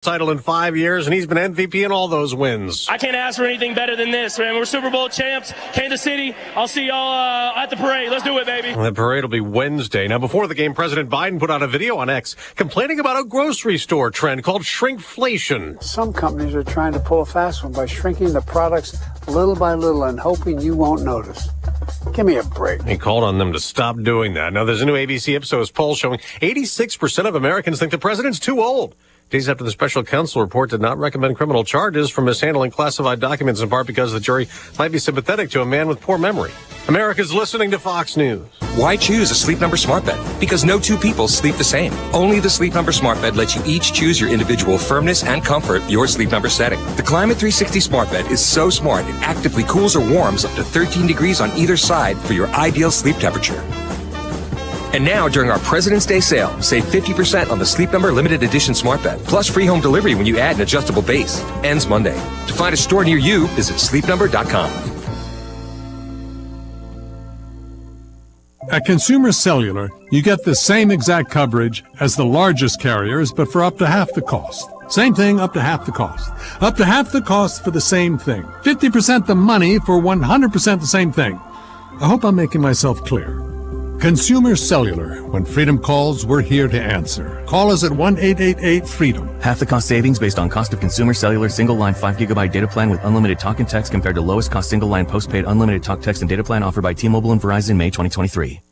title in 5 years, and he's been MVP in all those wins. I can't ask for anything better than this, man. We're Super Bowl champs, Kansas City. I'll see y'all at the parade. Let's do it, baby. The parade will be Wednesday. Now, before the game, President Biden put out a video on X complaining about a grocery store trend called shrinkflation. Some companies are trying to pull a fast one by shrinking the products little by little and hoping you won't notice. Give me a break. He called on them to stop doing that. Now, there's a new ABC Ipsos poll showing 86% of Americans think the president's too old. Days after the special counsel report did not recommend criminal charges for mishandling classified documents, in part because the jury might be sympathetic to a man with poor memory. America's listening to Fox News. Why choose a Sleep Number smart bed? Because no two people sleep the same. Only the Sleep Number smart bed lets you each choose your individual firmness and comfort, your Sleep Number setting. The Climate 360 smart bed is so smart it actively cools or warms up to 13 degrees on either side for your ideal sleep temperature. And now, during our President's Day sale, save 50% on the Sleep Number limited edition smart bed, plus free home delivery when you add an adjustable base. Ends Monday. To find a store near you, visit sleepnumber.com. At Consumer Cellular, you get the same exact coverage as the largest carriers, but for up to half the cost. Same thing, up to half the cost. Up to half the cost for the same thing. 50% the money for 100% the same thing. I hope I'm making myself clear. Consumer Cellular. When freedom calls, we're here to answer. Call us at 1-888-FREEDOM. Half the cost savings based on cost of Consumer Cellular single-line 5GB data plan with unlimited talk and text compared to lowest cost single-line postpaid unlimited talk, text, and data plan offered by T-Mobile and Verizon May 2023.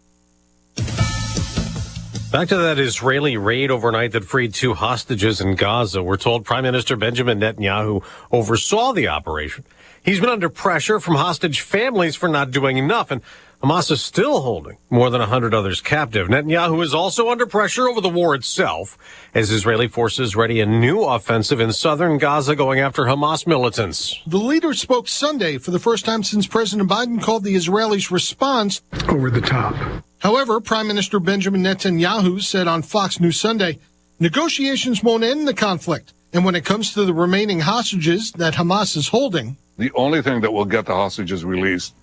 Back to that Israeli raid overnight that freed 2 hostages in Gaza. We're told Prime Minister Benjamin Netanyahu oversaw the operation. He's been under pressure from hostage families for not doing enough, and Hamas is still holding more than 100 others captive. Netanyahu is also under pressure over the war itself, as Israeli forces ready a new offensive in southern Gaza going after Hamas militants. The leader spoke Sunday for the first time since President Biden called the Israelis' response Over the top. However, Prime Minister Benjamin Netanyahu said on Fox News Sunday, negotiations won't end the conflict. And when it comes to the remaining hostages that Hamas is holding, the only thing that will get the hostages released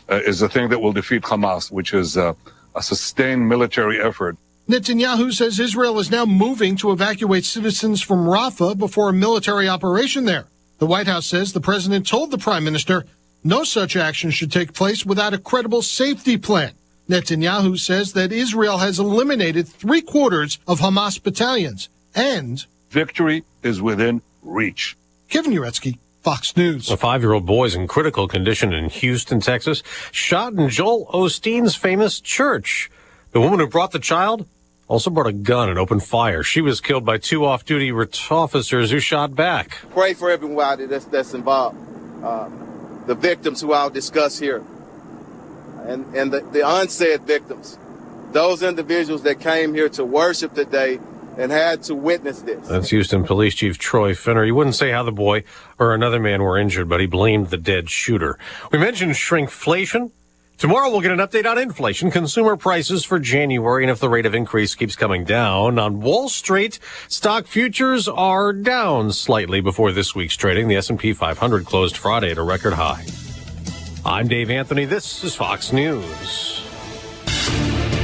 is the thing that will defeat Hamas, which is a sustained military effort. Netanyahu says Israel is now moving to evacuate citizens from Rafah before a military operation there. The White House says the president told the prime minister no such action should take place without a credible safety plan. Netanyahu says that Israel has eliminated 3/4 of Hamas battalions and victory is within reach. Kevin Uretsky, Fox News. A 5-year-old boy is in critical condition in Houston, Texas, shot in Joel Osteen's famous church. The woman who brought the child also brought a gun and opened fire. She was killed by 2 off-duty officers who shot back. Pray for everybody that's involved. The victims who I'll discuss here. And the unsaid victims. Those individuals that came here to worship today and had to witness this. That's Houston Police Chief Troy Finner. He wouldn't say how the boy or another man were injured, but he blamed the dead shooter. We mentioned shrinkflation. Tomorrow we'll get an update on inflation, consumer prices for January, and if the rate of increase keeps coming down. On Wall Street, stock futures are down slightly before this week's trading. The S&P 500 closed Friday at a record high. I'm Dave Anthony. This is Fox News.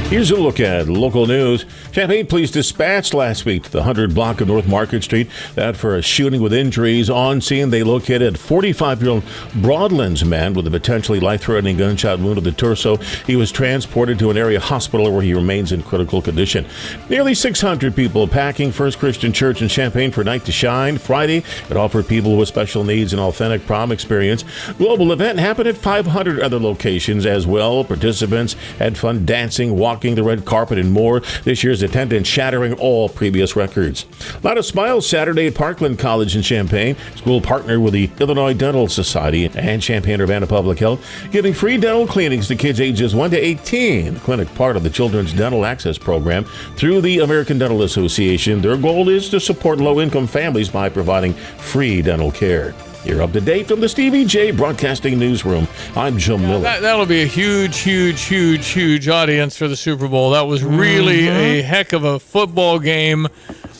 Here's a look at local news. Champaign Police dispatched last week to the 100 block of North Market Street. That for a shooting with injuries. On scene, they located a 45-year-old Broadlands man with a potentially life-threatening gunshot wound to the torso. He was transported to an area hospital where he remains in critical condition. Nearly 600 people packing First Christian Church in Champaign for Night to Shine. Friday, it offered people with special needs an authentic prom experience. Global event happened at 500 other locations as well. Participants had fun dancing, walking the red carpet, and more. This year's attendance shattering all previous records. A lot of smiles Saturday at Parkland College in Champaign. School partnered with the Illinois Dental Society and Champaign-Urbana Public Health, giving free dental cleanings to kids ages 1 to 18. The clinic, part of the Children's Dental Access Program through the American Dental Association. Their goal is to support low-income families by providing free dental care. You're up to date from the Stevie Jay Broadcasting Newsroom. I'm Joe Miller. That'll be a huge audience for the Super Bowl. That was really a heck of a football game.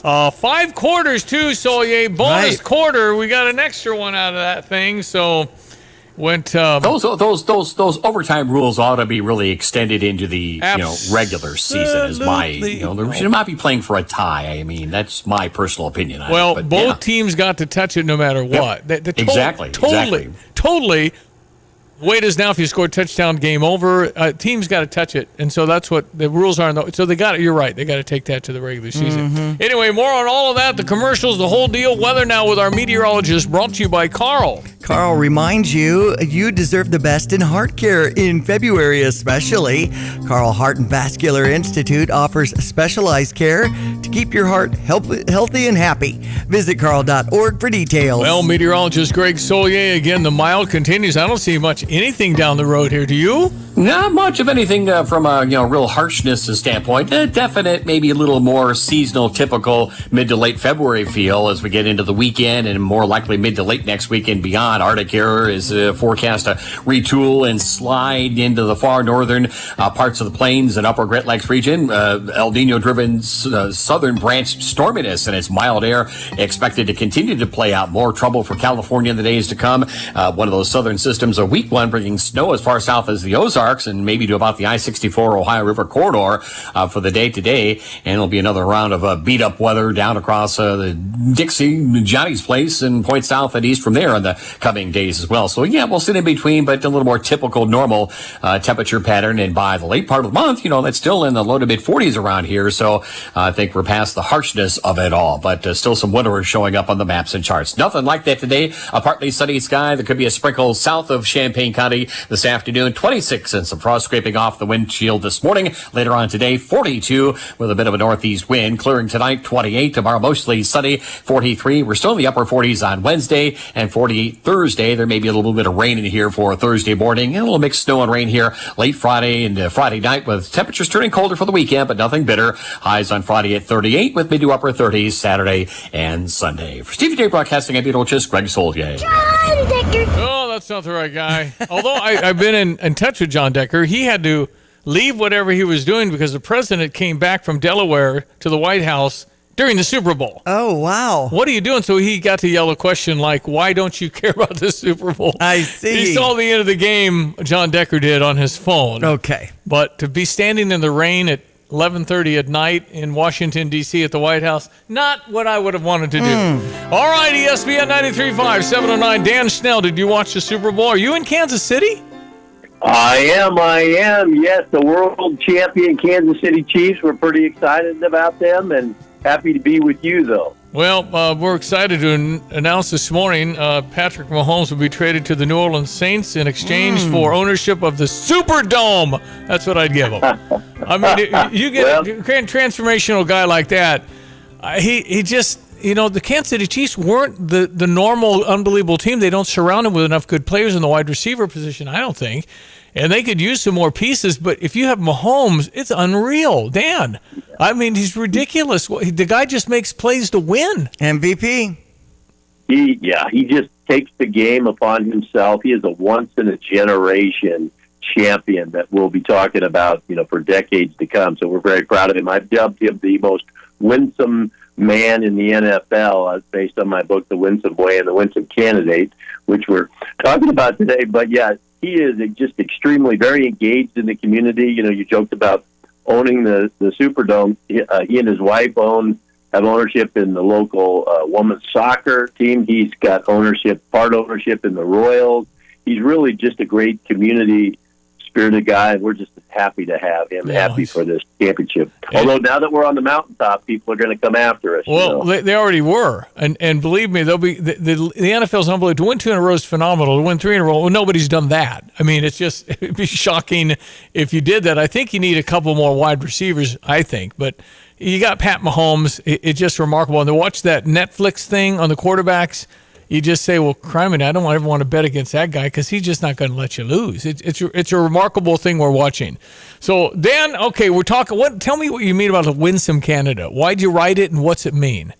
5 quarters, too, so a bonus quarter. We got an extra one out of that thing. So went. Those overtime rules ought to be really extended into the regular season. Is my they should not be playing for a tie. I mean, that's my personal opinion. Well, both teams got to touch it no matter what. Yep. Exactly. Totally. The way it is now, if you score a touchdown, game over. Teams got to touch it, and so that's what the rules are. So they got it. You're right. They got to take that to the regular season. Mm-hmm. Anyway, more on all of that, the commercials, the whole deal. Weather now with our meteorologist, brought to you by Carl. Carl reminds you deserve the best in heart care in February especially. Carl Heart and Vascular Institute offers specialized care to keep your heart healthy and happy. Visit carl.org for details. Well, meteorologist Greg Solier, again, the mild continues. I don't see anything down the road here. Do you? Not much of anything from a real harshness standpoint. Definite, maybe a little more seasonal, typical mid to late February feel as we get into the weekend, and more likely mid to late next week and beyond. Arctic air is forecast to retool and slide into the far northern parts of the plains and upper Great Lakes region. El Nino-driven southern branch storminess and its mild air expected to continue to play out. More trouble for California in the days to come. One of those southern systems, a weak one, bringing snow as far south as the Ozarks and maybe to about the I-64 Ohio River corridor for the day today. And it'll be another round of beat-up weather down across the Dixie, Johnny's Place, and point south and east from there in the coming days as well. So, yeah, we'll sit in between, but a little more typical, normal temperature pattern. And by the late part of the month, that's still in the low to mid-40s around here. So I think we're past the harshness of it all. But still some winter showing up on the maps and charts. Nothing like that today. A partly sunny sky. There could be a sprinkle south of Champaign County this afternoon. 26 and some frost scraping off the windshield this morning. Later on today, 42 with a bit of a northeast wind. Clearing tonight, 28. Tomorrow, mostly sunny, 43. We're still in the upper 40s on Wednesday and 48 Thursday. There may be a little bit of rain in here for Thursday morning and a little mixed snow and rain here late Friday and Friday night, with temperatures turning colder for the weekend, but nothing bitter. Highs on Friday at 38 with mid to upper 30s Saturday and Sunday. For Stevie Jay Broadcasting, I'm meteorologist Greg Solier. John Decker. Oh, that's not the right guy. Although I've been in touch with John Decker, he had to leave whatever he was doing because the president came back from Delaware to the White House during the Super Bowl. Oh, wow. What are you doing? So he got to yell a question like, why don't you care about the Super Bowl? I see. He saw the end of the game, John Decker did, on his phone. Okay. But to be standing in the rain at 11:30 at night in Washington, D.C. at the White House, not what I would have wanted to do. All right, ESPN 93.5, 709. Dan Schnell, did you watch the Super Bowl? Are you in Kansas City? I am. Yes, the world champion Kansas City Chiefs. We're pretty excited about them and happy to be with you, though. Well, we're excited to announce this morning Patrick Mahomes will be traded to the New Orleans Saints in exchange for ownership of the Superdome. That's what I'd give him. I mean, you get a transformational guy like that. He just, the Kansas City Chiefs weren't the normal, unbelievable team. They don't surround him with enough good players in the wide receiver position, I don't think. And they could use some more pieces, but if you have Mahomes, it's unreal. Dan, I mean, he's ridiculous. The guy just makes plays to win. MVP. He just takes the game upon himself. He is a once-in-a-generation champion that we'll be talking about, for decades to come. So we're very proud of him. I've dubbed him the most winsome man in the NFL based on my book, The Winsome Way and the Winsome Candidate, which we're talking about today. But, yeah, he is just extremely very engaged in the community. You joked about owning the Superdome. He and his wife have ownership in the local women's soccer team. He's got part ownership in the Royals. He's really just a great community-spirited guy, and we're just happy to have him, happy for this championship. Although now that we're on the mountaintop, people are going to come after us. Well, they already were, and believe me, they'll be. The NFL's unbelievable. To win 2 in a row is phenomenal. To win 3 in a row, well, nobody's done that. I mean, it'd be shocking if you did that. I think you need a couple more wide receivers. I think, but you got Pat Mahomes. It's just remarkable. And to watch that Netflix thing on the quarterbacks, you just say, well, criminy, I don't ever want to bet against that guy because he's just not going to let you lose. It's a remarkable thing we're watching. So, Dan, okay, we're talking. Tell me what you mean about the winsome candidate. Why'd you write it, and what's it mean?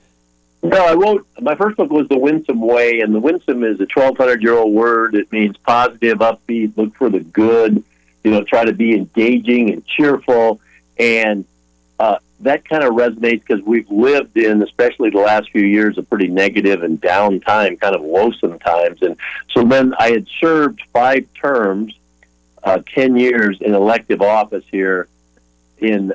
No, I wrote. My first book was The Winsome Way, and the winsome is a 1,200-year-old word. It means positive, upbeat, look for the good. Try to be engaging and cheerful. And that kind of resonates because we've lived in, especially the last few years, a pretty negative and down time, kind of loathsome times. And so then I had served 5 terms, 10 years in elective office here in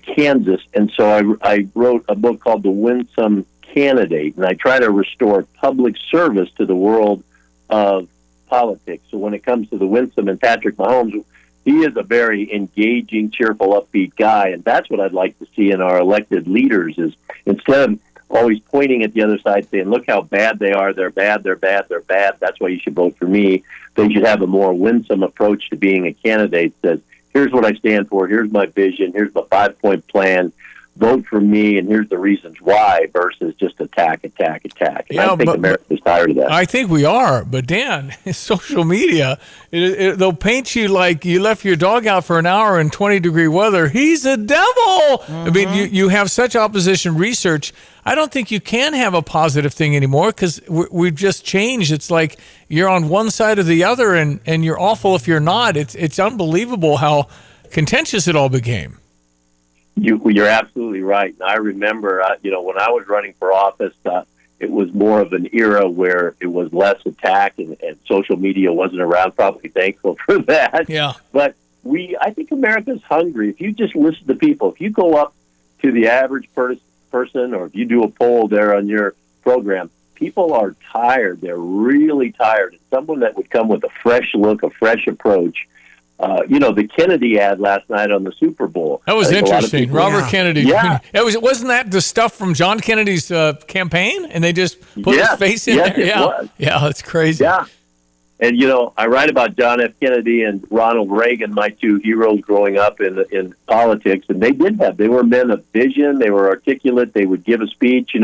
Kansas. And so I wrote a book called The Winsome Candidate, and I try to restore public service to the world of politics. So when it comes to the Winsome and Patrick Mahomes, he is a very engaging, cheerful, upbeat guy, and that's what I'd like to see in our elected leaders is instead of always pointing at the other side saying, look how bad they are, they're bad, they're bad, they're bad, that's why you should vote for me, they should have a more winsome approach to being a candidate that says, here's what I stand for, here's my vision, here's my 5-point plan, vote for me, and here's the reasons why, versus just attack. And I think America's tired of that. I think we are, but Dan, social media, they'll paint you like you left your dog out for an hour in 20-degree weather. He's a devil. I mean, you have such opposition research. I don't think you can have a positive thing anymore because we've just changed. It's like you're on one side or the other, and you're awful if you're not. It's unbelievable how contentious it all became. You're absolutely right. And I remember, when I was running for office, it was more of an era where it was less attack and social media wasn't around. Probably thankful for that. Yeah. But I think America's hungry. If you just listen to people, if you go up to the average person, or if you do a poll there on your program, people are tired. They're really tired. And someone that would come with a fresh look, a fresh approach. The Kennedy ad last night on the Super Bowl. That was interesting. Robert Kennedy. Yeah. Wasn't that the stuff from John Kennedy's campaign? And they just put his face in there? It was. Yeah, that's crazy. Yeah. And, I write about John F. Kennedy and Ronald Reagan, my 2 heroes growing up in politics. And they were men of vision. They were articulate. They would give a speech,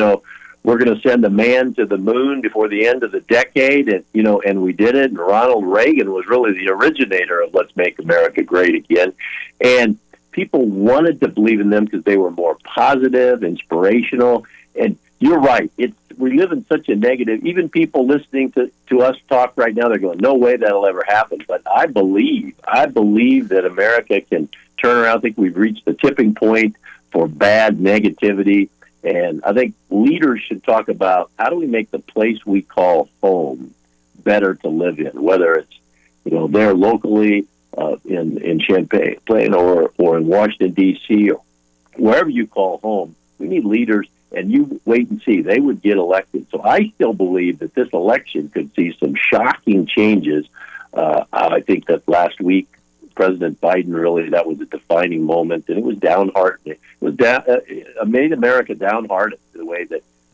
we're going to send a man to the moon before the end of the decade, and we did it. And Ronald Reagan was really the originator of Let's Make America Great Again. And people wanted to believe in them because they were more positive, inspirational. And you're right. We live in such a negative, even people listening to us talk right now, they're going, no way that'll ever happen. But I believe that America can turn around. I think we've reached the tipping point for bad negativity. And I think leaders should talk about how do we make the place we call home better to live in, whether it's, there locally in Champaign or in Washington, D.C., or wherever you call home. We need leaders, and you wait and see. They would get elected. So I still believe that this election could see some shocking changes. I think that last week, President Biden, really, that was a defining moment, and it was downhearted. It made America downhearted the way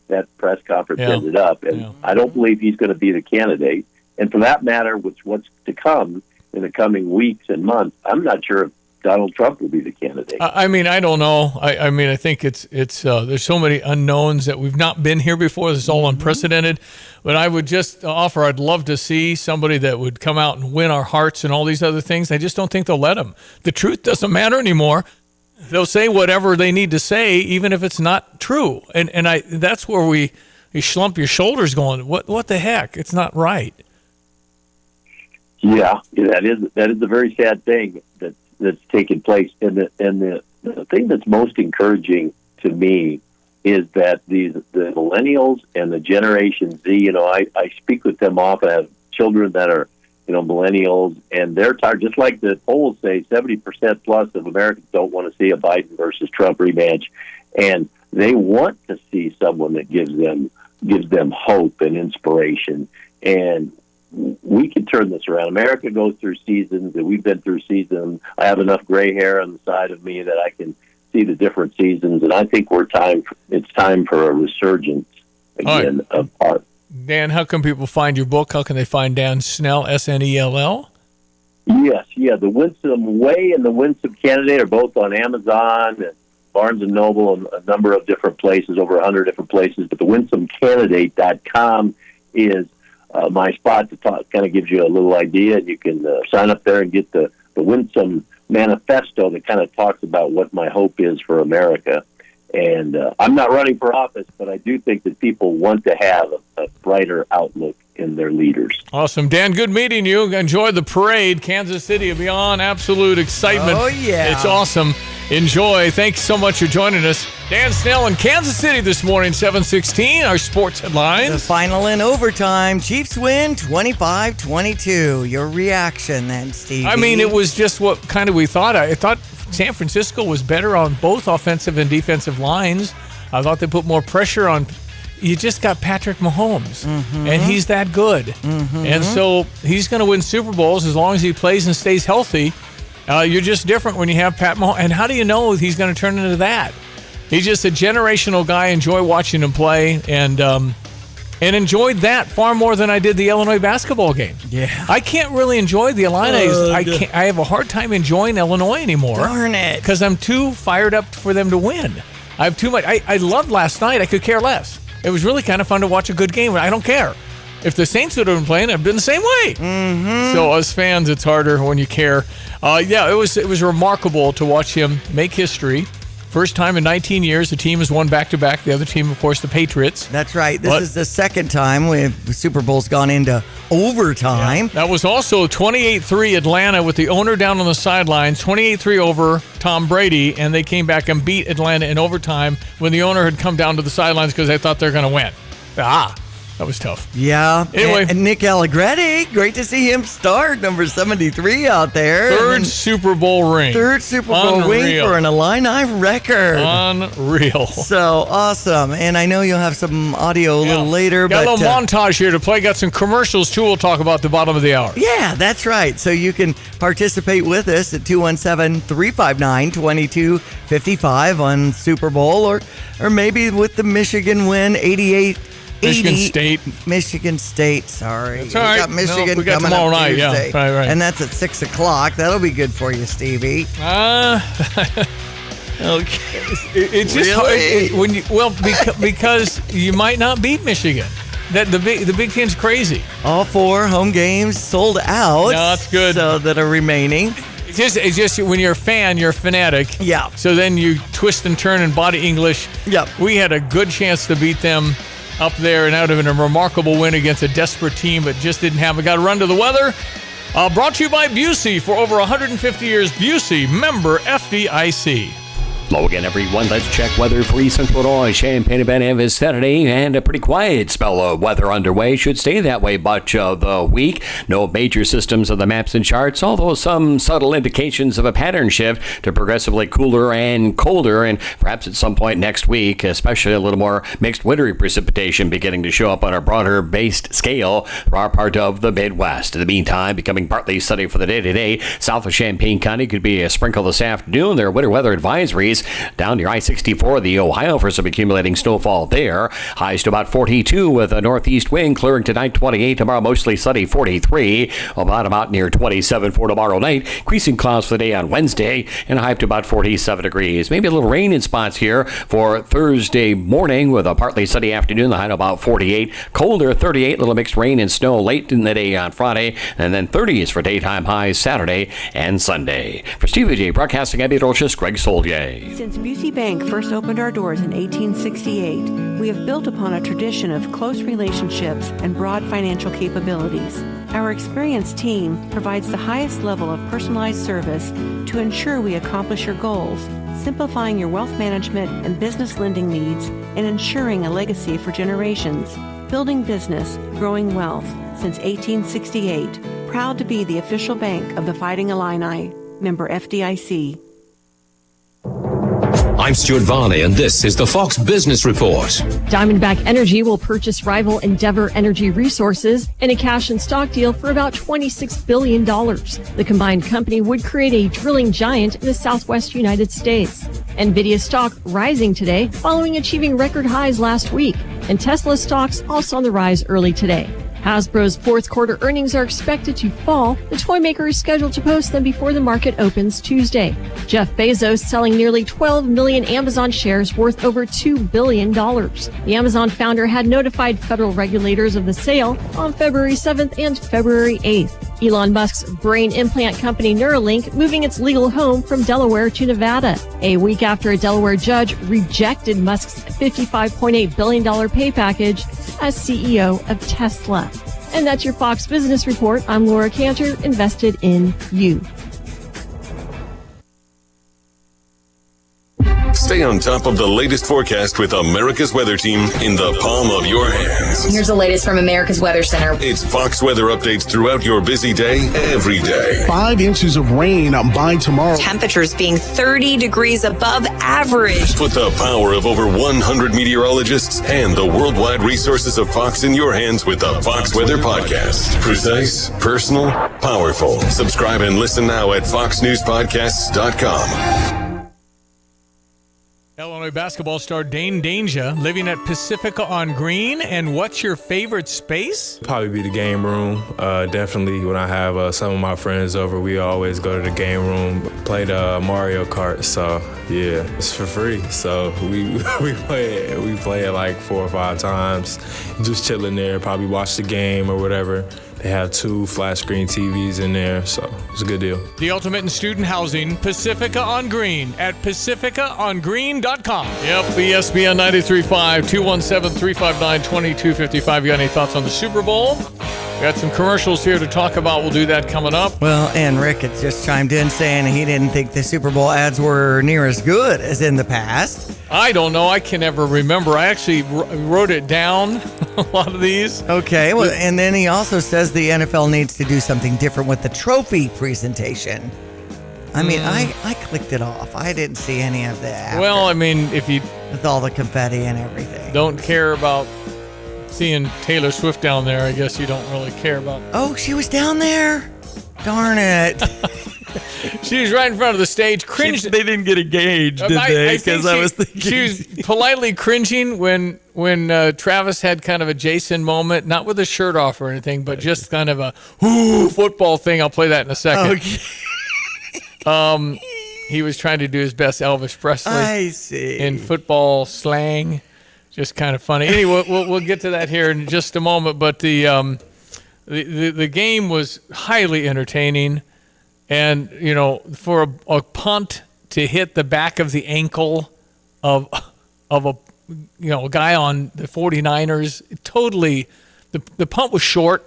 that press conference ended up. And I don't believe he's going to be the candidate. And for that matter, what's to come in the coming weeks and months, I'm not sure if Donald Trump will be the candidate. I don't know. I think it's there's so many unknowns that we've not been here before. This is all unprecedented. But I would just offer, I'd love to see somebody that would come out and win our hearts and all these other things. I just don't think they'll let them. The truth doesn't matter anymore. They'll say whatever they need to say, even if it's not true. And that's where you slump your shoulders going, what the heck? It's not right. Yeah, that is a very sad thing that's taken place. And the thing that's most encouraging to me is that the millennials and the Generation Z, I speak with them often. I have children that are, millennials, and they're tired. Just like the polls say, 70% plus of Americans don't want to see a Biden versus Trump rematch. And they want to see someone that gives them hope and inspiration. And we can turn this around. America goes through seasons, and we've been through seasons. I have enough gray hair on the side of me that I can see the different seasons, and I think it's time for a resurgence again of art. Dan, how can people find your book? How can they find Dan Snell, Snell? Yes, the Winsome Way and the Winsome Candidate are both on Amazon and Barnes & Noble and a number of different places, over 100 different places. But the winsomecandidate.com is my spot to talk. Kind of gives you a little idea, and you can sign up there and get the Winsome Manifesto that kind of talks about what my hope is for America. And I'm not running for office, but I do think that people want to have a brighter outlook and their leaders. Awesome. Dan, good meeting you. Enjoy the parade. Kansas City will be on. Absolute excitement. Oh, yeah. It's awesome. Enjoy. Thanks so much for joining us. Dan Snell in Kansas City this morning, 7:16. Our sports headlines. The final in overtime. Chiefs win 25-22. Your reaction then, Stevie? I mean, it was just what kind of we thought. I thought San Francisco was better on both offensive and defensive lines. I thought they put more pressure on. You just got Patrick Mahomes, and he's that good. And so he's going to win Super Bowls as long as he plays and stays healthy. You're just different when you have Pat Mahomes. And how do you know he's going to turn into that? He's just a generational guy. Enjoy watching him play, and enjoyed that far more than I did the Illinois basketball game. Yeah. I can't really enjoy the Illini. I have a hard time enjoying Illinois anymore. Darn it. Because I'm too fired up for them to win. I have too much. I loved last night. I could care less. It was really kind of fun to watch a good game. I don't care. If the Saints would have been playing, I'd been the same way. So as fans, it's harder when you care. It was remarkable to watch him make history. First time in 19 years, the team has won back-to-back. The other team, of course, the Patriots. That's right. This is the second time the Super Bowl's gone into overtime. Yeah. That was also 28-3 Atlanta with the owner down on the sidelines, 28-3 over Tom Brady, and they came back and beat Atlanta in overtime when the owner had come down to the sidelines because they thought they were going to win. That was tough. Yeah. Anyway. And Nick Allegretti, great to see him start, number 73 out there. Third Super Bowl ring. Third Super Bowl ring for an Illini record. Unreal. So awesome. And I know you'll have some audio a little later. Got but, a little montage here to play. Got some commercials, too, we'll talk about at the bottom of the hour. Yeah, that's right. So you can participate with us at 217-359-2255 on Super Bowl, or maybe with the Michigan win, 88. Michigan State, sorry. That's all right. We got Michigan we got coming tomorrow up night, Tuesday. Yeah. Right. And that's at 6 o'clock. That'll be good for you, Stevie. Okay. It's just really? because you might not beat Michigan. That the Big Ten's crazy. All 4 home games sold out. No, that's good. So that are remaining. It's just when you're a fan, you're a fanatic. Yeah. So then you twist and turn and body English. Yep. We had a good chance to beat them up there, and that would have been a remarkable win against a desperate team, but just didn't happen. Got to run to the weather. Brought to you by Busey. For over 150 years, Busey, member FDIC. Hello again, everyone. Let's check weather for East Central Illinois. Champaign-Urbana is Saturday, and a pretty quiet spell of weather underway. Should stay that way much of the week. No major systems on the maps and charts, although some subtle indications of a pattern shift to progressively cooler and colder, and perhaps at some point next week, especially a little more mixed wintry precipitation beginning to show up on a broader-based scale for our part of the Midwest. In the meantime, becoming partly sunny for the day today. South of Champaign County could be a sprinkle this afternoon. There are winter weather advisories down near I-64, the Ohio, for some accumulating snowfall there. Highs to about 42 with a northeast wind clearing tonight, 28. Tomorrow, mostly sunny, 43. About near 27 for tomorrow night. Increasing clouds for the day on Wednesday, and a high to about 47 degrees. Maybe a little rain in spots here for Thursday morning with a partly sunny afternoon. The high to about 48. Colder, 38. Little mixed rain and snow late in the day on Friday, and then 30s for daytime highs Saturday and Sunday. For Stevie Jay, broadcasting at Beatrice, Greg Solier. Since Busey Bank first opened our doors in 1868, we have built upon a tradition of close relationships and broad financial capabilities. Our experienced team provides the highest level of personalized service to ensure we accomplish your goals, simplifying your wealth management and business lending needs and ensuring a legacy for generations. Building business, growing wealth since 1868. Proud to be the official bank of the Fighting Illini. Member FDIC. I'm Stuart Varney, and this is the Fox Business Report. Diamondback Energy will purchase rival Endeavor Energy Resources in a cash and stock deal for about $26 billion. The combined company would create a drilling giant in the southwest United States. NVIDIA stock rising today following achieving record highs last week, and Tesla stocks also on the rise early today. Hasbro's fourth quarter earnings are expected to fall. The toy maker is scheduled to post them before the market opens Tuesday. Jeff Bezos selling nearly 12 million Amazon shares worth over $2 billion. The Amazon founder had notified federal regulators of the sale on February 7th and February 8th. Elon Musk's brain implant company Neuralink moving its legal home from Delaware to Nevada, a week after a Delaware judge rejected Musk's $55.8 billion pay package as CEO of Tesla. And that's your Fox Business Report. I'm Laura Cantor, invested in you. Stay on top of the latest forecast with America's Weather Team in the palm of your hands. Here's the latest from America's Weather Center. It's Fox weather updates throughout your busy day, every day. 5 inches of rain by tomorrow. Temperatures being 30 degrees above average. Put the power of over 100 meteorologists and the worldwide resources of Fox in your hands with the Fox Weather Podcast. Precise, personal, powerful. Subscribe and listen now at foxnewspodcasts.com. Illinois basketball star Dane Danger living at Pacifica on Green. And what's your favorite space? Probably be the game room. Definitely when I have some of my friends over, we always go to the game room, play the Mario Kart. So yeah, it's for free. So we play it like 4 or 5 times, just chilling there, probably watch the game or whatever. They have 2 flat screen TVs in there, so it's a good deal. The ultimate in student housing, Pacifica on Green at pacificaongreen.com. Yep, ESPN 93.5, 217-359-2255. You got any thoughts on the Super Bowl? We got some commercials here to talk about. We'll do that coming up. Well, and Rick had just chimed in saying he didn't think the Super Bowl ads were near as good as in the past. I don't know. I can never remember. I actually wrote it down, a lot of these. Okay, well, and then he also says the NFL needs to do something different with the trophy presentation. I mean, I clicked it off. I didn't see any of that. Well, I mean, if you... with all the confetti and everything. Don't care about seeing Taylor Swift down there, I guess you don't really care about... Oh, she was down there? Darn it. She was right in front of the stage, cringed. They didn't get engaged, did they? Because I was thinking... She was politely cringing when Travis had kind of a Jason moment, not with his shirt off or anything, but just kind of a football thing. I'll play that in a second. Okay. He was trying to do his best Elvis Presley. I see. In football slang. Just kind of funny. Anyway, we'll get to that here in just a moment. But the game was highly entertaining, and you know, for a punt to hit the back of the ankle of a guy on the 49ers, totally. The punt was short.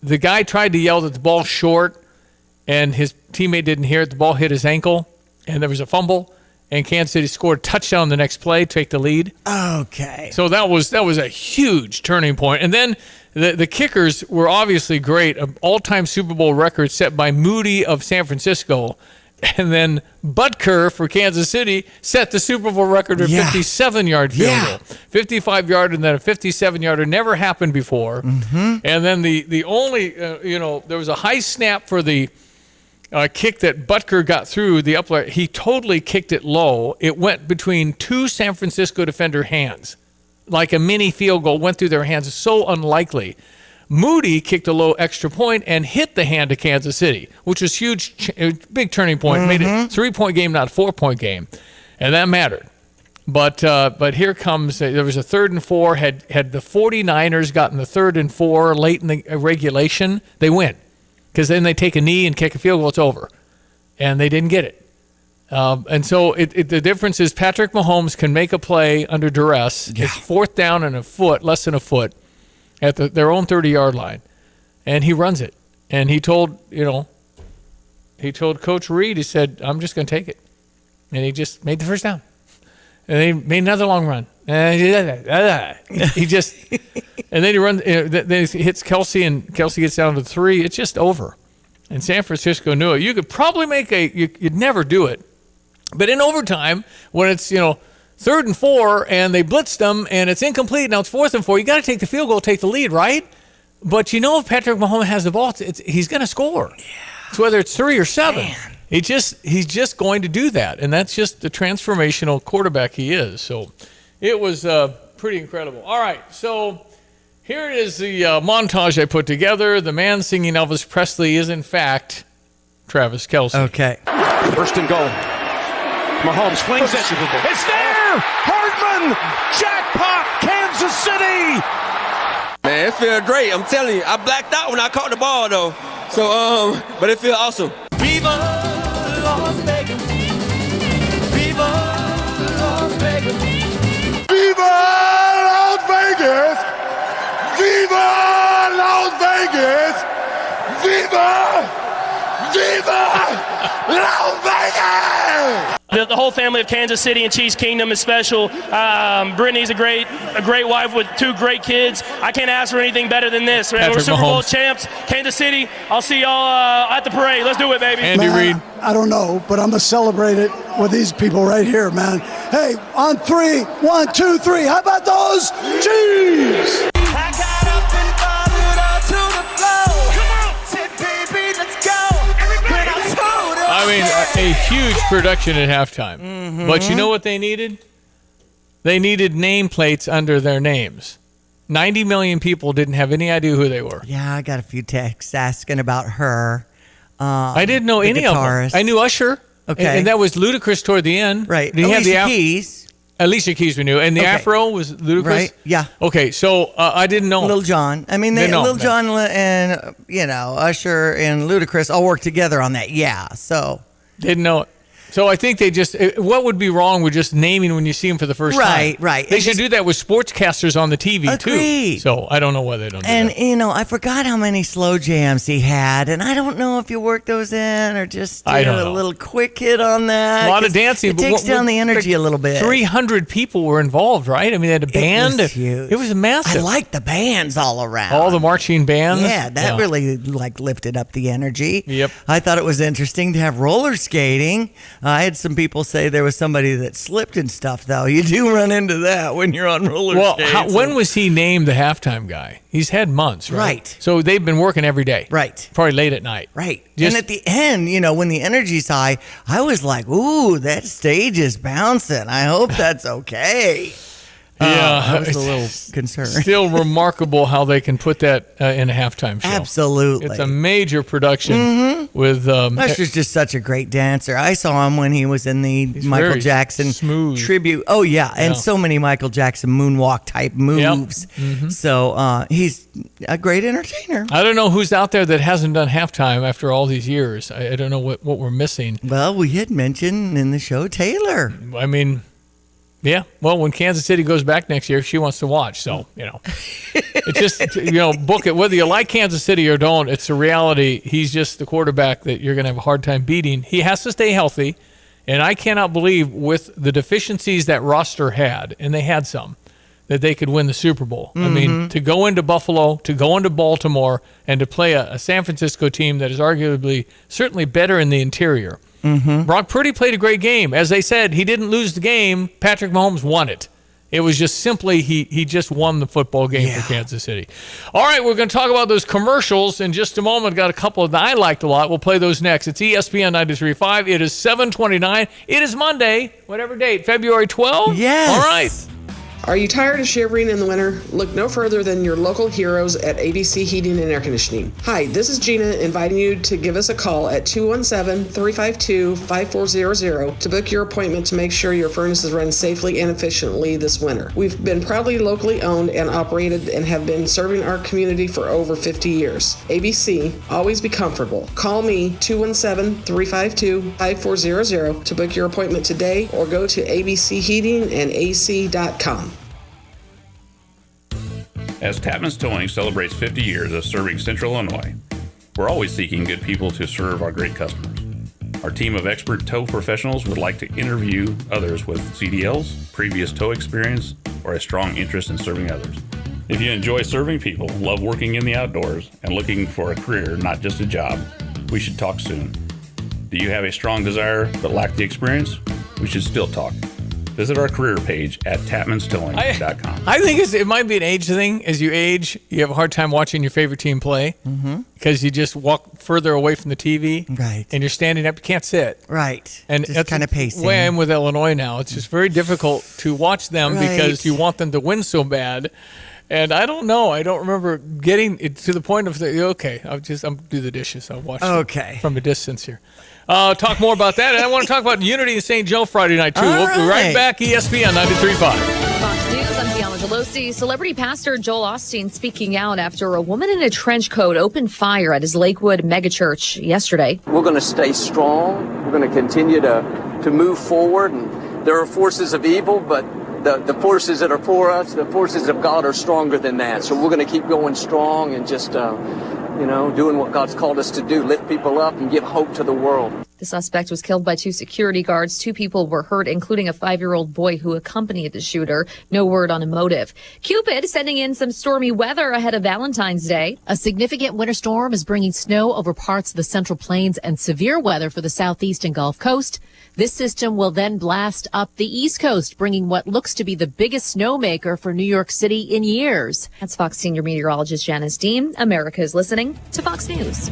The guy tried to yell that the ball's short, and his teammate didn't hear it. The ball hit his ankle, and there was a fumble. And Kansas City scored a touchdown the next play, take the lead. Okay. So that was a huge turning point. And then the kickers were obviously great. An all-time Super Bowl record set by Moody of San Francisco. And then Butker for Kansas City set the Super Bowl record with 57-yard field goal. 55-yard and then a 57-yarder never happened before. Mm-hmm. And then the only, there was a high snap for the kick that Butker got through the upright. He totally kicked it low. It went between 2 San Francisco defender hands. Like a mini field goal went through their hands. It's so unlikely. Moody kicked a low extra point and hit the hand of Kansas City, which was huge, big turning point. Made it a 3-point game, not a 4-point game. And that mattered. But here comes, there was a 3rd and 4. Had the 49ers gotten the 3rd and 4 late in the regulation, they win. Because then they take a knee and kick a field goal, it's over. And they didn't get it. And so the difference is Patrick Mahomes can make a play under duress. Yeah. It's 4th down and less than a foot at their own 30-yard line. And he runs it. And he told Coach Reed, he said, I'm just going to take it. And he just made the first down. And he made another long run. And he just, and then he runs, then he hits Kelsey, and Kelsey gets down to 3. It's just over. And San Francisco knew it. You could probably you'd never do it. But in overtime, when it's, 3rd and 4, and they blitzed them, and it's incomplete, now it's 4th and 4, you got to take the field goal, take the lead, right? But if Patrick Mahomes has the ball, he's going to score. Yeah. It's whether it's 3 or 7. Man. He's just going to do that, and that's just the transformational quarterback he is. So it was pretty incredible. All right, so here is the montage I put together. The man singing Elvis Presley is, in fact, Travis Kelce. Okay. 1st and goal. Mahomes flings it. It's there! Hardman! Jackpot! Kansas City! Man, it feels great. I'm telling you, I blacked out when I caught the ball, though. So, but it feels awesome. Viva Las Vegas! Viva Las Vegas! Viva Las Vegas! Viva Las Las Vegas! Viva! Viva Las Vegas! The whole family of Kansas City and Chiefs Kingdom is special. Brittany's a great wife with 2 great kids. I can't ask for anything better than this. Man, we're Super Bowl champs, Kansas City. I'll see y'all at the parade. Let's do it, baby. Andy Reid. I don't know, but I'm going to celebrate it with these people right here, man. Hey, on 3, 1, 2, 3. How about those Chiefs? I got up and followed her to the floor. Come on. Said, baby, let's go. When I told her, I mean, a huge production at halftime. But you know what they needed? They needed nameplates under their names. 90 million people didn't have any idea who they were. Yeah, I got a few texts asking about her. I didn't know any guitarist. of them. I knew Usher. Okay. And that was Ludacris toward the end. Right. Did he have Alicia Keys. Alicia Keys we knew. And the Afro was Ludacris? Right, yeah. Okay, so I didn't know. Lil Jon. I mean, Lil Jon and, Usher and Ludacris all worked together on that. Yeah, so. Didn't know it. So I think they just, what would be wrong with just naming when you see them for the first time? Right. They should do that with sportscasters on the TV Agreed. too. So I don't know why they don't do And, that. I forgot how many slow jams he had, and I don't know if you work those in or just do I don't a know. little quick hit on that. A lot of 'cause dancing. It but takes down the energy a little bit. 300 people were involved, right? I mean, they had a band. It was huge. It was massive. I like the bands all around. All the marching bands. Yeah, that really lifted up the energy. Yep. I thought it was interesting to have roller skating. I had some people say there was somebody that slipped and stuff, though. You do run into that when you're on roller skates. When was he named the halftime guy? He's had months, right? Right. So they've been working every day. Right. Probably late at night. Right. And at the end, when the energy's high, I was like, ooh, that stage is bouncing. I hope that's okay. I was a little concerned. Still remarkable how they can put that in a halftime show. Absolutely. It's a major production with... Usher's just such a great dancer. I saw him when he was in the Michael very Jackson smooth. tribute. Oh, yeah. And so many Michael Jackson moonwalk type moves. Yep. So he's a great entertainer. I don't know who's out there that hasn't done halftime after all these years. I don't know what we're missing. Well, we had mentioned in the show Taylor. I mean... Yeah, well, when Kansas City goes back next year, she wants to watch. So, it's just, book it. Whether you like Kansas City or don't, it's a reality. He's just the quarterback that you're going to have a hard time beating. He has to stay healthy. And I cannot believe with the deficiencies that roster had, and they had some, that they could win the Super Bowl. I mean, to go into Buffalo, to go into Baltimore, and to play a San Francisco team that is arguably certainly better in the interior. Brock Purdy played a great game. As they said, he didn't lose the game. Patrick Mahomes won it. It was just simply he just won the football game for Kansas City. All right, we're going to talk about those commercials in just a moment. Got a couple that I liked a lot. We'll play those next. It's ESPN 93.5. It is 7:29. It is Monday, whatever date, February 12th? Yes. All right. Are you tired of shivering in the winter? Look no further than your local heroes at ABC Heating and Air Conditioning. Hi, this is Gina inviting you to give us a call at 217-352-5400 to book your appointment to make sure your furnaces run safely and efficiently this winter. We've been proudly locally owned and operated and have been serving our community for over 50 years. ABC, always be comfortable. Call me 217-352-5400 to book your appointment today or go to abcheatingandac.com. As Tapman's Towing celebrates 50 years of serving Central Illinois, we're always seeking good people to serve our great customers. Our team of expert tow professionals would like to interview others with CDLs, previous tow experience, or a strong interest in serving others. If you enjoy serving people, love working in the outdoors, and looking for a career, not just a job, we should talk soon. Do you have a strong desire but lack the experience? We should still talk. Visit our career page at tapmanstowing.com. I think it might be an age thing. As you age, you have a hard time watching your favorite team play because you just walk further away from the TV. Right. And you're standing up. You can't sit. Right. And just that's kind of pacing. the way I am with Illinois now. It's just very difficult to watch them because you want them to win so bad. And I don't know. I don't remember getting it to the point of I'll do the dishes. I'll watch them from a distance here. Talk more about that. And I want to talk about Unity in St. Joe Friday night, too. We'll be right back. ESPN 93.5. Fox News, I'm Deanna Gelosi. Celebrity pastor Joel Osteen speaking out after a woman in a trench coat opened fire at his Lakewood megachurch yesterday. We're going to stay strong. We're going to continue to move forward. And there are forces of evil, but the forces that are for us, the forces of God are stronger than that. So we're going to keep going strong and just, doing what God's called us to do, lift people up and give hope to the world. The suspect was killed by 2 security guards. 2 people were hurt, including a 5-year-old boy who accompanied the shooter. No word on a motive. Cupid sending in some stormy weather ahead of Valentine's Day. A significant winter storm is bringing snow over parts of the Central Plains and severe weather for the Southeast and Gulf Coast. This system will then blast up the East Coast, bringing what looks to be the biggest snowmaker for New York City in years. That's Fox senior meteorologist Janice Dean. America is listening to Fox News.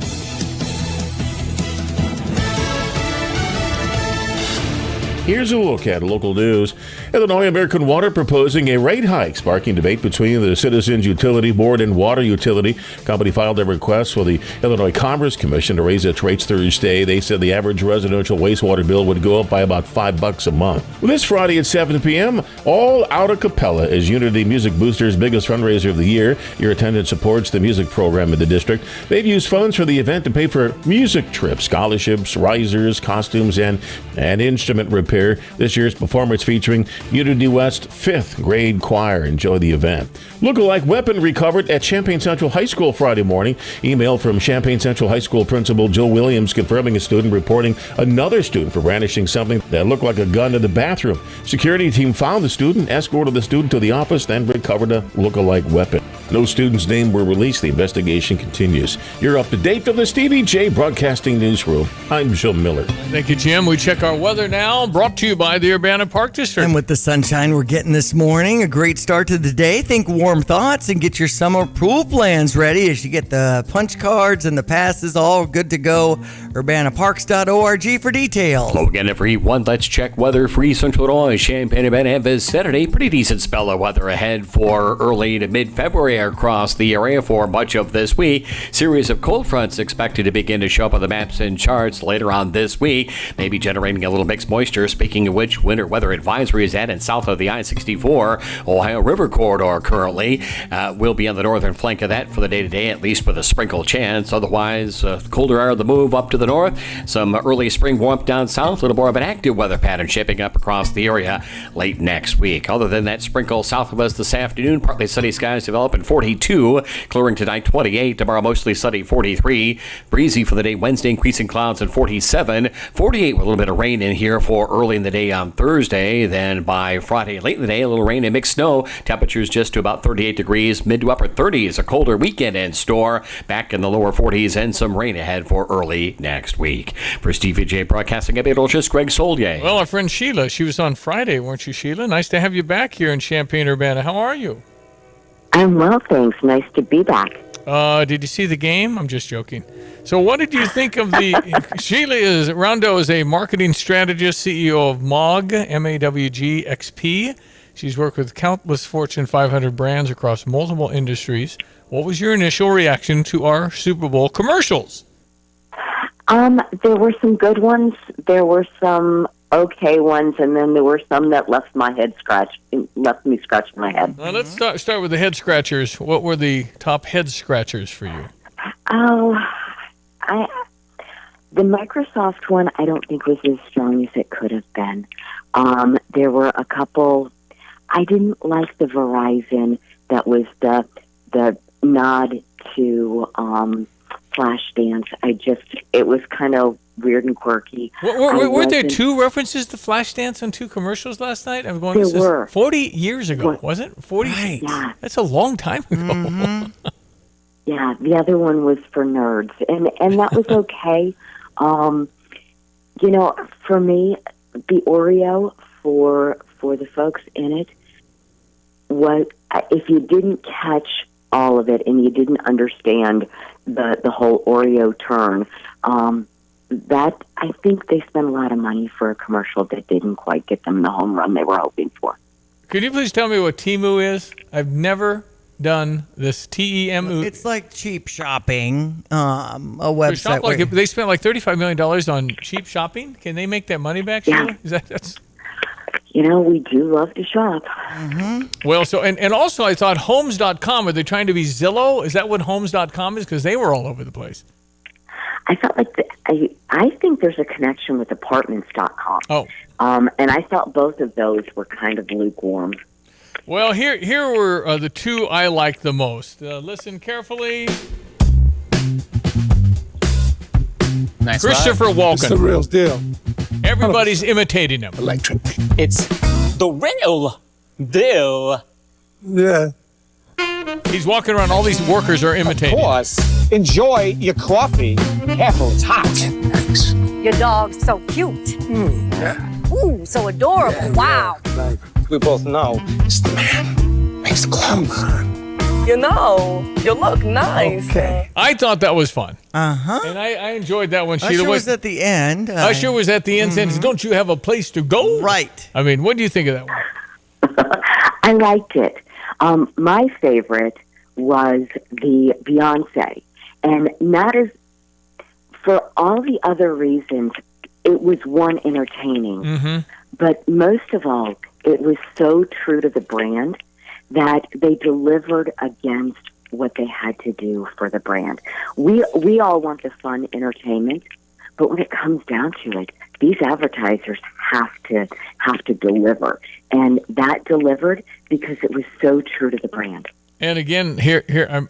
Here's a look at local news. Illinois American Water proposing a rate hike, sparking debate between the Citizens Utility Board and Water Utility. Company filed a request for the Illinois Commerce Commission to raise its rates Thursday. They said the average residential wastewater bill would go up by about $5 a month. Well, this Friday at 7 p.m., all out a cappella is Unity Music Booster's biggest fundraiser of the year. Your attendance supports the music program in the district. They've used funds for the event to pay for music trips, scholarships, risers, costumes, and instrument repair. This year's performance featuring Unity West 5th grade choir. Enjoy the event. Lookalike weapon recovered at Champaign Central High School Friday morning. Email from Champaign Central High School Principal Joe Williams confirming a student reporting another student for brandishing something that looked like a gun in the bathroom. Security team found the student, escorted the student to the office, then recovered a lookalike weapon. No student's name were released. The investigation continues. You're up to date from the Stevie Jay Broadcasting Newsroom. I'm Jim Miller. Thank you, Jim. We check our weather now, brought to you by the Urbana Park District. And with the sunshine we're getting this morning, a great start to the day. Think warm thoughts and get your summer pool plans ready as you get the punch cards and the passes all good to go. UrbanaParks.org for details. Hello again, everyone. Let's check weather for East Central Illinois. Champaign-Urbana have this Saturday. Pretty decent spell of weather ahead for early to mid-February across the area for much of this week. Series of cold fronts expected to begin to show up on the maps and charts later on this week, maybe generating a little mixed moisture. Speaking of which, winter weather advisory is at and south of the I-64 Ohio River corridor currently. We'll be on the northern flank of that for the day-to-day, at least with a sprinkle chance. Otherwise, colder air on the move up to the north. Some early spring warmth down south. A little more of an active weather pattern shaping up across the area late next week. Other than that, sprinkle south of us this afternoon. Partly sunny skies develop in 42. Clearing tonight, 28. Tomorrow, mostly sunny, 43. Breezy for the day Wednesday, increasing clouds at 47. 48 with a little bit of rain in here for early in the day on Thursday. Then by Friday, late in the day, a little rain and mixed snow. Temperatures just to about 38 degrees. Mid to upper 30s. A colder weekend in store. Back in the lower 40s and some rain ahead for early next week. For Stevie Jay Broadcasting Meteorologist Greg Solier. Well, our friend Sheila, she was on Friday, weren't you, Sheila? Nice to have you back here in Champaign-Urbana. How are you? I'm well, thanks. Nice to be back. Did you see the game? I'm just joking. So what did you think of the... Rondo is a marketing strategist, CEO of MAWG, M-A-W-G, XP. She's worked with countless Fortune 500 brands across multiple industries. What was your initial reaction to our Super Bowl commercials? There were some good ones. There were some okay ones, and then there were some that left me scratching my head. Now let's start with the head scratchers. What were the top head scratchers for you? The Microsoft one I don't think was as strong as it could have been. There were a couple. I didn't like the Verizon that was the nod to Flashdance. It was kind of weird and quirky. Were there two references to Flashdance on two commercials last night? I'm going. There were 40 years ago, was it? 40. Right. Yeah. That's a long time ago. Mm-hmm. Yeah, the other one was for nerds, and that was okay. For me, the Oreo for the folks in it was, if you didn't catch all of it and you didn't understand the whole Oreo turn, that I think they spent a lot of money for a commercial that didn't quite get them the home run they were hoping for. Could you please tell me what Temu is? I've never done this. T-E-M-U. It's like cheap shopping, a website. They spent like $35 million on cheap shopping. Can they make that money back, Sheila? That's... we do love to shop. Mm-hmm. Well, so and also I thought Homes.com, are they trying to be Zillow? Is that what Homes.com is? Because they were all over the place. I felt like I think there's a connection with apartments.com. Oh. And I thought both of those were kind of lukewarm. Well, here were the two I liked the most. Listen carefully. Nice. Christopher Walken. It's the real deal. Everybody's imitating him. Electric. It's the real deal. Yeah. He's walking around. All these workers are imitating. Of course. Enjoy your coffee. Careful, it's hot. Thanks. Your dog's so cute. Yeah. Ooh, so adorable. Wow. We both know it's the man. Makes the club on. You know, you look nice. Okay. I thought that was fun. Uh-huh. And I enjoyed that one. Usher was at the end. Usher was at the end saying, don't you have a place to go? Right. I mean, what do you think of that one? I liked it. My favorite was the Beyonce. And that is, for all the other reasons, it was one, entertaining. Mm-hmm. But most of all, it was so true to the brand that they delivered against what they had to do for the brand. We all want the fun entertainment, but when it comes down to it, these advertisers have to deliver. And that delivered because it was so true to the brand. And again, here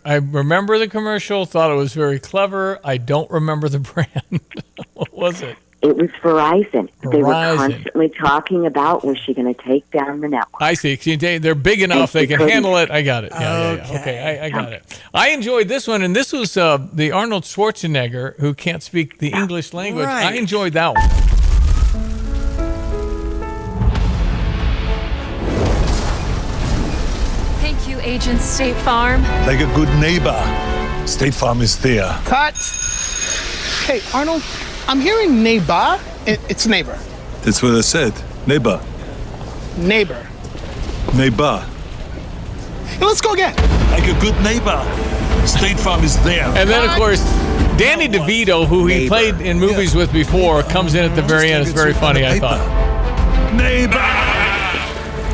I remember the commercial, thought it was very clever. I don't remember the brand. What was it? It was Verizon. They were Verizon. constantly talking about, was she going to take down the network? I see. They're big enough. They can couldn't. handle it. I got it. Yeah. Okay, I got it. I enjoyed this one, and this was the Arnold Schwarzenegger, who can't speak the English language. Right. I enjoyed that one. Thank you, Agent State Farm. Like a good neighbor, State Farm is there. Cut. Hey, Arnold, I'm hearing neighbor. It's neighbor. That's what I said. Neighbor. Neighbor. Neighbor. Hey, let's go again. Like a good neighbor, State Farm is there. And then, of course, Danny DeVito, who he played in movies with before, comes in at the very end. It's very funny, I thought. Neighbor!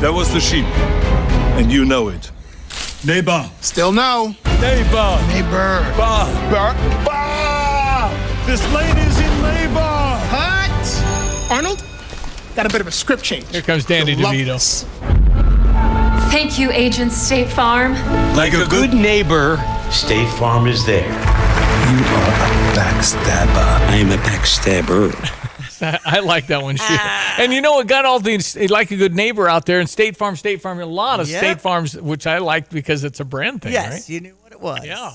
That was the sheep. And you know it. Neighbor. Still no. Neighbor. Neighbor. Bar. Bar. This lane is in labor. Cut. Arnold, got a bit of a script change. Here comes Danny You'll love DeVito. this. Thank you, Agent State Farm. Like a good neighbor, State Farm is there. You are a backstabber. I am a backstabber. I like that one, too. And you know, it got all these, like a good neighbor out there, and State Farm, a lot of State Farms, which I liked because it's a brand thing, Yes, right? you knew what it was. Yeah.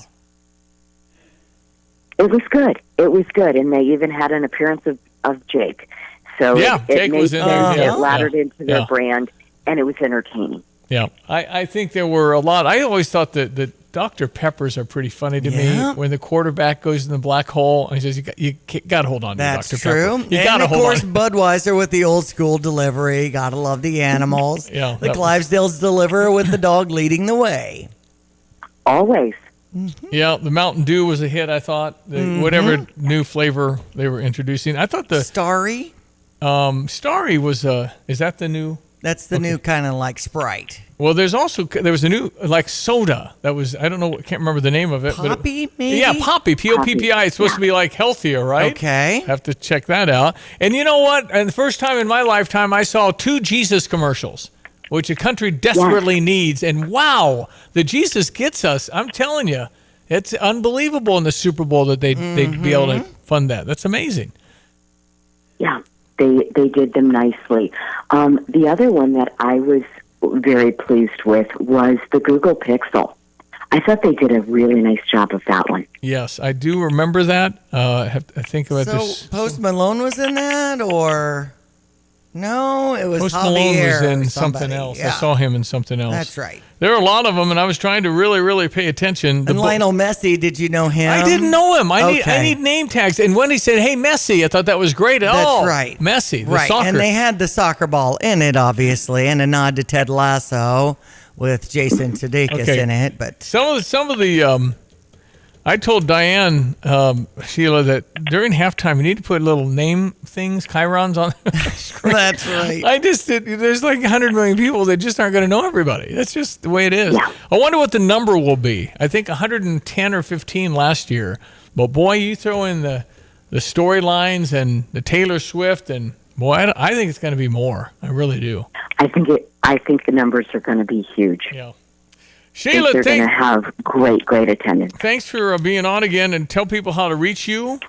It was good. It was good. And they even had an appearance of Jake. So Yeah, it Jake made was in sense. there, yeah. It laddered Yeah. into their Yeah. brand, and it was entertaining. Yeah, I think there were a lot. I always thought that the Dr. Peppers are pretty funny to me. When the quarterback goes in the black hole and he says, you got to hold on to That's Dr. true. Pepper. You and got to of hold course, on. Budweiser with the old school delivery. Gotta love the animals. Yeah, the that- Clydesdales deliver with the dog leading the way. Always. Yeah, the Mountain Dew was a hit, I thought. Whatever new flavor they were introducing. I thought the Starry? Starry was, is that the new? That's the new kind of like Sprite. Well, there was a new like soda that was, I don't know, I can't remember the name of it. Poppy, maybe? Yeah, Poppy, Poppi. It's supposed to be like healthier, right? Okay. Have to check that out. And you know what? And the first time in my lifetime, I saw 2 Jesus commercials, which a country desperately needs. And wow, the Jesus gets us. I'm telling you, it's unbelievable in the Super Bowl that they'd be able to fund that. That's amazing. Yeah, they did them nicely. The other one that I was very pleased with was the Google Pixel. I thought they did a really nice job of that one. Yes, I do remember that. I think about So this. Post Malone was in that, or no? It was Post Javier Malone was in or something somebody. else. Yeah. I saw him in something else. That's right. There are a lot of them, and I was trying to really, really pay attention. And Lionel Messi, did you know him? I didn't know him. I Okay. need name tags. And when he said, "Hey, Messi," I thought that was great. That's right. Messi, the right. soccer. And they had the soccer ball in it, obviously, and a nod to Ted Lasso with Jason Sudeikis in it. But some of the I told Diane, Sheila, that during halftime you need to put little name things, chyrons on the screen. That's right. There's like 100 million people that just aren't going to know everybody. That's just the way it is. Yeah. I wonder what the number will be. I think 110 or 15 last year. But boy, you throw in the the storylines and the Taylor Swift, and boy, I think it's going to be more. I really do. I think the numbers are going to be huge. Yeah. Sheila, they're going to have great attendance. Thanks for being on again, and tell people how to reach you.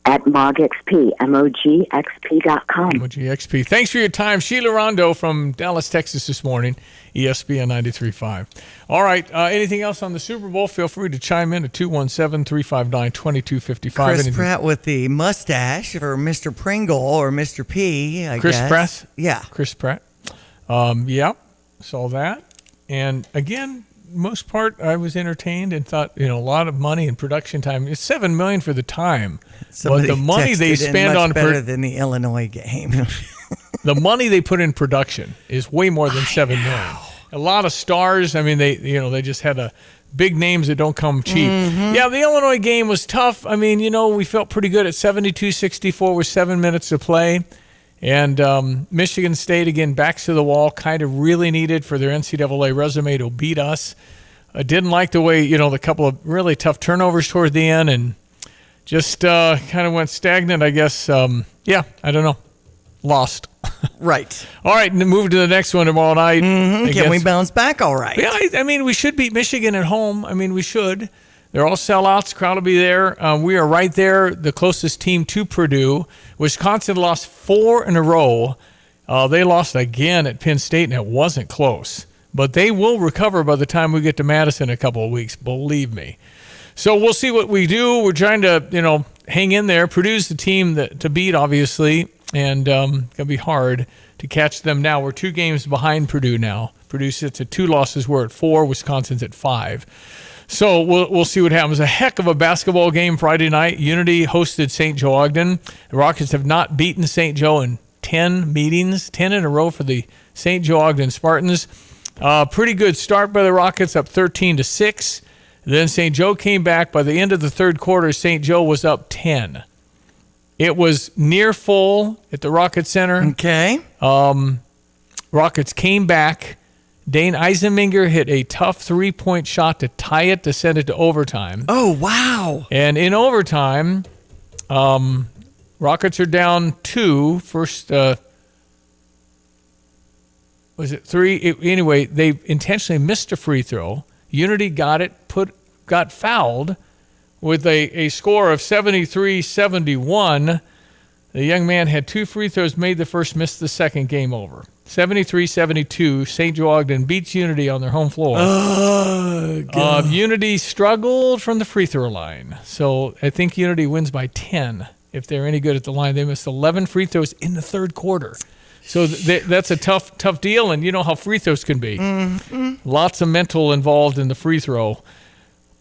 At MogXP, MOGXP.com. MOGXP. Thanks for your time. Sheila Rondo from Dallas, Texas this morning, ESPN 93.5. All right, anything else on the Super Bowl? Feel free to chime in at 217-359-2255. Chris Pratt with the mustache, or Mr. Pringle, or Mr. P, I Chris guess. Pratt? Yeah. Chris Pratt. Yeah, saw that. And again, most part, I was entertained and thought, a lot of money and production time. It's $7 million for the time, Somebody but the money they spend much on better than the Illinois game. the money they put in production is way more than $7 million. A lot of stars. I mean, they just had big names that don't come cheap. Mm-hmm. Yeah, the Illinois game was tough. I mean, we felt pretty good at 72-64 with 7 minutes to play. And Michigan State, again, backs to the wall, kind of really needed for their NCAA resume to beat us. I didn't like the way, the couple of really tough turnovers toward the end, and just kind of went stagnant, I guess. I don't know. Lost. Right. All right, move to the next one tomorrow night. Mm-hmm. Can we bounce back all right? Yeah, I mean, we should beat Michigan at home. I mean, we should. They're all sellouts. Crowd will be there. We are right there, the closest team to Purdue. Wisconsin lost 4 in a row. They lost again at Penn State, and it wasn't close. But they will recover by the time we get to Madison in a couple of weeks, believe me. So we'll see what we do. We're trying to, hang in there. Purdue's the team to beat, obviously, and going to be hard to catch them now. We're 2 games behind Purdue now. Purdue sits at 2 losses. We're at 4. Wisconsin's at 5. So we'll see what happens. A heck of a basketball game Friday night. Unity hosted St. Joe Ogden. The Rockets have not beaten St. Joe in 10 meetings, 10 in a row for the St. Joe Ogden Spartans. Pretty good start by the Rockets, up 13-6. Then St. Joe came back. By the end of the third quarter, St. Joe was up 10. It was near full at the Rockets Center. Okay. Rockets came back. Dane Eisenminger hit a tough 3-point shot to tie it, to send it to overtime. Oh, wow. And in overtime, Rockets are down 2. First, was it 3? Anyway, they intentionally missed a free throw. Unity got it, got fouled with a score of 73-71. The young man had 2 free throws made the first, missed the second, game over. 73-72, St. Joe Ogden beats Unity on their home floor. Unity struggled from the free throw line. So I think Unity wins by 10 if they're any good at the line. They missed 11 free throws in the third quarter. So that's a tough deal, and you know how free throws can be. Mm-hmm. Lots of mental involved in the free throw.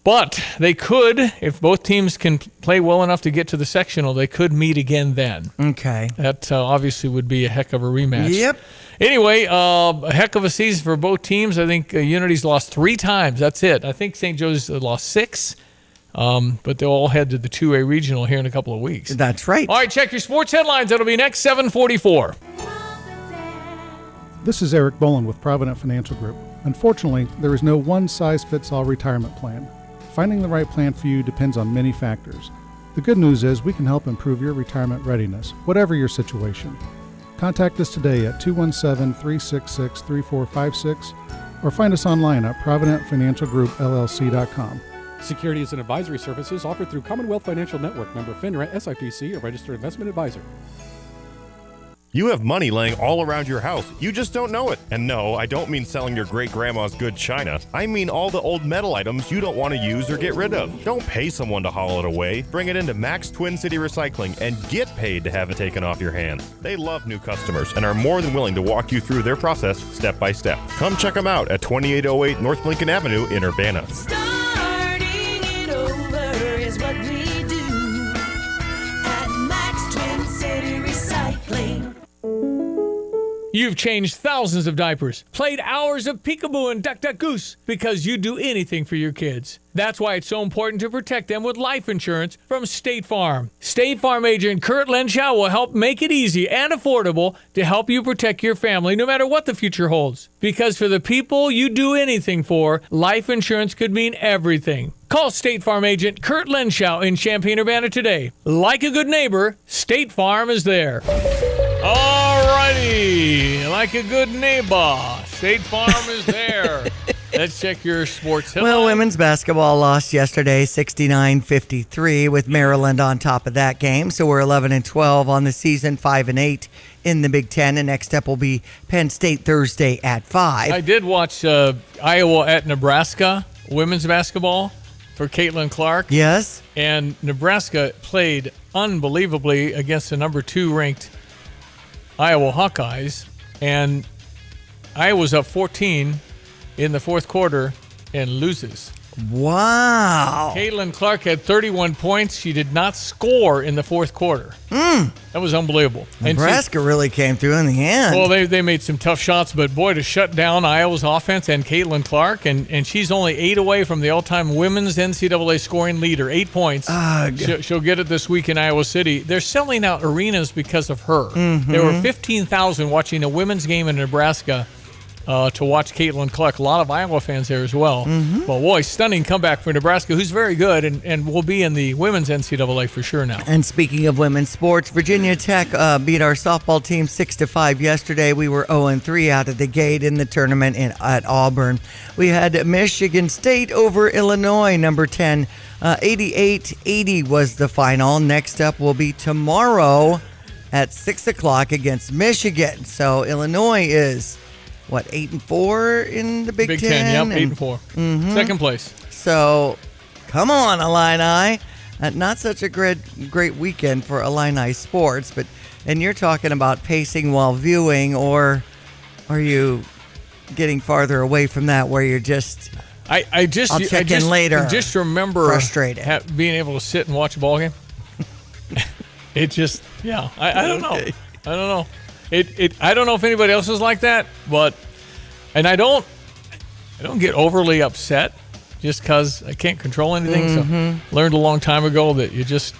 But they could, if both teams can play well enough to get to the sectional, they could meet again then. Okay. That obviously would be a heck of a rematch. Yep. Anyway, a heck of a season for both teams. I think Unity's lost 3 times. That's it. I think St. Joe's lost 6. But they'll all head to the 2A regional here in a couple of weeks. That's right. All right, check your sports headlines. That'll be next, 7:44. This is Eric Boland with Provident Financial Group. Unfortunately, there is no one-size-fits-all retirement plan. Finding the right plan for you depends on many factors. The good news is we can help improve your retirement readiness, whatever your situation. Contact us today at 217-366-3456 or find us online at providentfinancialgroupllc.com. Securities and advisory services offered through Commonwealth Financial Network, member FINRA, SIPC, a registered investment advisor. You have money laying all around your house. You just don't know it. And no, I don't mean selling your great-grandma's good china. I mean all the old metal items you don't want to use or get rid of. Don't pay someone to haul it away. Bring it into Max Twin City Recycling and get paid to have it taken off your hands. They love new customers and are more than willing to walk you through their process step by step. Come check them out at 2808 North Lincoln Avenue in Urbana. Starting it over is what we do at Max Twin City Recycling. You've changed thousands of diapers, played hours of peekaboo and duck, duck, goose because you do anything for your kids. That's why it's so important to protect them with life insurance from State Farm. State Farm agent Kurt Lenschow will help make it easy and affordable to help you protect your family no matter what the future holds. Because for the people you do anything for, life insurance could mean everything. Call State Farm agent Kurt Lenschow in Champaign-Urbana today. Like a good neighbor, State Farm is there. Alrighty, like a good neighbor, State Farm is there. Let's check your sports headlines. Well, women's basketball lost yesterday 69-53 with Maryland on top of that game. So we're 11-12 on the season, 5-8 in the Big Ten. And next up will be Penn State Thursday at 5. I did watch Iowa at Nebraska women's basketball for Caitlin Clark. Yes. And Nebraska played unbelievably against the number 2 ranked Iowa Hawkeyes. And Iowa's up 14 in the fourth quarter and loses. Wow. Caitlin Clark had 31 points. She did not score in the fourth quarter. That was unbelievable. Nebraska really came through in the end. Well, they made some tough shots, but boy, to shut down Iowa's offense and Caitlin Clark, and she's only 8 away from the all-time women's NCAA scoring leader, 8 points. She'll get it this week in Iowa City. They're selling out arenas because of her. There were 15,000 watching a women's game in Nebraska to watch Caitlin Clark. A lot of Iowa fans there as well. But boy, stunning comeback for Nebraska, who's very good and will be in the women's NCAA for sure now. And speaking of women's sports, Virginia Tech beat our softball team 6-5 yesterday. We were 0-3 out of the gate in the tournament at Auburn. We had Michigan State over Illinois, number 10. 88-80 was the final. Next up will be tomorrow at 6 o'clock against Michigan. So Illinois is 8-4 in the Big Ten? Yep, 8-4. Second place. So, come on, Illini. Not such a great weekend for Illini sports, and you're talking about pacing while viewing, or are you getting farther away from that where you're just... I'll check in later. I just remember frustrated. Being able to sit and watch a ball game. It just, I don't know. I don't know. I don't know if anybody else is like that, and I don't get overly upset just because I can't control anything. So learned a long time ago that you just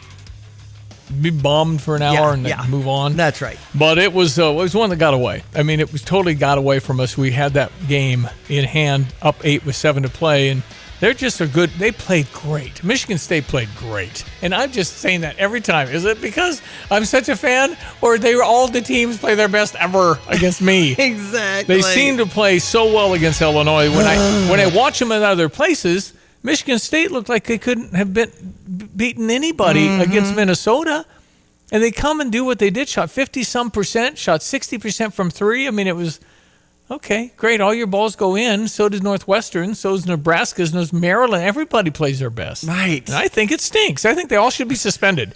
be bummed for an hour and then move on. That's right. But it was one that got away. I mean, it was totally got away from us. We had that game in hand, up 8 with 7 to play, and they're just good. They played great. Michigan State played great. And I'm just saying that every time. Is it because I'm such a fan, or all the teams play their best ever against me? Exactly. They seem to play so well against Illinois. When I watch them in other places, Michigan State looked like they couldn't have beaten anybody against Minnesota. And they come and do what they did, shot 50-some%, shot 60% from 3. I mean, it was... Okay, great. All your balls go in. So does Northwestern. So does Nebraska. So does Maryland. Everybody plays their best. Right. And I think it stinks. I think they all should be suspended.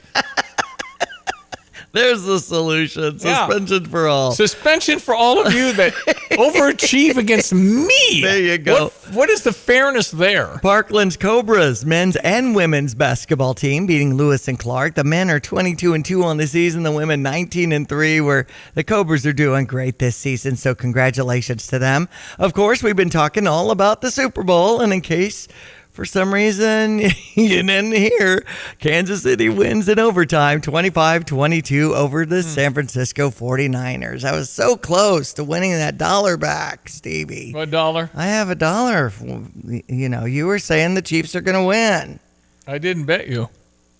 There's the solution. Suspension for all. Suspension for all of you that overachieve against me. There you go. What is the fairness there? Parkland's Cobras, men's and women's basketball team, beating Lewis and Clark. The men are 22-2 on the season. The women 19-3, where the Cobras are doing great this season. So congratulations to them. Of course, we've been talking all about the Super Bowl. And in case... for some reason, you didn't hear, Kansas City wins in overtime, 25-22 over the San Francisco 49ers. I was so close to winning that $1 back, Stevie. What dollar? I have $1. You were saying the Chiefs are going to win. I didn't bet you.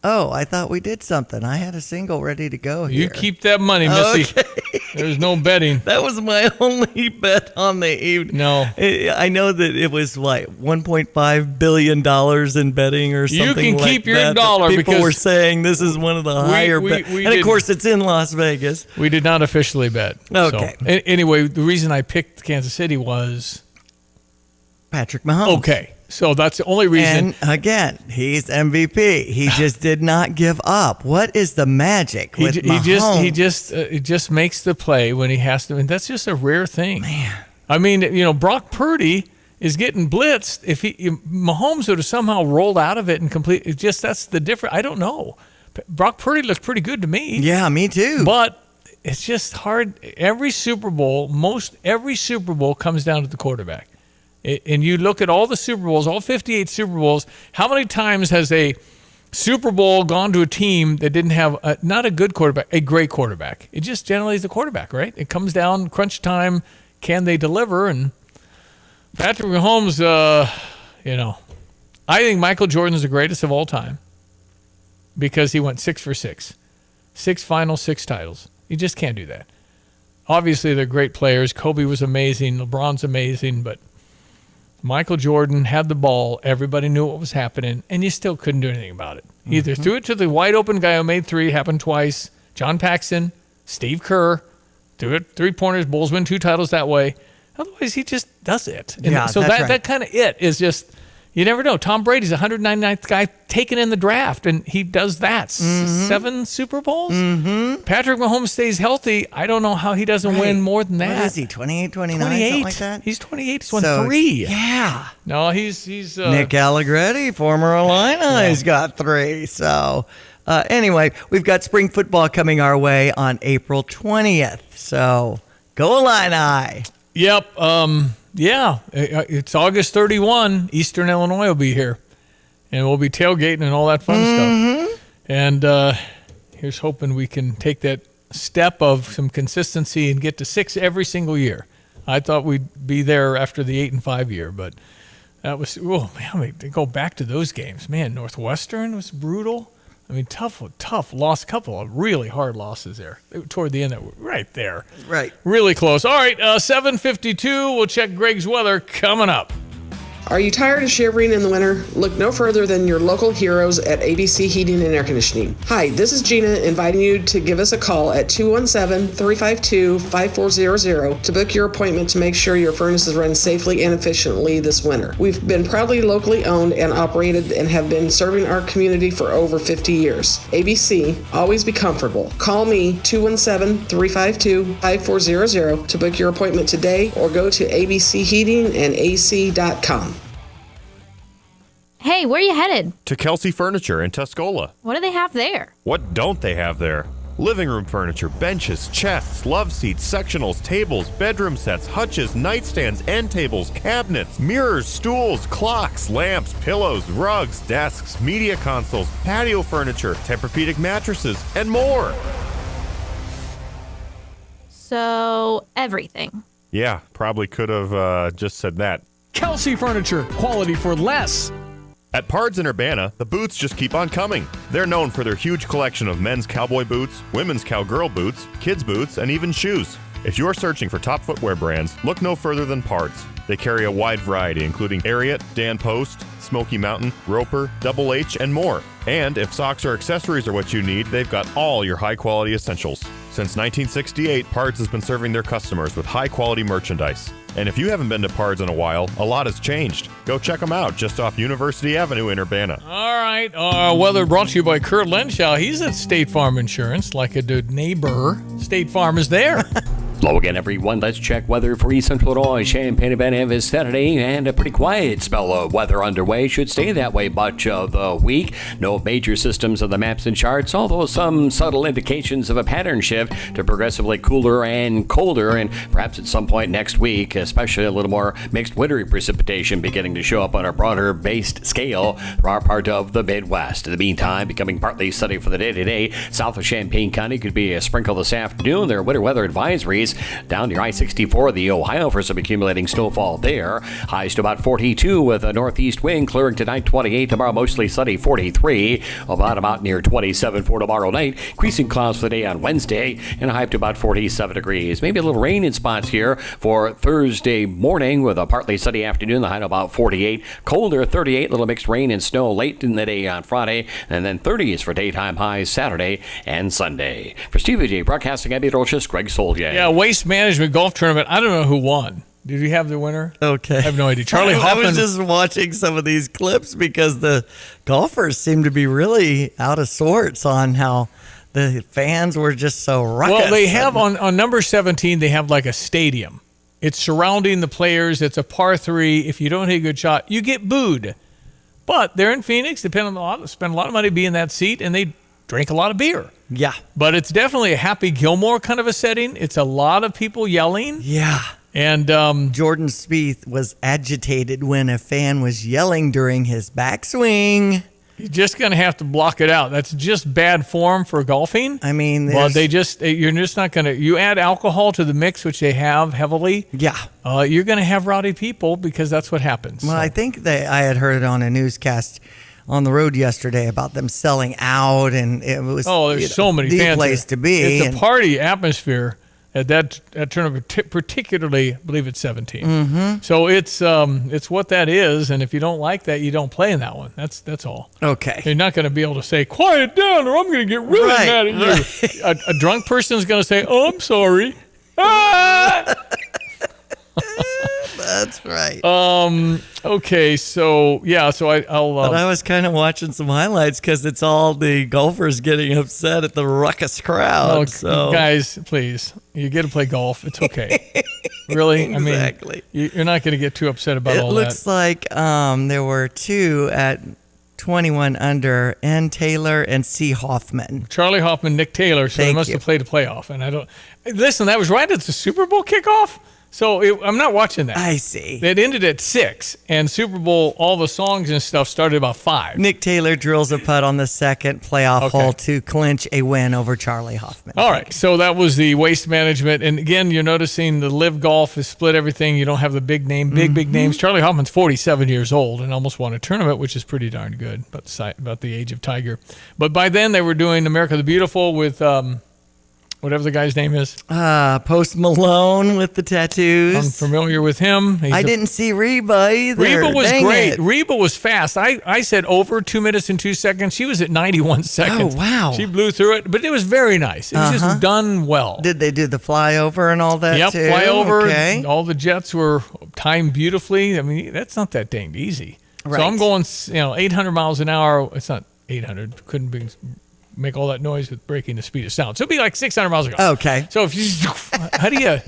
Oh, I thought we did something. I had a single ready to go here. You keep that money, Missy. Okay. There's no betting. That was my only bet on the evening. No. I know that it was like $1.5 billion in betting or something like that. You can keep your dollar people because were saying this is one of the higher bets. And of course, it's in Las Vegas. We did not officially bet. Okay. So, anyway, the reason I picked Kansas City was... Patrick Mahomes. Okay. So that's the only reason. And again, he's MVP. He just did not give up. What is the magic with Mahomes? He just makes the play when he has to, and that's just a rare thing. Man, I mean, Brock Purdy is getting blitzed. If Mahomes would have somehow rolled out of it and complete, that's the difference. I don't know. Brock Purdy looks pretty good to me. Yeah, me too. But it's just hard. Every Super Bowl comes down to the quarterback. And you look at all the Super Bowls, all 58 Super Bowls, how many times has a Super Bowl gone to a team that didn't have not a good quarterback, a great quarterback? It just generally is the quarterback, right? It comes down crunch time. Can they deliver? And Patrick Mahomes, I think Michael Jordan's the greatest of all time because he went 6 for 6. 6 finals, 6 titles. You just can't do that. Obviously, they're great players. Kobe was amazing. LeBron's amazing. But Michael Jordan had the ball. Everybody knew what was happening, and you still couldn't do anything about it. Either threw it to the wide-open guy who made 3, happened twice, John Paxson, Steve Kerr, threw it 3-pointers, Bulls win 2 titles that way. Otherwise, he just does it. And so that kind of it is just, you never know. Tom Brady's the 199th guy taken in the draft, and he does that. 7 Super Bowls? Patrick Mahomes stays healthy. I don't know how he doesn't win more than that. What is he, 28, 29, 28. something like that? He's 28. He's won 3. Yeah. No, he's Nick Allegretti, former Illini, he's got 3. So anyway, we've got spring football coming our way on April 20th. So go Illini. Yep. Yeah, it's August 31. Eastern Illinois will be here, and we'll be tailgating and all that fun stuff. And here's hoping we can take that step of some consistency and get to 6 every single year. I thought we'd be there after the 8-5 year, but that was, to go back to those games. Man, Northwestern was brutal. I mean, tough loss, couple of really hard losses there. Toward the end, right there. Right. Really close. All right, 7:52. We'll check Greg's weather coming up. Are you tired of shivering in the winter? Look no further than your local heroes at ABC Heating and Air Conditioning. Hi, this is Gina inviting you to give us a call at 217-352-5400 to book your appointment to make sure your furnaces run safely and efficiently this winter. We've been proudly locally owned and operated and have been serving our community for over 50 years. ABC, always be comfortable. Call me 217-352-5400 to book your appointment today or go to abcheatingandac.com. Hey, where are you headed? To Kelsey Furniture in Tuscola. What do they have there? What don't they have there? Living room furniture, benches, chests, love seats, sectionals, tables, bedroom sets, hutches, nightstands, end tables, cabinets, mirrors, stools, clocks, lamps, pillows, rugs, desks, media consoles, patio furniture, Tempur-Pedic mattresses, and more. So, everything. Yeah, probably could have just said that. Kelsey Furniture, quality for less. At Pards in Urbana, the boots just keep on coming. They're known for their huge collection of men's cowboy boots, women's cowgirl boots, kids' boots, and even shoes. If you're searching for top footwear brands, look no further than Pards. They carry a wide variety, including Ariat, Dan Post, Smoky Mountain, Roper, Double H, and more. And if socks or accessories are what you need, they've got all your high-quality essentials. Since 1968, Pards has been serving their customers with high-quality merchandise. And if you haven't been to Pards in a while, a lot has changed. Go check them out just off University Avenue in Urbana. All right. Weather brought to you by Kurt Lenshaw. He's at State Farm Insurance, like a good neighbor. State Farm is there. Hello again, everyone. Let's check weather for East Central Illinois. Champaign-Urbana is Saturday, and a pretty quiet spell of weather underway. Should stay that way much of the week. No major systems on the maps and charts, although some subtle indications of a pattern shift to progressively cooler and colder, and perhaps at some point next week, especially a little more mixed wintry precipitation beginning to show up on a broader-based scale for our part of the Midwest. In the meantime, becoming partly sunny for the day today. South of Champaign County could be a sprinkle this afternoon. There are winter weather advisories down near I-64, the Ohio, for some accumulating snowfall there. Highs to about 42 with a northeast wind clearing tonight, 28. Tomorrow, mostly sunny, 43. A bottom out near 27 for tomorrow night. Increasing clouds for the day on Wednesday, and a high to about 47 degrees. Maybe a little rain in spots here for Thursday morning with a partly sunny afternoon. The high to about 48. Colder, 38. Little mixed rain and snow late in the day on Friday, and then 30s for daytime highs Saturday and Sunday. For Stevie Jay Broadcasting, I'm Meteorologist Greg Soldier. Yeah, Waste Management Golf Tournament. I don't know who won. Did you have the winner? Okay. I have no idea. Charlie Hoffman. I was just watching some of these clips because the golfers seem to be really out of sorts on how the fans were just so ruckus. Well, they have on number 17, they have like a stadium. It's surrounding the players. It's a par 3. If you don't hit a good shot, you get booed. But they're in Phoenix, spend a lot of money being in that seat, and they drink a lot of beer. Yeah. But it's definitely a Happy Gilmore kind of a setting. It's a lot of people yelling. Yeah. And Jordan Spieth was agitated when a fan was yelling during his backswing. You're just going to have to block it out. That's just bad form for golfing. I mean, well, you're just not going to. You add alcohol to the mix, which they have heavily. Yeah. You're going to have rowdy people because that's what happens. Well, I think I had heard it on a newscast on the road yesterday about them selling out, and it was there's so many the fans. place to be. It's a party atmosphere at that tournament, particularly, I believe it's 17. Mm-hmm. So it's what that is, and if you don't like that, you don't play in that one. That's all. Okay. You're not going to be able to say, quiet down, or I'm going to get really mad at you. A drunk person is going to say, oh, I'm sorry. Ah! That's right. Okay, so I'll. But I was kind of watching some highlights because it's all the golfers getting upset at the ruckus crowd. Guys, please, you get to play golf. It's okay. Really, Exactly. I mean, you're not going to get too upset about all that. It looks like there were two at 21 under, N. Taylor and C. Hoffman. Charlie Hoffman, Nick Taylor. So they must have played a playoff, and I don't. Listen, that was right at the Super Bowl kickoff. So I'm not watching that. I see. It ended at 6, and Super Bowl, all the songs and stuff started about 5. Nick Taylor drills a putt on the second playoff hole to clinch a win over Charlie Hoffman. All right, so that was the Waste Management. And again, you're noticing the Live Golf has split everything. You don't have the big names. Charlie Hoffman's 47 years old and almost won a tournament, which is pretty darn good, about the age of Tiger. But by then, they were doing America the Beautiful with... whatever the guy's name is. Post Malone with the tattoos. I'm familiar with him. I didn't see Reba either. Reba was great. It. Reba was fast. I said over 2 minutes and 2 seconds. She was at 91 seconds. Oh, wow. She blew through it, but it was very nice. It was just done well. Did they do the flyover and all that too? Yep, flyover. Okay. All the jets were timed beautifully. I mean, that's not that dang easy. Right. So I'm going 800 miles an hour. It's not 800. Couldn't be... make all that noise with breaking the speed of sound. So it'll be like 600 miles an hour. Okay. So if you, how do you,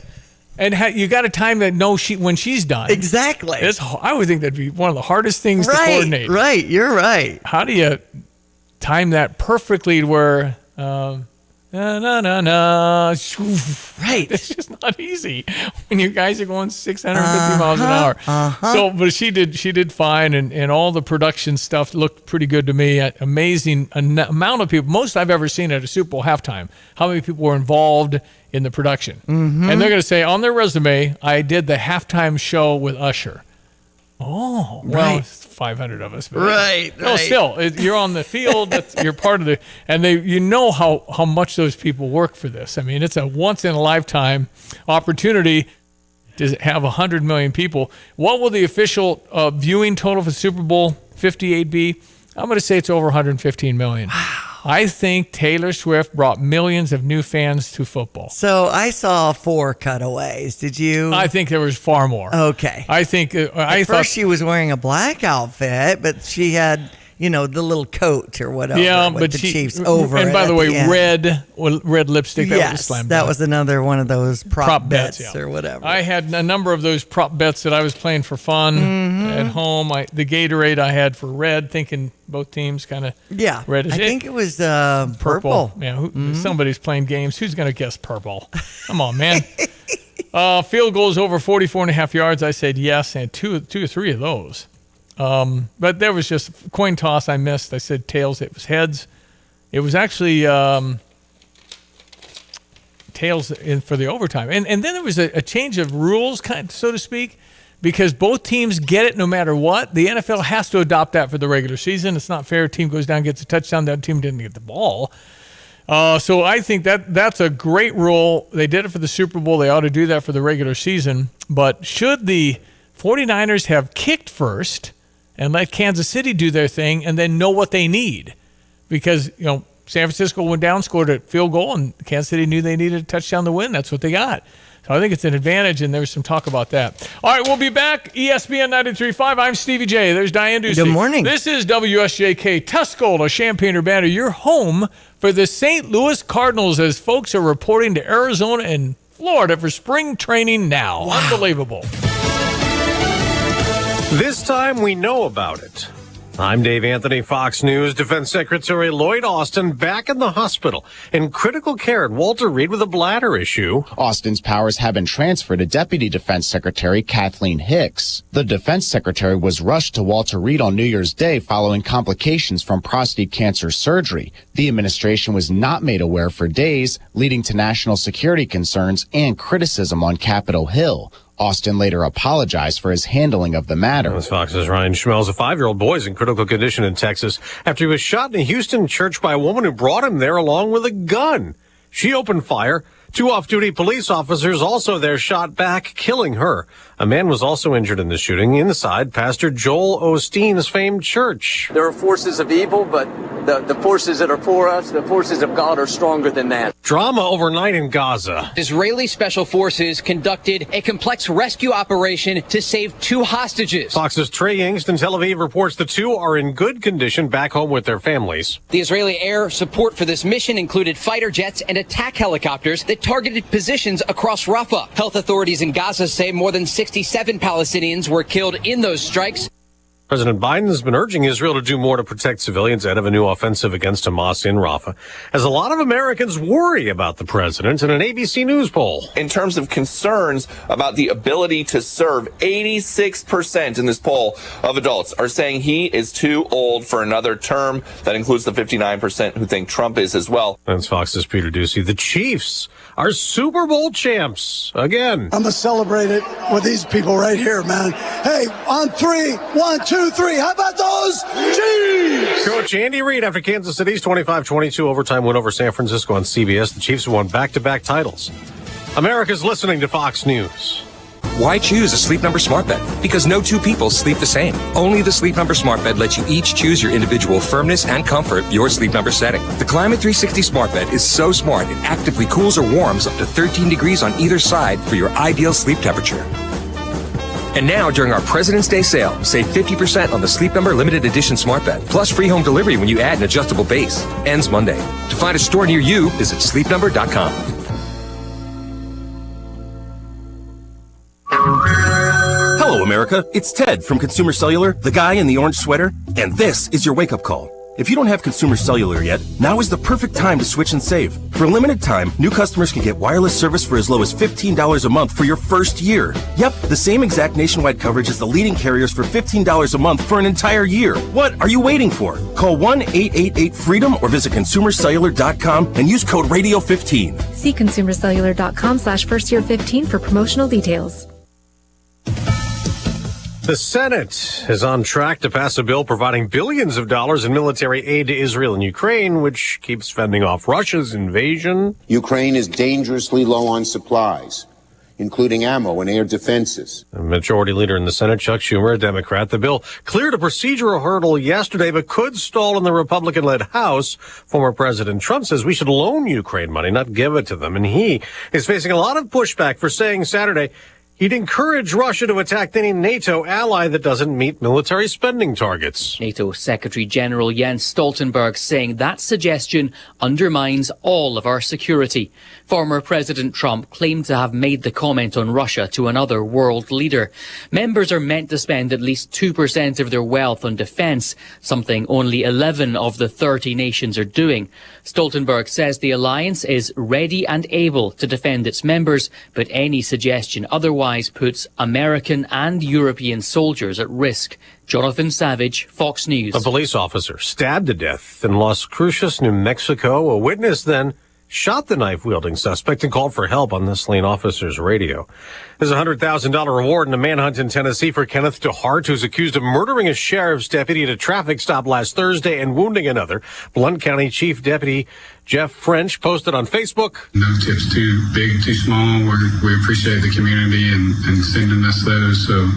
you got to time that when she's done. Exactly. I would think that'd be one of the hardest things to coordinate. Right, you're right. How do you time that perfectly to where, Right. It's just not easy when you guys are going 650 miles an hour. So, but she did fine, and all the production stuff looked pretty good to me. Amazing amount of people, most I've ever seen at a Super Bowl halftime. How many people were involved in the production? Mm-hmm. And they're going to say on their resume, I did the halftime show with Usher. Oh, well, right. 500 of us. But right. No, still, you're on the field. You're part of and you know how much those people work for this. I mean, it's a once in a lifetime opportunity to have 100 million people. What will the official viewing total for Super Bowl 58 be? I'm going to say it's over 115 million. Wow. I think Taylor Swift brought millions of new fans to football. So I saw 4 cutaways. Did you? I think there was far more. Okay. I think I thought first she was wearing a black outfit, but she had, the little coat or whatever. Yeah, with but the she Chiefs over. And by the way, end. red lipstick. Yes, that was slam that dunk. was another one of those prop bets yeah. or whatever. I had a number of those prop bets that I was playing for fun at home. The Gatorade I had for red, thinking both teams kind of red. I think it was purple. Yeah, somebody's playing games. Who's going to guess purple? Come on, man. Field goals over 44.5 yards. I said yes, and two or three of those. But there was just coin toss I missed. I said tails. It was heads. It was actually tails for the overtime. And then there was a change of rules, so to speak, because both teams get it no matter what. The NFL has to adopt that for the regular season. It's not fair. A team goes down, gets a touchdown. That team didn't get the ball. So I think that's a great rule. They did it for the Super Bowl. They ought to do that for the regular season. But should the 49ers have kicked first and let Kansas City do their thing and then know what they need? Because, San Francisco went down, scored a field goal, and Kansas City knew they needed a touchdown to win. That's what they got. So I think it's an advantage, and there's some talk about that. All right, we'll be back. ESPN 93.5. I'm Stevie J. There's Diane Ducey. Good morning. This is WSJK Tuscola, Champaign-Urbana, your home for the St. Louis Cardinals as folks are reporting to Arizona and Florida for spring training now. Wow. Unbelievable. This time we know about it. I'm Dave Anthony, Fox News. Defense Secretary Lloyd Austin back in the hospital in critical care at Walter Reed with a bladder issue. Austin's powers have been transferred to Deputy Defense Secretary Kathleen Hicks. The Defense Secretary was rushed to Walter Reed on New Year's Day following complications from prostate cancer surgery. The administration was not made aware for days, leading to national security concerns and criticism on Capitol Hill. Austin later apologized for his handling of the matter. As Fox's Ryan Schmelz, a 5-year-old boy is in critical condition in Texas after he was shot in a Houston church by a woman who brought him there along with a gun. She opened fire. 2 off-duty police officers also there shot back, killing her. A man was also injured in the shooting inside Pastor Joel Osteen's famed church. There are forces of evil, but the forces that are for us, the forces of God, are stronger than that. Drama overnight in Gaza. Israeli special forces conducted a complex rescue operation to save 2 hostages. Fox's Trey Yingst in Tel Aviv reports the 2 are in good condition back home with their families. The Israeli air support for this mission included fighter jets and attack helicopters that targeted positions across Rafah. Health authorities in Gaza say more than 67 Palestinians were killed in those strikes. President Biden has been urging Israel to do more to protect civilians ahead of a new offensive against Hamas in Rafah, as a lot of Americans worry about the president in an ABC News poll. In terms of concerns about the ability to serve, 86% in this poll of adults are saying he is too old for another term. That includes the 59% who think Trump is as well. That's Fox's Peter Ducey. The Chiefs are Super Bowl champs again. I'm going to celebrate it with these people right here, man. Hey, on 3, 1, 2, 3. How about those Chiefs? Coach Andy Reid after Kansas City's 25-22 overtime win over San Francisco on CBS. The Chiefs have won back-to-back titles. America's listening to Fox News. Why choose a Sleep Number smart bed? Because no 2 people sleep the same. Only the Sleep Number smart bed lets you each choose your individual firmness and comfort, your Sleep Number setting. The Climate 360 smart bed is so smart it actively cools or warms up to 13 degrees on either side for your ideal sleep temperature. And now, during our President's Day sale, save 50% on the Sleep Number limited edition smart bed, plus free home delivery when you add an adjustable base. Ends Monday. To find a store near you, visit sleepnumber.com. Hello, America. It's Ted from Consumer Cellular, the guy in the orange sweater, and this is your wake-up call. If you don't have Consumer Cellular yet, now is the perfect time to switch and save. For a limited time, new customers can get wireless service for as low as $15 a month for your first year. Yep, the same exact nationwide coverage as the leading carriers for $15 a month for an entire year. What are you waiting for? Call 1-888-FREEDOM or visit consumercellular.com and use code RADIO15. See consumercellular.com/firstyear15 for promotional details. The Senate is on track to pass a bill providing billions of dollars in military aid to Israel and Ukraine, which keeps fending off Russia's invasion. Ukraine is dangerously low on supplies, including ammo and air defenses. The Majority Leader in the Senate, Chuck Schumer, a Democrat, the bill cleared a procedural hurdle yesterday, but could stall in the Republican-led House. Former President Trump says we should loan Ukraine money, not give it to them. And he is facing a lot of pushback for saying Saturday he'd encourage Russia to attack any NATO ally that doesn't meet military spending targets. NATO Secretary General Jens Stoltenberg saying that suggestion undermines all of our security. Former President Trump claimed to have made the comment on Russia to another world leader. Members are meant to spend at least 2% of their wealth on defense, something only 11 of the 30 nations are doing. Stoltenberg says the alliance is ready and able to defend its members, but any suggestion otherwise puts American and European soldiers at risk. Jonathan Savage, Fox News. A police officer stabbed to death in Las Cruces, New Mexico. A witness then shot the knife-wielding suspect and called for help on the slain officer's radio. There's a $100,000 reward in a manhunt in Tennessee for Kenneth DeHart, who's accused of murdering a sheriff's deputy at a traffic stop last Thursday and wounding another. Blount County Chief Deputy Jeff French posted on Facebook. No tips too big, too small. We appreciate the community and sending us those, so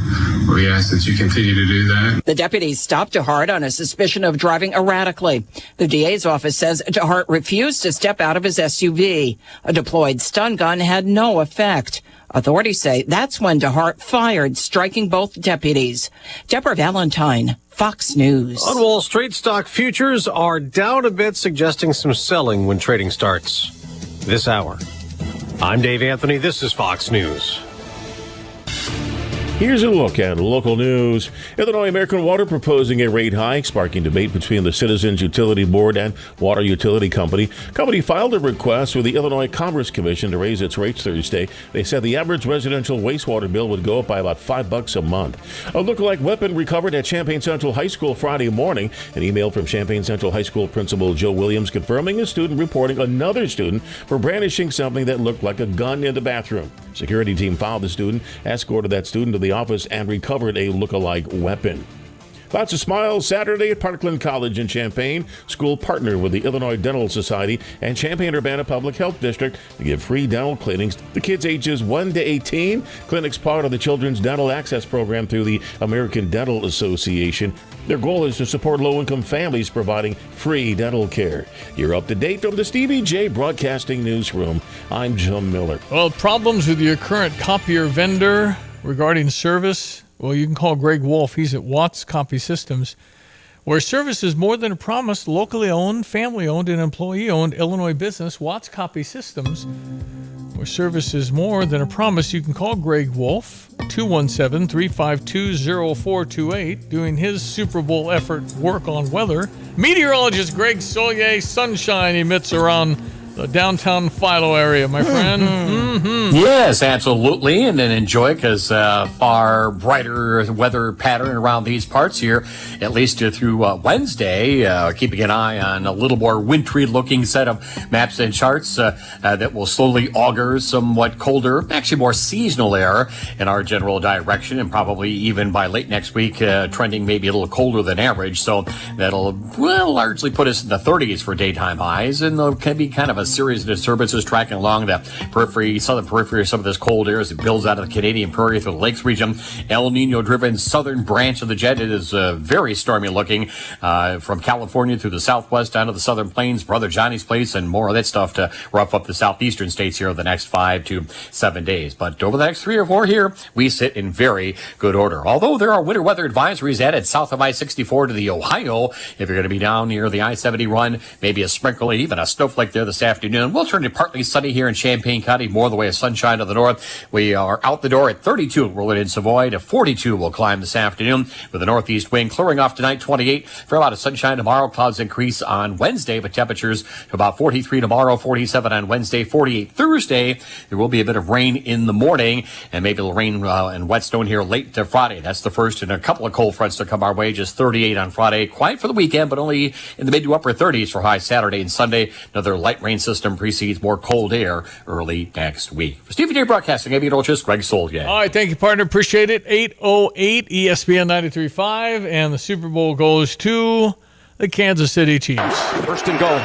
we ask that you continue to do that. The deputies stopped DeHart on a suspicion of driving erratically. The DA's office says DeHart refused to step out of his SUV. A deployed stun gun had no effect. Authorities say that's when DeHart fired, striking both deputies. Deborah Valentine, Fox News. On Wall Street, stock futures are down a bit, suggesting some selling when trading starts this hour. I'm Dave Anthony. This is Fox News. Here's a look at local news. Illinois American Water proposing a rate hike, sparking debate between the Citizens Utility Board and Water Utility Company. Company filed a request with the Illinois Commerce Commission to raise its rates Thursday. They said the average residential wastewater bill would go up by about $5 a month. A lookalike weapon recovered at Champaign Central High School Friday morning. An email from Champaign Central High School Principal Joe Williams confirming a student reporting another student for brandishing something that looked like a gun in the bathroom. Security team found the student, escorted that student to the office, and recovered a look-alike weapon. Lots of smiles Saturday at Parkland College in Champaign. School partnered with the Illinois Dental Society and Champaign-Urbana Public Health District to give free dental clinics to kids ages 1 to 18. Clinics part of the Children's Dental Access Program through the American Dental Association. Their goal is to support low-income families providing free dental care. You're up to date from the Stevie Jay Broadcasting Newsroom. I'm Jim Miller. Well, problems with your current copier vendor regarding service? Well, you can call Greg Wolf. He's at Watts Copy Systems, where service is more than a promise. Locally owned, family-owned, and employee-owned Illinois business, Watts Copy Systems, where service is more than a promise. You can call Greg Wolf, 217-352-0428, doing his Super Bowl effort work on weather. Meteorologist Greg Solier, sunshine emits around the downtown Philo area, my friend. Yes, absolutely, and then enjoy it because far brighter weather pattern around these parts here, at least through Wednesday. Keeping an eye on a little more wintry-looking set of maps and charts that will slowly augur somewhat colder, actually more seasonal air in our general direction, and probably even by late next week, trending maybe a little colder than average. So that'll largely put us in the 30s for daytime highs, and there can be kind of a series of disturbances tracking along the southern periphery of some of this cold air as it builds out of the Canadian Prairie through the Lakes region. El Nino-driven southern branch of the jet. It is very stormy looking from California through the southwest down to the southern plains, Brother Johnny's Place, and more of that stuff to rough up the southeastern states here over the next 5 to 7 days. But over the next 3 or 4 here, we sit in very good order. Although there are winter weather advisories added south of I-64 to the Ohio. If you're going to be down near the I-70 run, maybe a sprinkle, even a snowflake there this afternoon. We'll turn to partly sunny here in Champaign County, more the way of sunshine to the north. We are out the door at 32, rolling in Savoy to 42. We'll climb this afternoon with a northeast wind clearing off tonight, 28. For a lot of sunshine tomorrow, clouds increase on Wednesday, but temperatures to about 43 tomorrow, 47 on Wednesday, 48 Thursday. There will be a bit of rain in the morning, and maybe it'll rain and wetstone here late to Friday. That's the first in a couple of cold fronts to come our way. Just 38 on Friday. Quiet for the weekend, but only in the mid to upper 30s for high Saturday and Sunday. Another light rain system precedes more cold air early next week. For Stevie Jay Broadcasting, meteorologist Greg Solier. All right, thank you, partner. Appreciate it. 808 ESPN 93.5, and the Super Bowl goes to the Kansas City Chiefs. First and goal.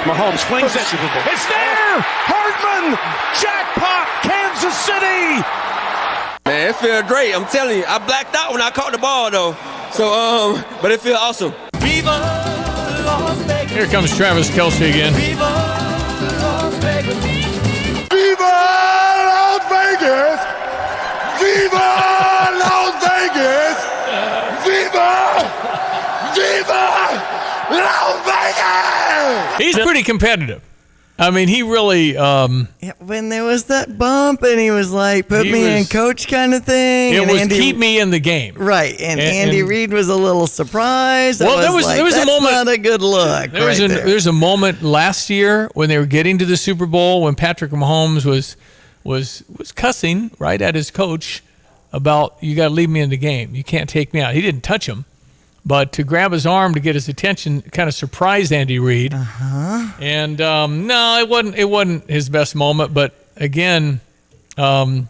Mahomes flings it. It's there! Hardman! Jackpot! Kansas City! Man, it feels great. I'm telling you, I blacked out when I caught the ball, though. So, but it feels awesome. Here comes Travis Kelce again. Viva Las Vegas! Viva Las Vegas! Viva Las Vegas! Viva Las Vegas! He's pretty competitive. I mean, he really... when there was that bump and he was like, put me in coach kind of thing. It and was Andy, keep me in the game. Right. And Andy Reid was a little surprised. Well, there was that's a moment, not a good look. There's a moment last year when they were getting to the Super Bowl when Patrick Mahomes was cussing right at his coach about, you got to leave me in the game. You can't take me out. He didn't touch him. But to grab his arm to get his attention kind of surprised Andy Reid. And no, it wasn't his best moment. But again, a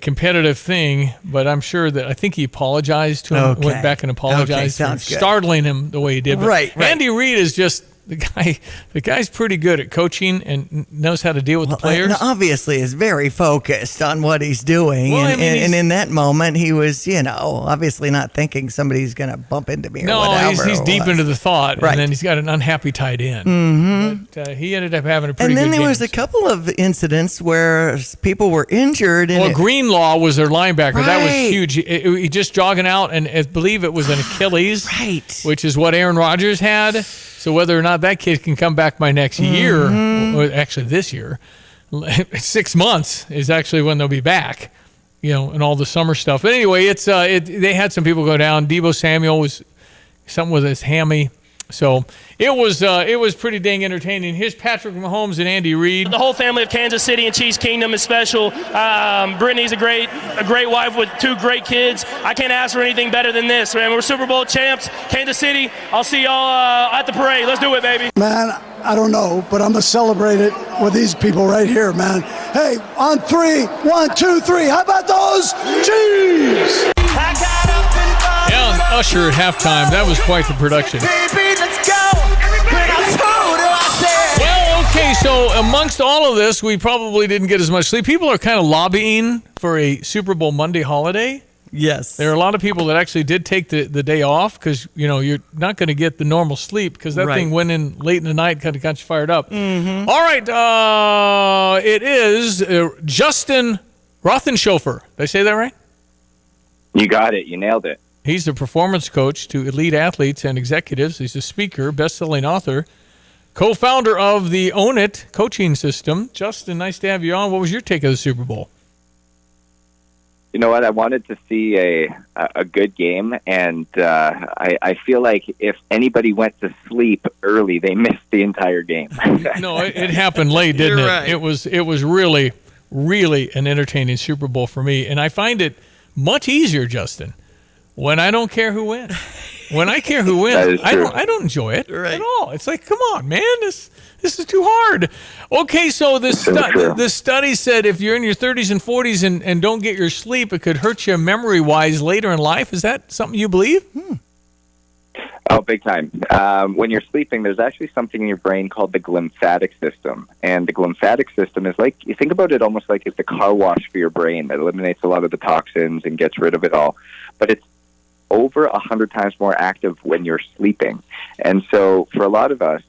competitive thing. But I'm sure that I think he apologized to him, went back and apologized for startling him the way he did. But right. Andy Reid is just the guy. The guy's pretty good at coaching and knows how to deal with the players. And obviously, is very focused on what he's doing. Well, and in that moment, he was, obviously not thinking somebody's going to bump into me or whatever. No, he's deep into the thought, right. And then he's got an unhappy tight end. Mm-hmm. But he ended up having a pretty good game. And then there was a couple of incidents where people were injured. And Greenlaw was their linebacker. Right. That was huge. He just jogging out, and I believe it was an Achilles, right? Which is what Aaron Rodgers had. So whether or not that kid can come back by next year, or actually this year, 6 months is actually when they'll be back. and all the summer stuff. But anyway, they had some people go down. Deebo Samuel was something with his hammy. So it was pretty dang entertaining. Here's Patrick Mahomes and Andy Reid. The whole family of Kansas City and Chiefs Kingdom is special. Brittany's a great wife with 2 great kids. I can't ask for anything better than this, man. We're Super Bowl champs, Kansas City. I'll see y'all at the parade. Let's do it, baby. Man, I don't know, but I'm going to celebrate it with these people right here, man. Hey, on 3, 1, 2, 3. How about those Chiefs? Yeah, and Usher at halftime. That was quite the production. Well, okay, so amongst all of this, we probably didn't get as much sleep. People are kind of lobbying for a Super Bowl Monday holiday. Yes. There are a lot of people that actually did take the day off because, you're not going to get the normal sleep because that thing went in late in the night, kind of got you fired up. Mm-hmm. All right, it is Justin Rothenschofer. Did I say that right? You got it. You nailed it. He's the performance coach to elite athletes and executives. He's a speaker, best-selling author, co-founder of the Own It coaching system. Justin, nice to have you on. What was your take of the Super Bowl? You know what? I wanted to see a good game, and I feel like if anybody went to sleep early, they missed the entire game. No, it happened late, didn't You're it? right. It was really, really an entertaining Super Bowl for me, and I find it much easier, Justin, when I don't care who wins. When I care who wins, I don't enjoy it at all. It's like, come on, man, this is too hard. Okay, so the study said if you're in your 30s and 40s and don't get your sleep, it could hurt you memory-wise later in life. Is that something you believe? Oh, big time. When you're sleeping, there's actually something in your brain called the glymphatic system. And the glymphatic system is like, you think about it almost like it's the car wash for your brain that eliminates a lot of the toxins and gets rid of it all. But it's over 100 times more active when you're sleeping. And so for a lot of us,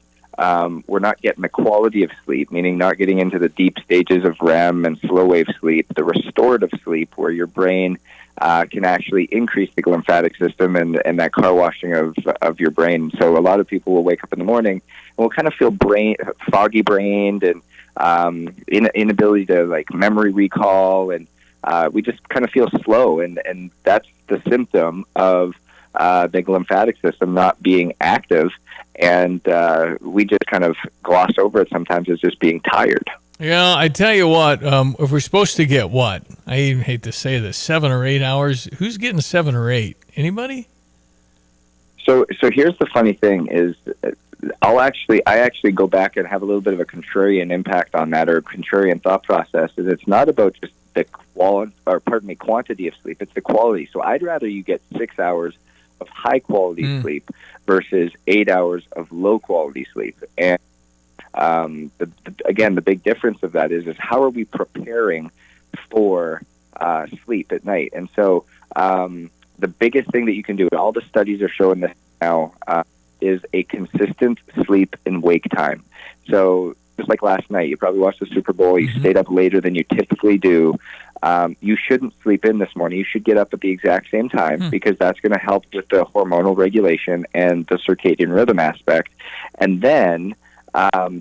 we're not getting the quality of sleep, meaning not getting into the deep stages of REM and slow wave sleep, the restorative sleep where your brain can actually increase the glymphatic system and that car washing of your brain. So a lot of people will wake up in the morning and will kind of feel foggy brained and inability to like memory recall, and we just kind of feel slow, and that's the symptom of the glymphatic system not being active, and we just kind of gloss over it sometimes as just being tired. Yeah, I tell you what, if we're supposed to get what? I even hate to say this, 7 or 8 hours. Who's getting 7 or 8? Anybody? So here's the funny thing is I actually go back and have a little bit of a contrarian impact on that, or contrarian thought process. Is it's not about just the quantity of sleep, it's the quality. So I'd rather you get 6 hours of high quality sleep versus 8 hours of low quality sleep. And the big difference of that is how are we preparing for sleep at night? And so the biggest thing that you can do, and all the studies are showing this now, is a consistent sleep and wake time. So just like last night, you probably watched the Super Bowl, you stayed up later than you typically do. You shouldn't sleep in this morning. You should get up at the exact same time because that's going to help with the hormonal regulation and the circadian rhythm aspect. And then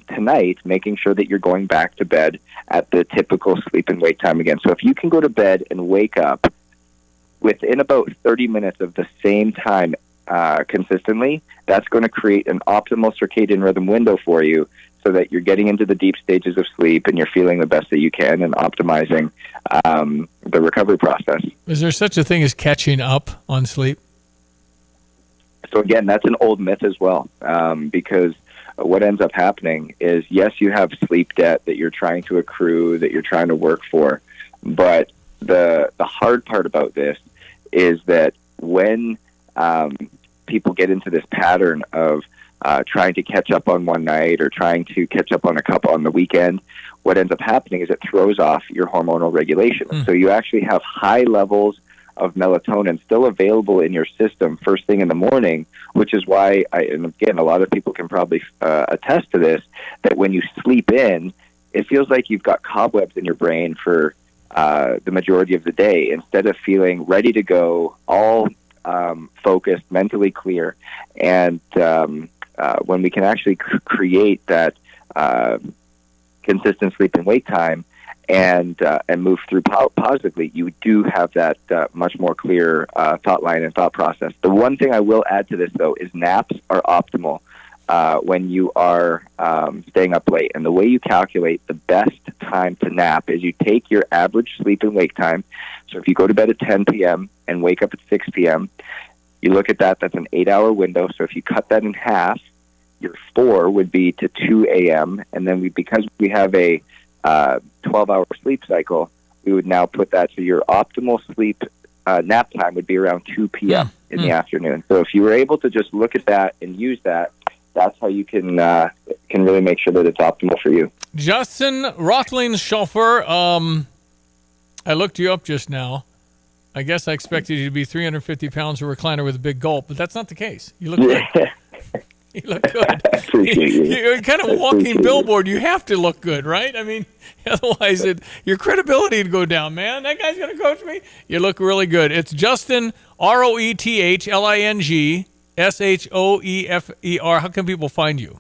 tonight, making sure that you're going back to bed at the typical sleep and wake time again. So if you can go to bed and wake up within about 30 minutes of the same time consistently, that's going to create an optimal circadian rhythm window for you so that you're getting into the deep stages of sleep and you're feeling the best that you can and optimizing the recovery process. Is there such a thing as catching up on sleep? So again, that's an old myth as well, because what ends up happening is, yes, you have sleep debt that you're trying to accrue, that you're trying to work for, but the hard part about this is that when people get into this pattern of trying to catch up on one night or trying to catch up on a couple on the weekend, what ends up happening is it throws off your hormonal regulation. So you actually have high levels of melatonin still available in your system first thing in the morning, which is why, and again, a lot of people can probably attest to this, that when you sleep in, it feels like you've got cobwebs in your brain for the majority of the day instead of feeling ready to go, all focused, mentally clear. And when we can actually create that consistent sleep and wake time and move through positively, you do have that much more clear thought line and thought process. The one thing I will add to this, though, is naps are optimal when you are staying up late. And the way you calculate the best time to nap is you take your average sleep and wake time. So if you go to bed at 10 p.m. and wake up at 6 p.m., you look at that, that's an 8-hour window. So if you cut that in half, your 4 would be to 2 a.m. And then because we have a 12-hour sleep cycle, we would now put that to your optimal sleep nap time would be around 2 p.m. in the afternoon. So if you were able to just look at that and use that, that's how you can really make sure that it's optimal for you. Justin Rothling's chauffeur, I looked you up just now. I guess I expected you to be 350 pounds, a recliner with a big gulp, but that's not the case. You look good. You look good. You're kind of a walking billboard. You have to look good, right? I mean, otherwise your credibility would go down, man. That guy's going to coach me. You look really good. It's Justin, ROETHLINGSHOEFER. How can people find you?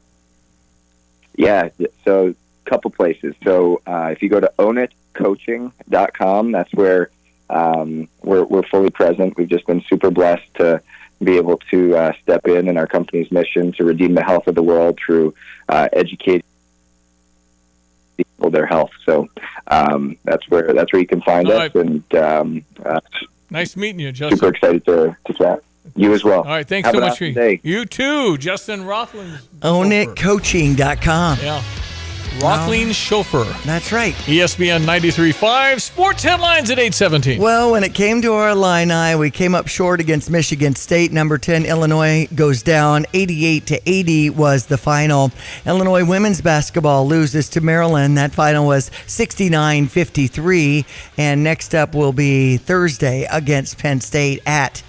Yeah, so a couple places. So if you go to ownitcoaching.com, that's where we're fully present. We've just been super blessed to be able to step in our company's mission to redeem the health of the world through educating people their health. So that's where you can find us. And nice meeting you, Justin. Super excited to chat. You as well. All right, thanks Have so an much. awesome day. You too, Justin Rothling. Ownitcoaching.com. Yeah. Rothling chauffeur. That's right. ESPN 93.5 sports headlines at 8:17. Well, when it came to our Illini, we came up short against Michigan State. Number 10 Illinois goes down. 88-80 was the final. Illinois women's basketball loses to Maryland. That final was 69-53. And next up will be Thursday against Penn State at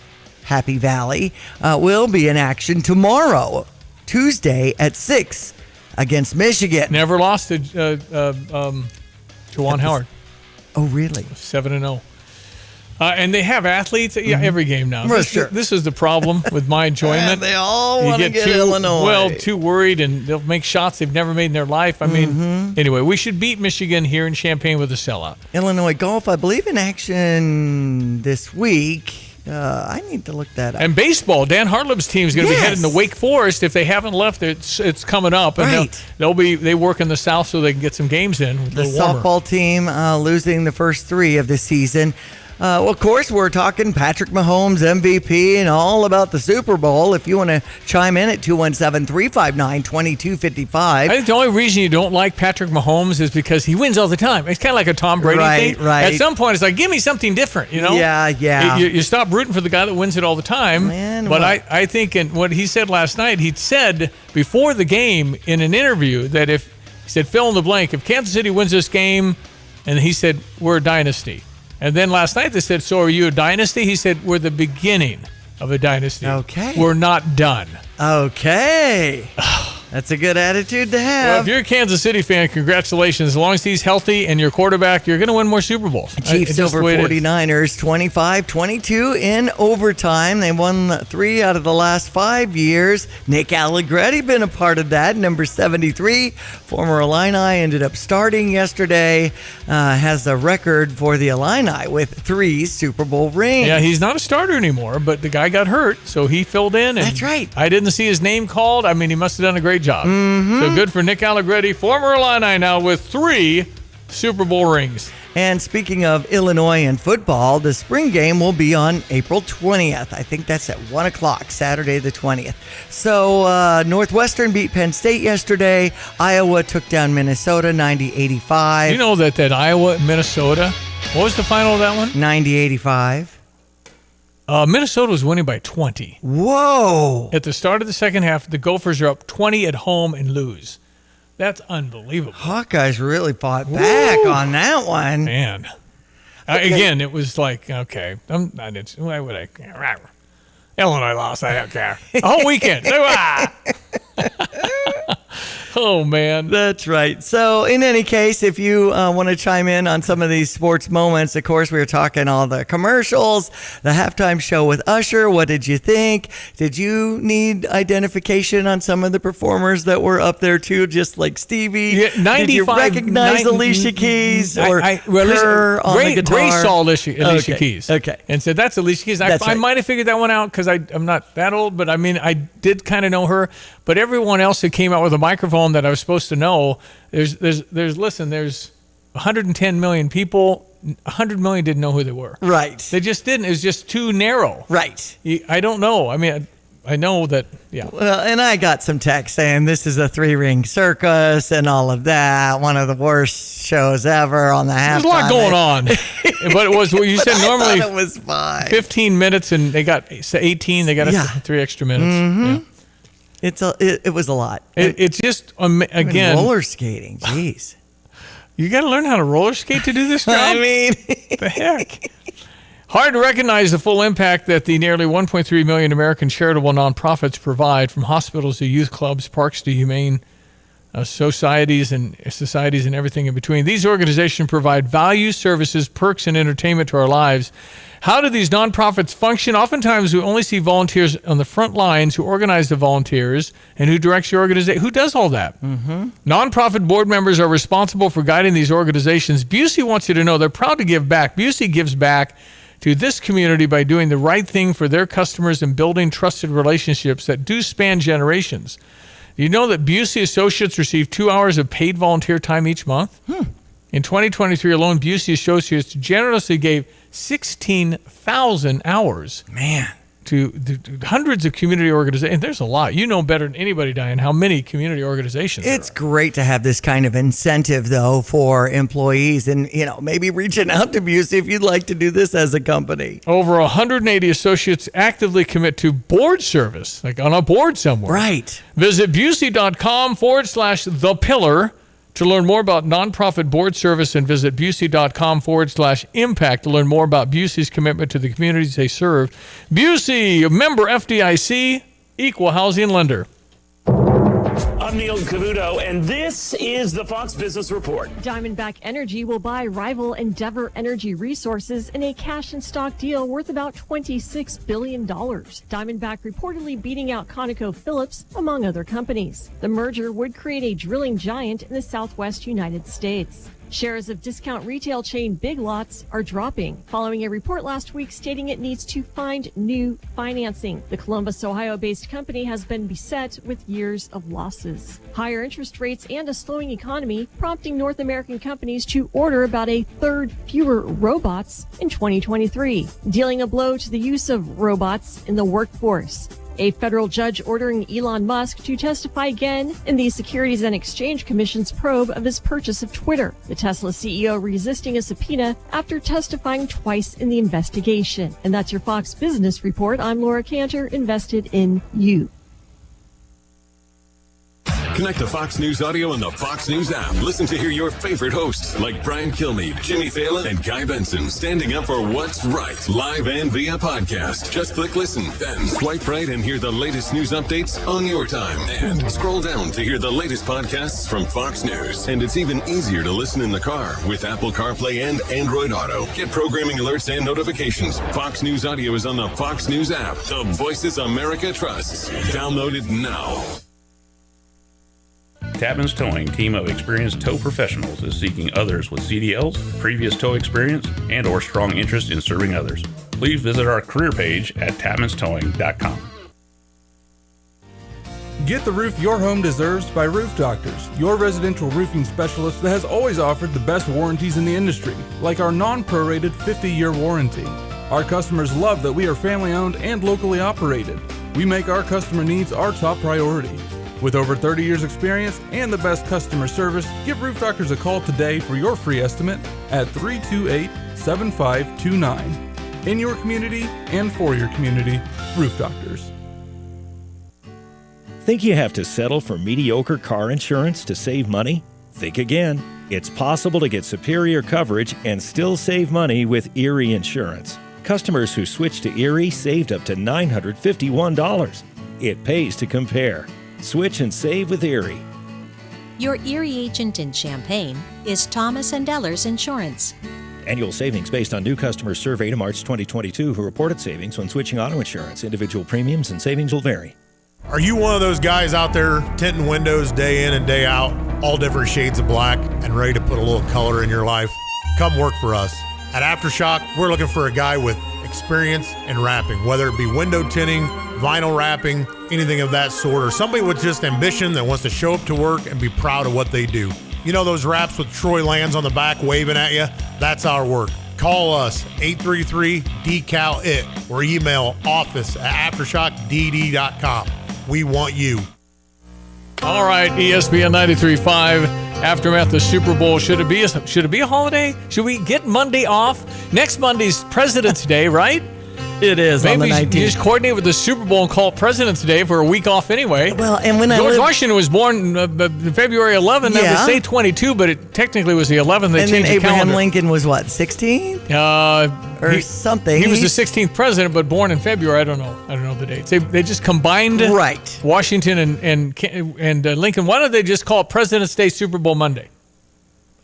Happy Valley. We'll be in action tomorrow, Tuesday at 6. Against Michigan. Never lost to Juwan Howard. Oh, really? 7-0. And they have athletes every game now. This is the problem with my enjoyment. They all want to get Illinois. Well, too worried, and they'll make shots they've never made in their life. I mean, anyway, we should beat Michigan here in Champaign with a sellout. Illinois golf, I believe, in action this week. I need to look that up. And baseball, Dan Hartleb's team is going to be heading to Wake Forest. If they haven't left, it's coming up. And they work in the South so they can get some games in. The softball team losing the first 3 of the season. Well, of course, we're talking Patrick Mahomes, MVP, and all about the Super Bowl. If you want to chime in at 217-359-2255. I think the only reason you don't like Patrick Mahomes is because he wins all the time. It's kind of like a Tom Brady thing. Right. At some point, it's like, give me something different, you know? Yeah. You stop rooting for the guy that wins it all the time. But I think in what he said last night, he said before the game in an interview that he said, fill in the blank, if Kansas City wins this game, and he said, we're a dynasty. And then last night they said, so are you a dynasty? He said, we're the beginning of a dynasty. Okay. We're not done. Okay. That's a good attitude to have. Well, if you're a Kansas City fan, congratulations. As long as he's healthy and your quarterback, you're going to win more Super Bowls. Chiefs over 49ers, 25-22 in overtime. They won 3 out of the last 5 years. Nick Allegretti been a part of that. Number 73, former Illini, ended up starting yesterday. Has a record for the Illini with 3 Super Bowl rings. Yeah, he's not a starter anymore, but the guy got hurt, so he filled in. And that's right. I didn't see his name called. I mean, he must have done a great job. So good for Nick Allegretti, former Illini, now with 3 Super Bowl rings. And speaking of Illinois and football, the spring game will be on April 20th. I think that's at 1 o'clock, Saturday the 20th. So Northwestern beat Penn State yesterday. Iowa took down Minnesota 90-85. You know that Iowa-Minnesota, what was the final of that one? 90-85. Minnesota was winning by 20. Whoa. At the start of the second half, the Gophers are up 20 at home and lose. That's unbelievable. Hawkeyes really fought back on that one. Man. Again, it was like, okay, why would I care? Illinois lost, I don't care. A whole weekend. Oh, man. That's right. So, in any case, if you want to chime in on some of these sports moments, of course, we were talking all the commercials, the halftime show with Usher. What did you think? Did you need identification on some of the performers that were up there, too, just like Stevie? Yeah, did you recognize Alicia Keys or her on the guitar? Grace saw Alicia Keys. Okay. And said, that's Alicia Keys. That's I right. might have figured that one out because I'm not that old, but I mean, I did kind of know her. But everyone else that came out with a microphone that I was supposed to know, there's 110 million people. 100 million didn't know who they were. Right. They just didn't. It was just too narrow. Right. I don't know. I mean, I know that, yeah. Well, and I got some text saying this is a 3-ring circus and all of that. One of the worst shows ever on the halftime. There's a lot going on. But it was, you said normally it was fine. 15 minutes and they got 18. They got 3 extra minutes. Mm-hmm. Yeah. It was a lot. It's just, again. Roller skating, jeez. You got to learn how to roller skate to do this job? I mean. The heck? Hard to recognize the full impact that the nearly 1.3 million American charitable nonprofits provide, from hospitals to youth clubs, parks to humane societies and everything in between. These organizations provide value, services, perks, and entertainment to our lives. How do these nonprofits function? Oftentimes, we only see volunteers on the front lines who organize the volunteers and who directs the organization. Who does all that? Mm-hmm. Nonprofit board members are responsible for guiding these organizations. Busey wants you to know they're proud to give back. Busey gives back to this community by doing the right thing for their customers and building trusted relationships that do span generations. Do you know that Busey Associates receive 2 hours of paid volunteer time each month? In 2023 alone, Busey Associates generously gave 16,000 hours. Man. To hundreds of community organizations. And there's a lot. You know better than anybody, Diane, how many community organizations It's great to have this kind of incentive, though, for employees and, maybe reaching out to Busey if you'd like to do this as a company. Over 180 associates actively commit to board service, like on a board somewhere. Right. Visit Busey.com/thepillar to learn more about nonprofit board service, and visit Busey.com/impact to learn more about Busey's commitment to the communities they serve. Busey, a member FDIC, equal housing lender. I'm Neil Cavuto, and this is the Fox Business Report. Diamondback Energy will buy rival Endeavor Energy Resources in a cash and stock deal worth about $26 billion. Diamondback reportedly beating out ConocoPhillips, among other companies. The merger would create a drilling giant in the southwest United States. Shares of discount retail chain Big Lots are dropping following a report last week stating it needs to find new financing. The Columbus, Ohio-based company has been beset with years of losses. Higher interest rates and a slowing economy prompting North American companies to order about a third fewer robots in 2023, dealing a blow to the use of robots in the workforce. A federal judge ordering Elon Musk to testify again in the Securities and Exchange Commission's probe of his purchase of Twitter. The Tesla CEO resisting a subpoena after testifying twice in the investigation. And that's your Fox Business Report. I'm Laura Cantor, invested in you. Connect to Fox News Audio and the Fox News app. Listen to hear your favorite hosts like Brian Kilmeade, Jimmy Fallon, and Guy Benson standing up for what's right, live and via podcast. Just click listen, then swipe right and hear the latest news updates on your time. And scroll down to hear the latest podcasts from Fox News. And it's even easier to listen in the car with Apple CarPlay and Android Auto. Get programming alerts and notifications. Fox News Audio is on the Fox News app. The voices America trusts. Download it now. Tapman's Towing team of experienced tow professionals is seeking others with CDLs, previous tow experience, and or strong interest in serving others. Please visit our career page at tapmanstowing.com. Get the roof your home deserves by Roof Doctors, your residential roofing specialist that has always offered the best warranties in the industry, like our non-prorated 50-year warranty. Our customers love that we are family-owned and locally operated. We make our customer needs our top priority. With over 30 years experience and the best customer service, give Roof Doctors a call today for your free estimate at 328-7529. In your community and for your community, Roof Doctors. Think you have to settle for mediocre car insurance to save money? Think again. It's possible to get superior coverage and still save money with Erie Insurance. Customers who switched to Erie saved up to $951. It pays to compare. Switch and save with Erie. Your Erie agent in Champaign is Thomas & Ellers Insurance. Annual savings based on new customers surveyed in March 2022 who reported savings when switching auto insurance. Individual premiums and savings will vary. Are you one of those guys out there tinting windows day in and day out, all different shades of black, and ready to put a little color in your life? Come work for us. At Aftershock, we're looking for a guy with experience in wrapping, whether it be window tinting, vinyl wrapping, anything of that sort, or somebody with just ambition that wants to show up to work and be proud of what they do. You know those wraps with Troy Lands on the back waving at you? That's our work. Call us, 833-DECAL-IT, or email office@aftershockdd.com. We want you. All right, ESPN 93.5. Aftermath of the Super Bowl. Should it be a holiday? Should we get Monday off? Next Monday's President's Day, right? It is. Maybe on the 19th. you just coordinate with the Super Bowl and call it President's Day for a week off anyway. Well, and when George Washington was born February 11th. Yeah. They say 22, but it technically was the 11th. They and changed then the calendar. Abraham Lincoln was what, 16? Or something. He was the 16th president, but born in February. I don't know the dates. They just combined Washington and Lincoln. Why don't they just call it President's Day Super Bowl Monday?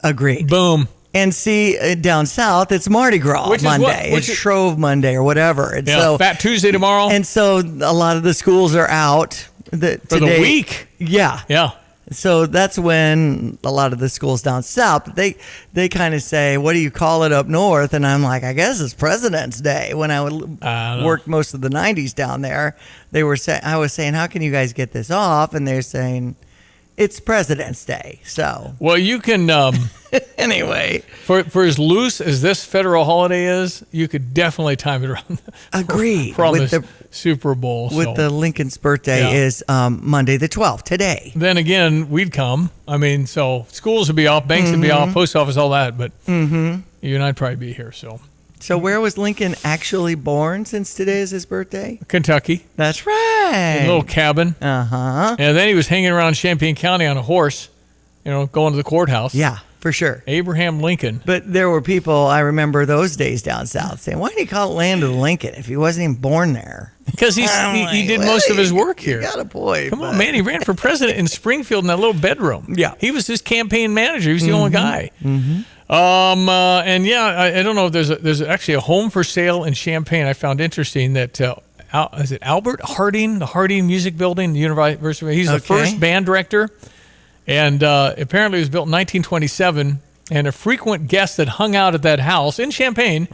Agreed. Boom. And see, down south, it's Mardi Gras Monday. It's Shrove Monday or whatever. And so, Fat Tuesday tomorrow. And so a lot of the schools are out for the week. Yeah. Yeah. So that's when a lot of the schools down south, they kind of say, what do you call it up north? And I'm like, I guess it's President's Day. When I would work most of the 90s down there, I was saying, how can you guys get this off? And they're saying, it's President's Day. So, well, you can anyway, for as loose as this federal holiday is, you could definitely time it around. Agreed. From with the Super Bowl. With the Lincoln's birthday is Monday the 12th, today. Then again, we'd come. I mean, so schools would be off, banks would be off, post office, all that. But you and I'd probably be here. So where was Lincoln actually born since today is his birthday? Kentucky. That's right. A little cabin. Uh-huh. And then he was hanging around Champaign County on a horse, going to the courthouse. Yeah, for sure. Abraham Lincoln. But there were people, I remember those days down south, saying, why did he call it Land of the Lincoln if he wasn't even born there? Because he did most of his work here. You got a point. Come on, man. He ran for president in Springfield in that little bedroom. Yeah. He was his campaign manager. He was the only guy. Mm-hmm. And I don't know if there's actually a home for sale in Champaign. I found interesting that is it Albert Harding, the Harding Music Building, the University? He's the first band director, and apparently it was built in 1927. And a frequent guest that hung out at that house in Champaign,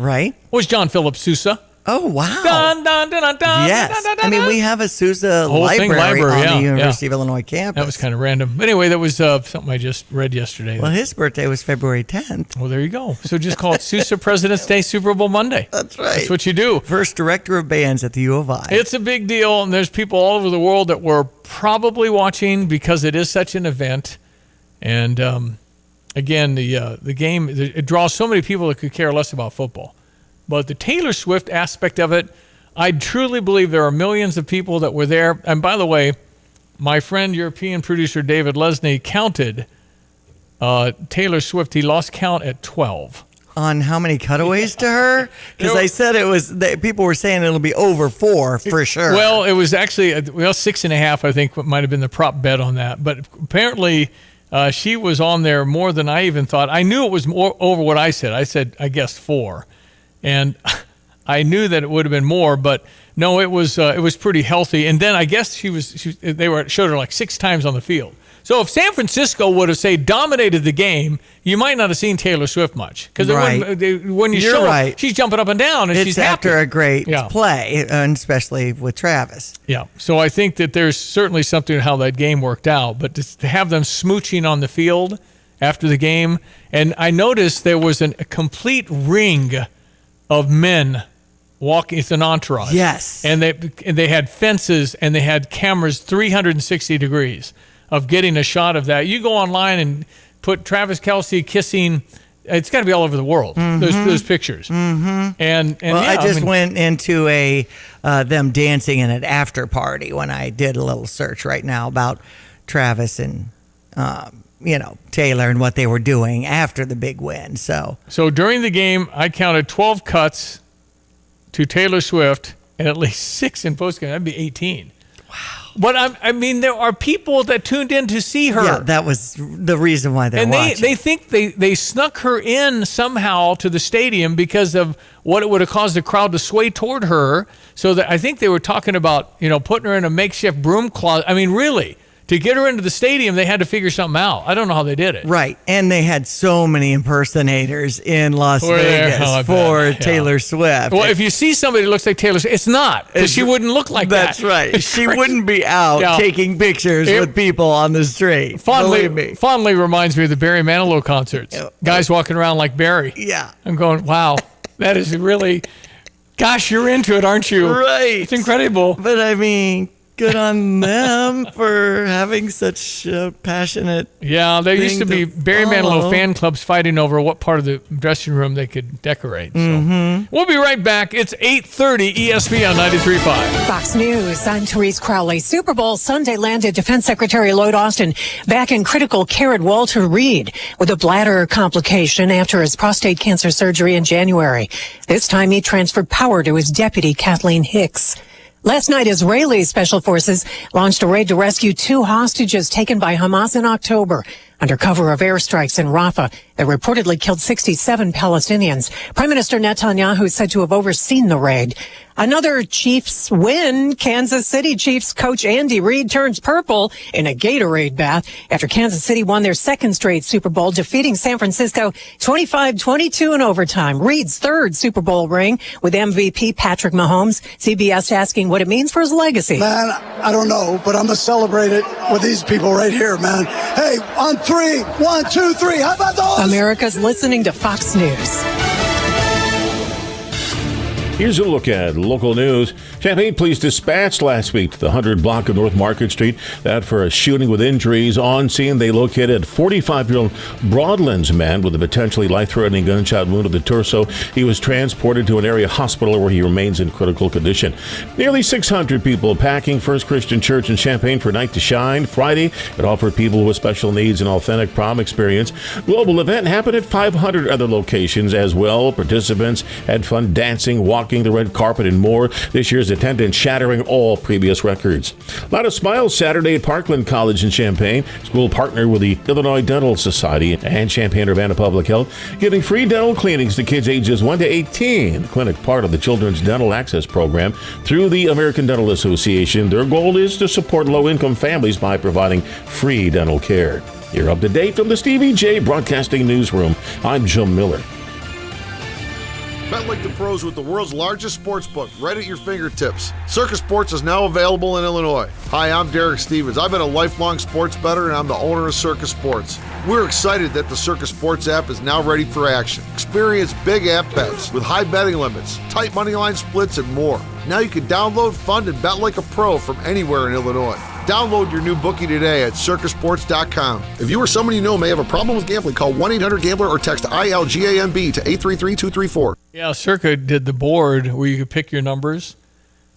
was John Philip Sousa. Oh, wow. Dun, dun, dun, dun, dun, yes. dun, dun, dun, I mean, we have a Sousa library on the University of Illinois campus. That was kind of random. But anyway, that was something I just read yesterday. Well, his birthday was February 10th. Well, there you go. So just call it Sousa President's Day Super Bowl Monday. That's right. That's what you do. First director of bands at the U of I. It's a big deal, and there's people all over the world that were probably watching because it is such an event. And again, the game, it draws so many people that could care less about football. But the Taylor Swift aspect of it, I truly believe there are millions of people that were there. And by the way, my friend, European producer David Lesney, counted Taylor Swift. He lost count at 12. On how many cutaways to her? Because I said people were saying it'll be over 4 for sure. Well, it was actually, 6.5, I think, might have been the prop bet on that. But apparently she was on there more than I even thought. I knew it was more over what I said. I said, I guessed 4. And I knew that it would have been more, but no, it was pretty healthy. And then I guess they showed her like 6 times on the field. So if San Francisco would have, say, dominated the game, you might not have seen Taylor Swift much. Because when you show her, she's jumping up and down, and it's she's happy. after a great play, and especially with Travis. Yeah, so I think that there's certainly something to how that game worked out. But to have them smooching on the field after the game, and I noticed there was a complete ring of men walking. It's an entourage. Yes. And they had fences, and they had cameras 360 degrees of getting a shot of that. You go online and put Travis Kelce kissing. It's got to be all over the world. Those pictures. Mm-hmm. And I just went into them dancing in an after party when I did a little search right now about Travis and Taylor and what they were doing after the big win. So during the game, I counted 12 cuts to Taylor Swift and at least 6 in postgame. That'd be 18. Wow. But I mean, there are people that tuned in to see her. Yeah, that was the reason why they're and watching. they think they snuck her in somehow to the stadium because of what it would have caused the crowd to sway toward her. So that I think they were talking about, putting her in a makeshift broom closet. I mean, really, to get her into the stadium, they had to figure something out. I don't know how they did it. Right. And they had so many impersonators in Las Vegas for Taylor Swift. Well, if you see somebody that looks like Taylor Swift, it's not, because she wouldn't look like that. That's right. She wouldn't be out taking pictures with people on the street. Believe me. Fondly reminds me of the Barry Manilow concerts. Guys walking around like Barry. Yeah. I'm going, wow, that is really, gosh, you're into it, aren't you? Right. It's incredible. But I mean, good on them for having such passionate. Yeah, there used to be Barry Manilow fan clubs fighting over what part of the dressing room they could decorate. So. We'll be right back. It's 8:30 ESPN 93.5. Fox News, I'm Therese Crowley. Super Bowl Sunday landed Defense Secretary Lloyd Austin back in critical care at Walter Reed with a bladder complication after his prostate cancer surgery in January. This time he transferred power to his deputy, Kathleen Hicks. Last night, Israeli special forces launched a raid to rescue 2 hostages taken by Hamas in October under cover of airstrikes in Rafah that reportedly killed 67 Palestinians. Prime Minister Netanyahu is said to have overseen the raid. Another Chiefs win. Kansas City Chiefs coach Andy Reid turns purple in a Gatorade bath after Kansas City won their second straight Super Bowl, defeating San Francisco 25-22 in overtime. Reid's third Super Bowl ring with MVP Patrick Mahomes. CBS asking what it means for his legacy. Man, I don't know, but I'm going to celebrate it with these people right here, man. Hey, on 3, 1, 2, 3. How about those? America's listening to Fox News. Here's a look at local news. Champaign police dispatched last week to the 100 block of North Market Street. That for a shooting with injuries. On scene, they located a 45-year-old Broadlands man with a potentially life-threatening gunshot wound to the torso. He was transported to an area hospital where he remains in critical condition. Nearly 600 people packing First Christian Church in Champaign for Night to Shine. Friday, it offered people with special needs an authentic prom experience. Global event happened at 500 other locations as well. Participants had fun dancing, walking the red carpet, and more. This year's attendance shattering all previous records. A lot of smiles Saturday at Parkland College in Champaign. School partnered with the Illinois Dental Society and Champaign-Urbana Public Health, giving free dental cleanings to kids ages 1 to 18. The clinic, part of the Children's Dental Access Program through the American Dental Association. Their goal is to support low-income families by providing free dental care. You're up to date from the Stevie Jay Broadcasting Newsroom. I'm Jim Miller. Bet like the pros with the world's largest sports book right at your fingertips. Circus Sports is now available in Illinois. Hi, I'm Derek Stevens. I've been a lifelong sports bettor and I'm the owner of Circus Sports. We're excited that the Circus Sports app is now ready for action. Experience big app bets with high betting limits, tight money line splits, and more. Now you can download, fund, and bet like a pro from anywhere in Illinois. Download your new bookie today at circusports.com. If you or someone you know may have a problem with gambling, call 1-800-GAMBLER or text ILGAMB to 833-234. Yeah, Circa did the board where you could pick your numbers,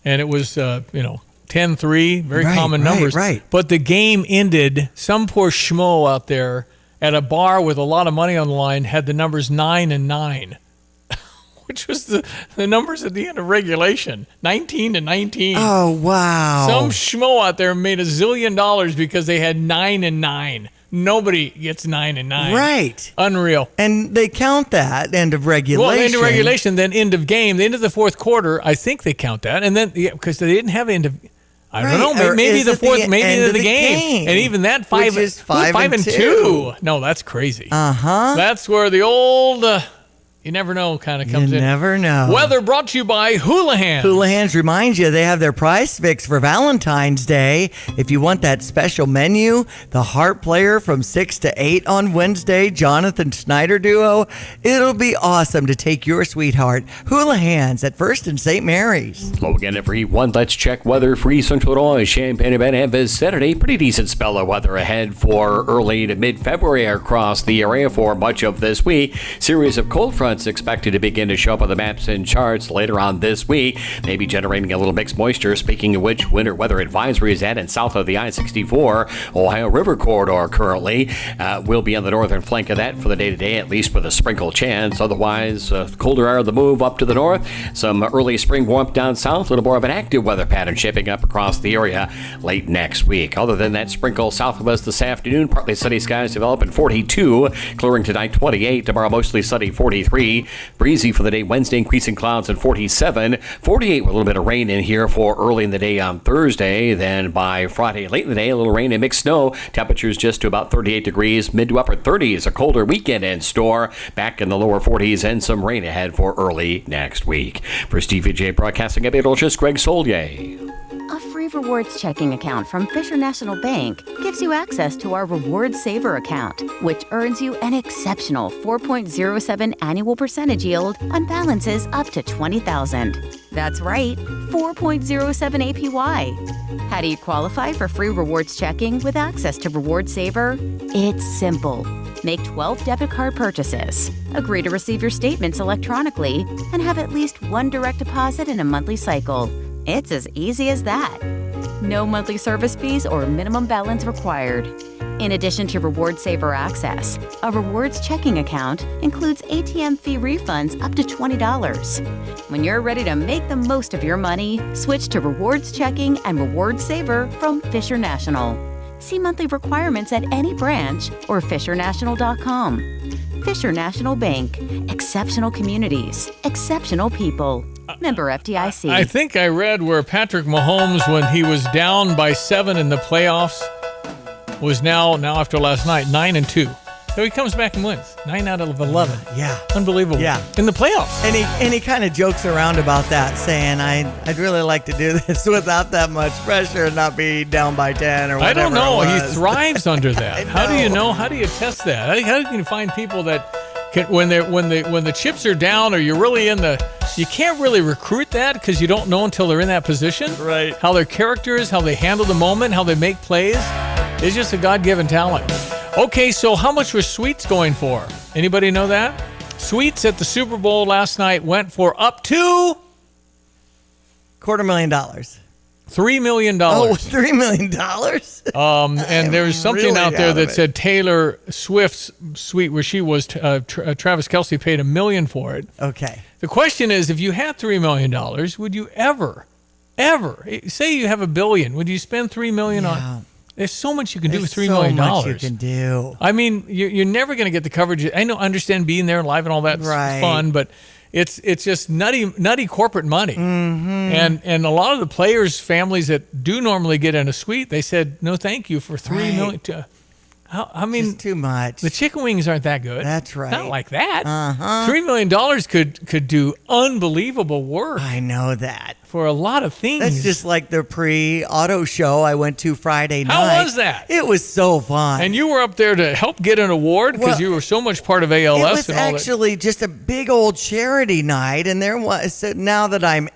and it was, 10-3, very common numbers. Right. But the game ended, some poor schmo out there at a bar with a lot of money on the line had the numbers 9 and 9. Which was the numbers at the end of regulation, 19-19. Oh, wow. Some schmo out there made $1 zillion because they had 9 and 9. Nobody gets 9 and 9. Right. Unreal. And they count that end of regulation. Well, end of regulation, then end of game. The end of the fourth quarter, I think they count that. And then, because they didn't have end of... I don't know. Maybe the fourth, maybe end of the game. And even that 5 and 2. No, that's crazy. That's where the old... you never know kind of comes in. You never know. Weather brought to you by Houlihan. Houlihan's reminds you they have their price fix for Valentine's Day. If you want that special menu, the Heart Player from 6 to 8 on Wednesday, Jonathan Snyder Duo. It'll be awesome to take your sweetheart. Houlihan's at First and St. Mary's. Low again at free 1. Let's check weather. Free Central Illinois, Champaign-Urbana have this Saturday. Pretty decent spell of weather ahead for early to mid-February across the area for much of this week. Series of cold fronts fronts expected to begin to show up on the maps and charts later on this week, maybe generating a little mixed moisture. Speaking of which, winter weather advisory is at and south of the I-64 Ohio River corridor currently. Will be on the northern flank of that for the day-to-day, at least with a sprinkle chance. Otherwise, colder air of the move up to the north. Some early spring warmth down south. A little more of an active weather pattern shaping up across the area late next week. Other than that, sprinkle south of us this afternoon. Partly sunny skies develop at 42. Clearing tonight, 28. Tomorrow, mostly sunny, 43. Breezy for the day Wednesday, increasing clouds at 47. 48 with a little bit of rain in here for early in the day on Thursday. Then by Friday, late in the day, a little rain and mixed snow. Temperatures just to about 38 degrees. Mid to upper 30s. A colder weekend in store. Back in the lower 40s and some rain ahead for early next week. For Stevie Jay Broadcasting at just Greg Solier. A free rewards checking account from Fisher National Bank gives you access to our Rewards Saver account, which earns you an exceptional 4.07 annual percentage yield on balances up to $20,000. That's right, 4.07 APY. How do you qualify for free rewards checking with access to Rewards Saver? It's simple. Make 12 debit card purchases, agree to receive your statements electronically, and have at least one direct deposit in a monthly cycle. It's as easy as that. No monthly service fees or minimum balance required. In addition to Rewards Saver access, a rewards checking account includes ATM fee refunds up to $20. When you're ready to make the most of your money, switch to Rewards Checking and Rewards Saver from Fisher National. See monthly requirements at any branch or fishernational.com. Fisher National Bank. Exceptional communities. Exceptional people. Member FDIC. I think I read where Patrick Mahomes, when he was down by 7 in the playoffs, was now after last night, 9-2. So he comes back and wins. 9 out of 11. Yeah. Unbelievable. Yeah. In the playoffs. And he kind of jokes around about that, saying, I'd really like to do this without that much pressure and not be down by 10 or whatever. I don't know. it He was. thrives under that. How do you know? How do you test that? How do you find people that can, when the chips are down or you're really in the, you can't really recruit that because you don't know until they're in that position. Right. How their character is, how they handle the moment, how they make plays. It's just a God-given talent. Okay, so how much was Sweets going for? Anybody know that? Sweets at the Super Bowl last night went for up to $250,000. $3 million. Oh, $3 million? And there's something really out there out that of it. said Taylor Swift's suite where she was, Travis Kelce paid $1 million for it. Okay. The question is, if you had $3 million, would you ever, say you have $1 billion, would you spend $3 million on? There's so much you can do with $3 million. So much you can do. I mean, you're never going to get the coverage. I understand being there live and all that's fun, but it's just nutty corporate money. Mm-hmm. And a lot of the players' families that do normally get in a suite, they said no, thank you for $3 million. I mean, just too much. The chicken wings aren't that good. That's right. Not like that. Uh-huh. $3 million could do unbelievable work. I know that. For a lot of things. That's just like the pre-auto show I went to Friday night. How was that? It was so fun. And you were up there to help get an award because you were so much part of ALS. It was and all actually just a big old charity night, and there was. So now that I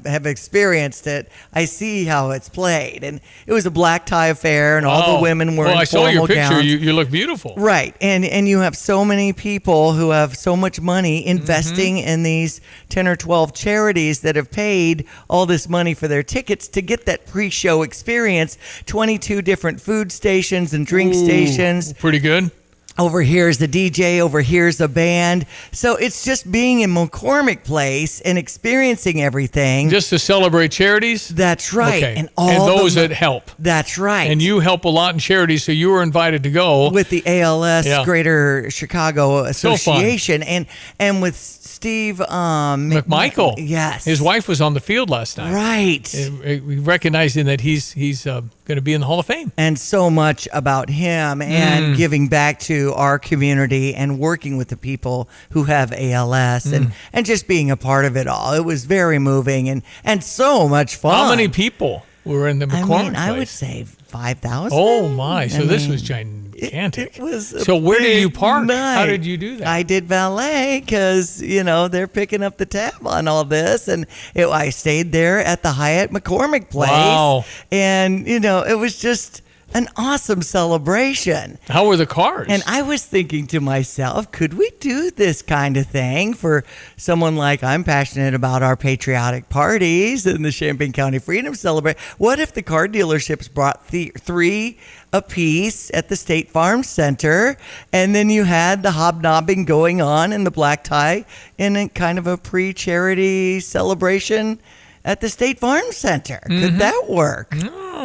have experienced it, I see how it's played, and it was a black tie affair, and all the women were in I saw your formal picture. gowns. You look beautiful. Right, and you have so many people who have so much money investing in these 10 or 12 charities that have paid all this money for their tickets to get that pre-show experience. 22 different food stations and drink stations. Pretty good. Over here's the DJ, over here's the band. So it's just being in McCormick Place and experiencing everything. Just to celebrate charities? That's right. Okay. And all those that help. That's right. And you help a lot in charities, so you were invited to go. With the ALS Greater Chicago Association. So and with Steve McMichael. Yes. His wife was on the field last night. Right. Recognizing that he's going to be in the Hall of Fame. And so much about him and giving back to our community and working with the people who have ALS and just being a part of it all. It was very moving and so much fun. How many people were in the McCormick Place? I would say 5,000. Oh, my. So this was gigantic. It was so where did you park? Night. How did you do that? I did valet because, they're picking up the tab on all this. And I stayed there at the Hyatt McCormick Place. Wow. And, it was just an awesome celebration. How were the cars? And I was thinking to myself, could we do this kind of thing for someone like I'm passionate about our patriotic parties and the Champaign County Freedom Celebration? What if the car dealerships brought 3 apiece at the State Farm Center, and then you had the hobnobbing going on in the black tie in a kind of a pre-charity celebration at the State Farm Center? Could that work?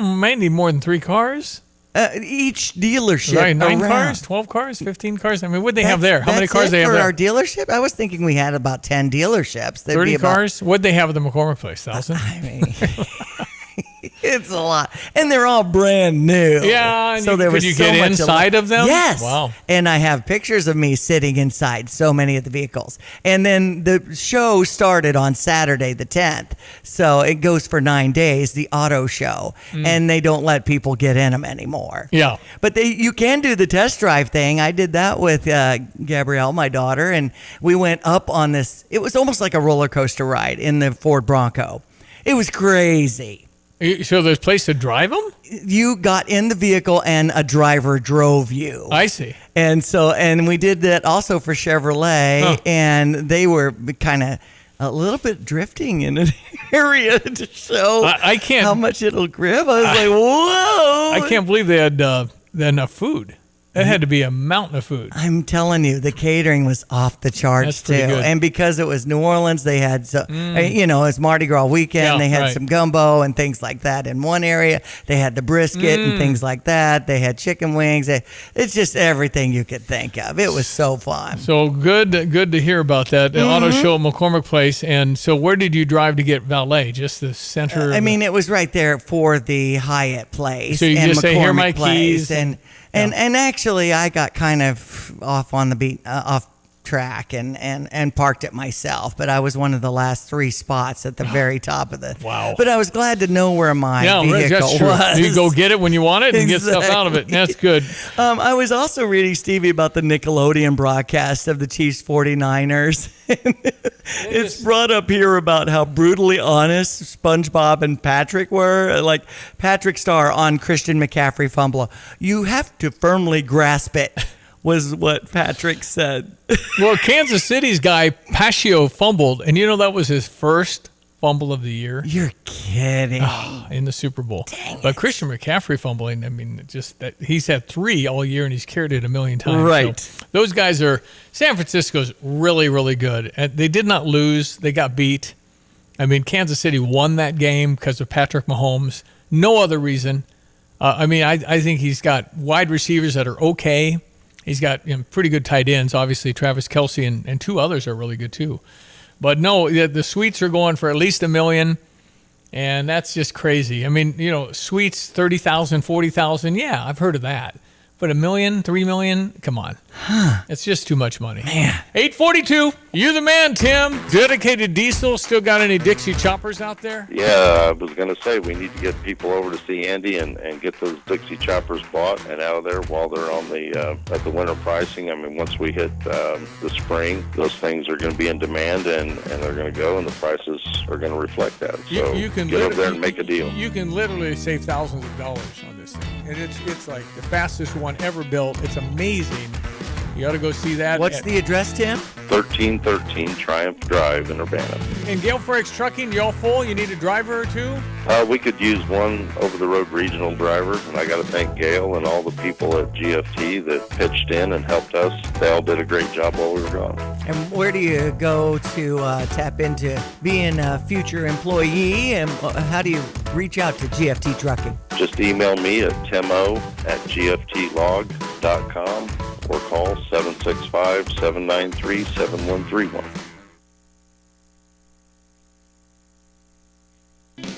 Might need more than 3 cars. Each dealership, Right, 9 around. cars, 12 cars, 15 cars. I mean, what'd they have there? How many cars it they have for there? our dealership? I was thinking we had about 10 dealerships. There'd 30 be about- cars? What'd they have at the McCormick place? 1,000? I mean, it's a lot, and they're all brand new. Yeah, and so there could was you so get much inside of them? Yes. Wow. And I have pictures of me sitting inside so many of the vehicles. And then the show started on Saturday the 10th, so it goes for 9 days. The auto show, and they don't let people get in them anymore. Yeah. But you can do the test drive thing. I did that with Gabrielle, my daughter, and we went up on this. It was almost like a roller coaster ride in the Ford Bronco. It was crazy. So there's a place to drive them? You got in the vehicle and a driver drove you. I see. And we did that also for Chevrolet, and they were kind of a little bit drifting in an area to show I can't, how much it'll grip. I was like, whoa. I can't believe they had enough food. That had to be a mountain of food. I'm telling you, the catering was off the charts That's too. pretty good. And because it was New Orleans, they had it's Mardi Gras weekend. Yeah, they had right. some gumbo and things like that in one area. They had the brisket and things like that. They had chicken wings. It's just everything you could think of. It was so fun. So good to hear about that. The auto show at McCormick Place. And so where did you drive to get valet? Just the center? It was right there for the Hyatt place. So you and just say, "Here are my McCormick Place," keys," and actually I got kind of off on the beat, off track and parked it myself, but I was one of the last 3 spots at the very top of the. Wow. But I was glad to know where my vehicle that's true. was. You go get it when you want it and get stuff out of it. That's good. I was also reading, Stevie, about the Nickelodeon broadcast of the Chiefs 49ers. It's brought up here about how brutally honest SpongeBob and Patrick were. Like Patrick Starr on Christian McCaffrey fumble. You have to firmly grasp it, was what Patrick said. Well, Kansas City's guy, Paschio, fumbled, and that was his first fumble of the year. You're kidding. In the Super Bowl. But Christian McCaffrey fumbling, just that he's had 3 all year, and he's carried it 1,000,000 times. Right. So those guys San Francisco's really, really good. And they did not lose. They got beat. Kansas City won that game because of Patrick Mahomes. No other reason. I think he's got wide receivers that are okay. He's got pretty good tight ends. Obviously, Travis Kelce and 2 others are really good too. But no, the suites are going for at least $1 million, and that's just crazy. Suites, 30,000, 40,000. Yeah, I've heard of that. But $1 million, $3 million, come on. It's just too much money. Man. 842, you the man, Tim. Dedicated Diesel, still got any Dixie choppers out there? Yeah, I was going to say we need to get people over to see Andy and get those Dixie choppers bought and out of there while they're on the at the winter pricing. Once we hit the spring, those things are going to be in demand and they're going to go, and the prices are going to reflect that. So You can get over there and make a deal. You can literally save thousands of dollars on this thing. And it's like the fastest one ever built. It's amazing. You ought to go see that. What's the address, Tim? 1313 Triumph Drive in Urbana. And Gale Freights Trucking, y'all full? You need a driver or two? We could use one over-the-road regional driver, and I got to thank Gail and all the people at GFT that pitched in and helped us. They all did a great job while we were gone. And where do you go to tap into being a future employee? And how do you reach out to GFT Trucking? Just email me at timo@gftlog.com or call 765-793-7131.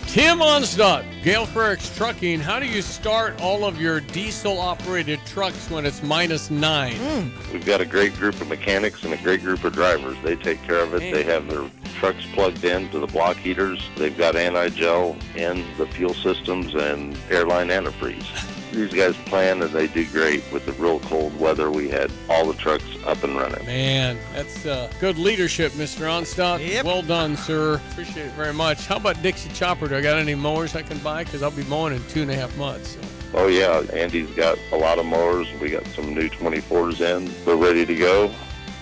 Tim Onstadt, Gale Freights Trucking. How do you start all of your diesel-operated trucks when it's -9? We've got a great group of mechanics and a great group of drivers. They take care of it. They have their trucks plugged in to the block heaters. They've got anti-gel in the fuel systems and airline antifreeze. These guys plan and they do great. With the real cold weather, we had all the trucks up and running. Man, that's good leadership, Mr. Onstadt. Yep. Well done, sir. Appreciate it very much. How about Dixie Chopper? Do I got any mowers I can buy? Because I'll be mowing in 2.5 months. So. Oh, yeah. Andy's got a lot of mowers. We got some new 24s in. We're ready to go,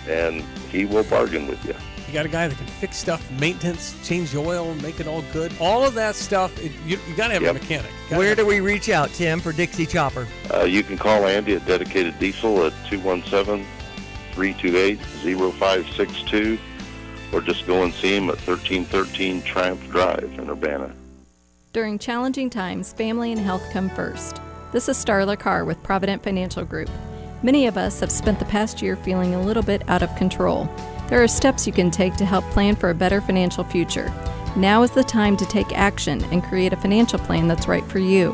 and he will bargain with you. You got a guy that can fix stuff, maintenance, change the oil, make it all good. All of that stuff, you got to have a mechanic. Where do we reach out, Tim, for Dixie Chopper? You can call Andy at Dedicated Diesel at 217-328-0562, or just go and see him at 1313 Triumph Drive in Urbana. During challenging times, family and health come first. This is Starla Carr with Provident Financial Group. Many of us have spent the past year feeling a little bit out of control. There are steps you can take to help plan for a better financial future. Now is the time to take action and create a financial plan that's right for you.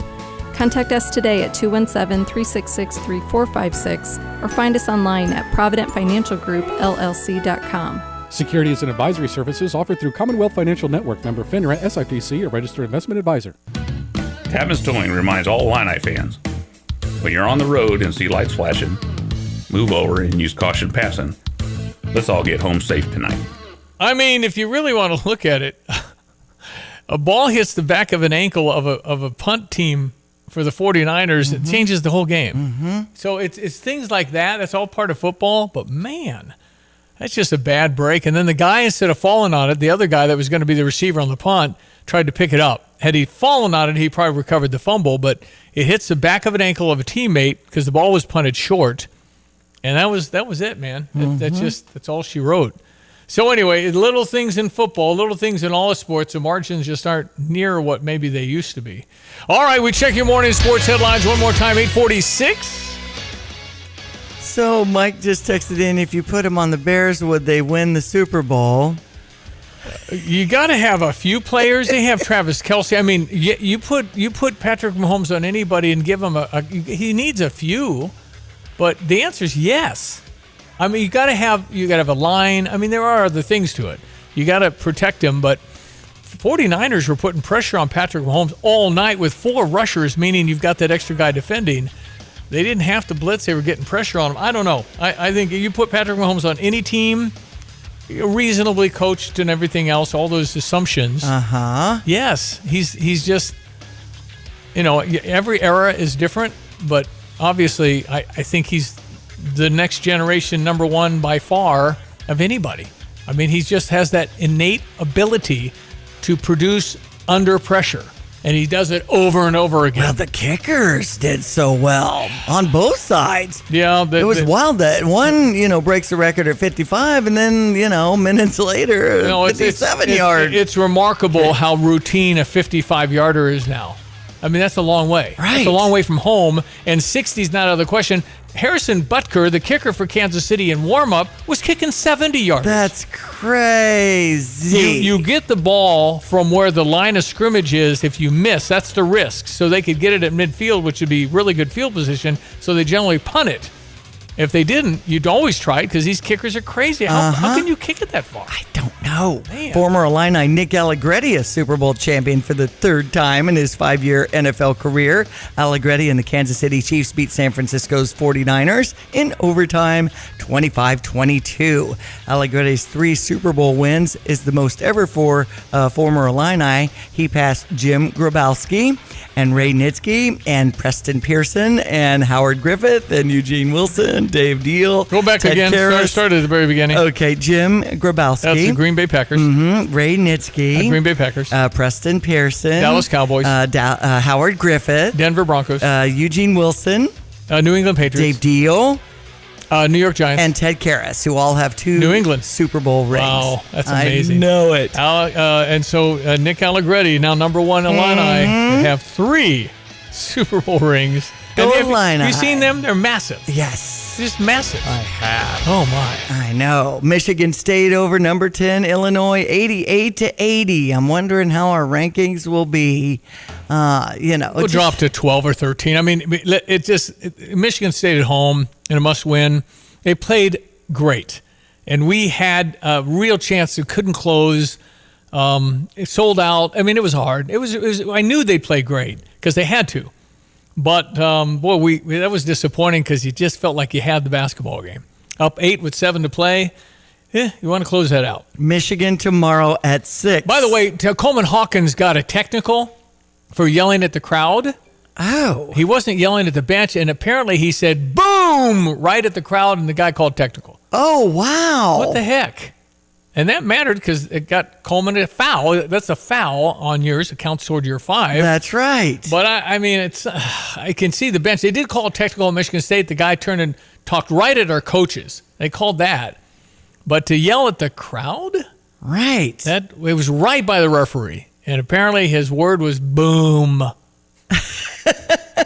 Contact us today at 217-366-3456 or find us online at providentfinancialgroupllc.com. Securities and advisory services offered through Commonwealth Financial Network, member FINRA, SIPC, a registered investment advisor. Tapman's Towing reminds all Illini fans, when you're on the road and see lights flashing, move over and use caution passing. Let's all get home safe tonight. I mean, if you really want to look at it, a ball hits the back of an ankle of a punt team for the 49ers, it changes the whole game. So it's things like that. That's all part of football. But, man, that's just a bad break. And then the guy, instead of falling on it, the other guy that was going to be the receiver on the punt tried to pick it up. Had he fallen on it, he probably recovered the fumble. But it hits the back of an ankle of a teammate because the ball was punted short. And that was it, man. That's all she wrote. So anyway, little things in football, little things in all sports, the margins just aren't near what maybe they used to be. All right, we check your morning sports headlines one more time, 8:46. So Mike just texted in, if you put him on the Bears, would they win the Super Bowl? You got to have a few players. They have Travis Kelce. I mean, you put Patrick Mahomes on anybody and give him he needs a few. But the answer is yes. I mean, you got to have a line. I mean, there are other things to it. You got to protect him. But 49ers were putting pressure on Patrick Mahomes all night with 4 rushers, meaning you've got that extra guy defending. They didn't have to blitz. They were getting pressure on him. I don't know. I think you put Patrick Mahomes on any team, reasonably coached and everything else, all those assumptions. Yes, he's just, every era is different, but obviously, I think he's the next generation number one by far of anybody. I mean, he just has that innate ability to produce under pressure, and he does it over and over again. Well, the kickers did so well on both sides. Yeah. It was wild that one, breaks the record at 55, and then, minutes later, 57 yards. It's remarkable how routine a 55-yarder is now. I mean, that's a long way. Right. That's a long way from home, and 60 is not out of the question. Harrison Butker, the kicker for Kansas City in warm-up, was kicking 70 yards. That's crazy. You get the ball from where the line of scrimmage is. If you miss, that's the risk. So they could get it at midfield, which would be really good field position, so they generally punt it. If they didn't, you'd always try it because these kickers are crazy. How can you kick it that far? I don't know. Man. Former Illini Nick Allegretti, a Super Bowl champion for the 3rd time in his 5-year NFL career. Allegretti and the Kansas City Chiefs beat San Francisco's 49ers in overtime 25-22. Allegretti's 3 Super Bowl wins is the most ever for former Illini. He passed Jim Grabowski and Ray Nitschke and Preston Pearson and Howard Griffith and Eugene Wilson, Dave Deal. Go back Ted again. Karras. Start at the very beginning. Okay, Jim Grabowski. That's the Green Bay Packers. Ray Nitschke. Green Bay Packers. Preston Pearson. Dallas Cowboys. Howard Griffith. Denver Broncos. Eugene Wilson. New England Patriots. Dave Deal. New York Giants. And Ted Karras, who all have 2 New England Super Bowl rings. Wow, that's amazing. I know it. And so Nick Allegretti, now number 1 Illini, have 3 Super Bowl rings. Go Illini. Illini. You seen them? They're massive. Yes. Just massive. I have. Oh, my. I know. Michigan State over number 10, Illinois, 88-80. I'm wondering how our rankings will be. We'll drop to 12 or 13. I mean, Michigan State at home in a must-win. They played great. And we had a real chance. It couldn't close. It sold out. I mean, it was hard. It was. I knew they'd play great because they had to. But, that was disappointing because you just felt like you had the basketball game. Up 8 with 7 to play. You want to close that out. Michigan tomorrow at 6. By the way, Coleman Hawkins got a technical for yelling at the crowd. Oh. He wasn't yelling at the bench, and apparently he said, boom, right at the crowd, and the guy called technical. Oh, wow. What the heck? And that mattered because it got Coleman a foul. That's a foul on yours. It counts toward your 5. That's right. But, I mean, it's I can see the bench. They did call technical at Michigan State. The guy turned and talked right at our coaches. They called that. But to yell at the crowd? Right. It was right by the referee. And apparently his word was boom.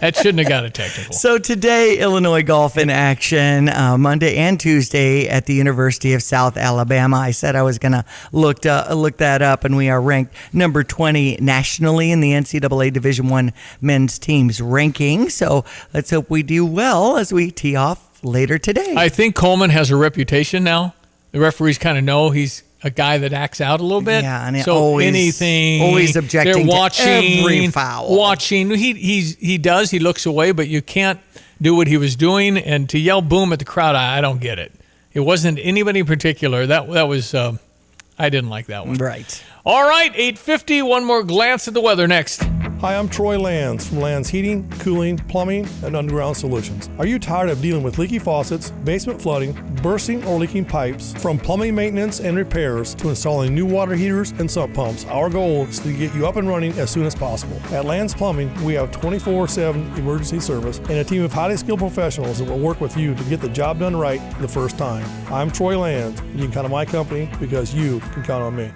That shouldn't have got a technical. So today, Illinois golf in action, Monday and Tuesday at the University of South Alabama. I said I was going to look that up, and we are ranked number 20 nationally in the NCAA Division I men's teams ranking. So let's hope we do well as we tee off later today. I think Coleman has a reputation now. The referees kind of know he's a guy that acts out a little bit. Yeah, and so always objecting they're watching, to every foul. Watching. He does. He looks away, but you can't do what he was doing. And to yell boom at the crowd, I don't get it. It wasn't anybody in particular. That was I didn't like that one. Right. All right, 8:50. One more glance at the weather next. Hi, I'm Troy Lands from Lands Heating, Cooling, Plumbing, and Underground Solutions. Are you tired of dealing with leaky faucets, basement flooding, bursting or leaking pipes? From plumbing maintenance and repairs to installing new water heaters and sump pumps, our goal is to get you up and running as soon as possible. At Lands Plumbing, we have 24/7 emergency service and a team of highly skilled professionals that will work with you to get the job done right the first time. I'm Troy Lands, and you can count on my company because you can count on me.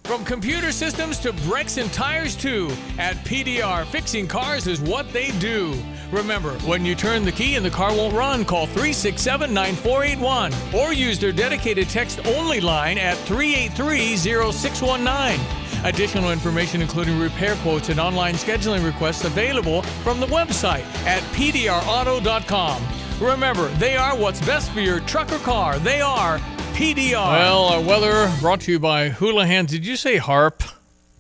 From computer systems to brakes and tires too, at PDR, fixing cars is what they do. Remember, when you turn the key and the car won't run, call 367-9481 or use their dedicated text-only line at 383-0619. Additional information including repair quotes and online scheduling requests available from the website at pdrauto.com. Remember, they are what's best for your truck or car. They are PDR. Well, our weather brought to you by Houlihan. Did you say harp?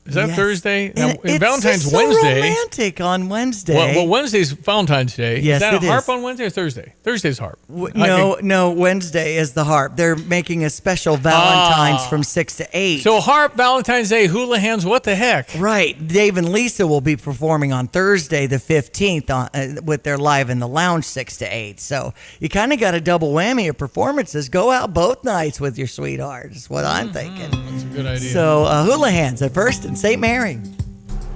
Is that Thursday? Now, Valentine's so Wednesday. Romantic on Wednesday. Well, Wednesday's Valentine's Day. Yes, is that it a harp is. on Wednesday or Thursday? Thursday's harp. No, Wednesday is the harp. They're making a special Valentine's from 6 to 8. So harp, Valentine's Day, Houlihan's, what the heck? Right. Dave and Lisa will be performing on Thursday the 15th with their Live in the Lounge 6 to 8. So you kind of got a double whammy of performances. Go out both nights with your sweetheart is what I'm thinking. That's a good idea. So Houlihan's at First and St. Mary.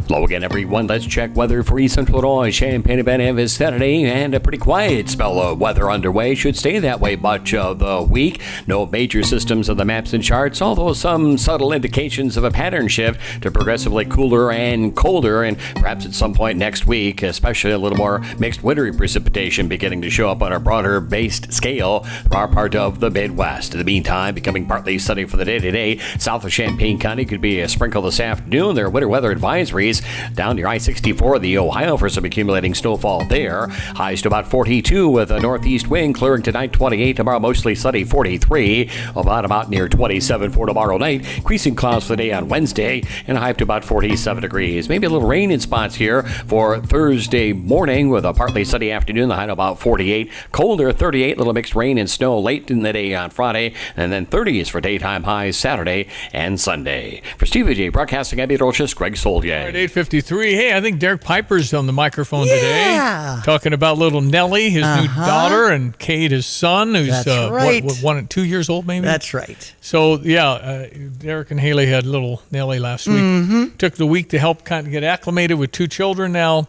Hello again, everyone. Let's check weather for East Central Illinois. Champaign and Van Saturday, and a pretty quiet spell of weather underway. Should stay that way much of the week. No major systems on the maps and charts, although some subtle indications of a pattern shift to progressively cooler and colder, and perhaps at some point next week, especially a little more mixed wintry precipitation beginning to show up on a broader based scale for our part of the Midwest. In the meantime, becoming partly sunny for the day today. South of Champaign County could be a sprinkle this afternoon. There are winter weather advisories down near I-64, the Ohio, for some accumulating snowfall there. Highs to about 42 with a northeast wind clearing tonight, 28. Tomorrow, mostly sunny, 43. About near 27 for tomorrow night. Increasing clouds for the day on Wednesday, and a high up to about 47 degrees. Maybe a little rain in spots here for Thursday morning with a partly sunny afternoon. The high to about 48. Colder, 38. Little mixed rain and snow late in the day on Friday, and then 30s for daytime highs Saturday and Sunday. For Stevie Jay, broadcasting at Meteorologist Greg Soldier. All right, 8:53. Hey, I think Derek Piper's on the microphone today. Talking about little Nellie, his new daughter, and Cade, his son, who's right. 2 years old, maybe? That's right. So, Derek and Haley had little Nellie last week. Took the week to help kind of get acclimated with 2 children now.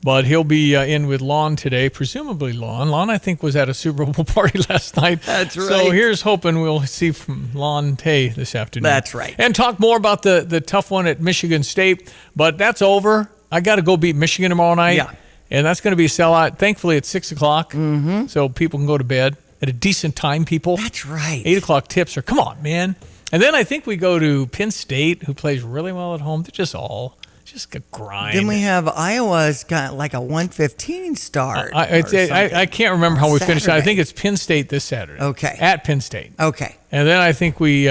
But he'll be in with Lon today, presumably Lon. Lon, I think, was at a Super Bowl party last night. That's right. So here's hoping we'll see from Lon Tay this afternoon. That's right. And talk more about the tough one at Michigan State. But that's over. I got to go beat Michigan tomorrow night. Yeah. And that's going to be a sellout. Thankfully, it's 6 o'clock, so people can go to bed at a decent time, people. That's right. 8 o'clock tips are, come on, man. And then I think we go to Penn State, who plays really well at home. They're just a grind. Then we have Iowa's got like a 1:15 start. I can't remember how we finished. I think it's Penn State this Saturday. Okay. At Penn State. Okay. And then I think we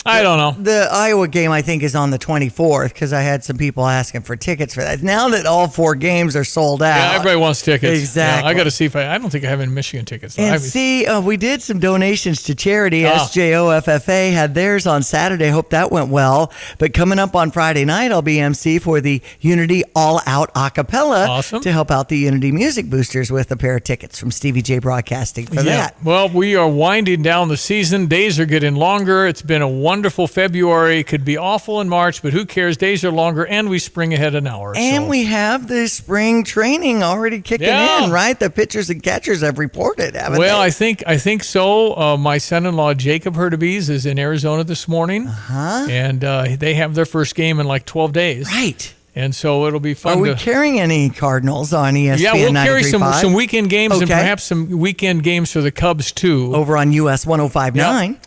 I don't know. The Iowa game, I think, is on the 24th because I had some people asking for tickets for that. Now that all 4 games are sold out. Yeah, everybody wants tickets. Exactly. Yeah, I got to see if I don't think I have any Michigan tickets. And we did some donations to charity. SJOFFA had theirs on Saturday. Hope that went well. But coming up on Friday night, I'll be MC for the Unity All Out Acapella to help out the Unity Music Boosters with a pair of tickets from Stevie Jay Broadcasting for that. Well, we are winding down the season. Days are getting longer. It's been a wonderful February. Could be awful in March, but who cares? Days are longer, and we spring ahead an hour. And we have the spring training already kicking in, right? The pitchers and catchers have reported, haven't they? I think so. My son-in-law, Jacob Hurtubise, is in Arizona this morning, and they have their first game in like 12 days. Right. And so it'll be fun. Are we carrying any Cardinals on ESPN 93.5? Yeah, we'll carry some weekend games and perhaps some weekend games for the Cubs, too. Over on US 105.9. Yep.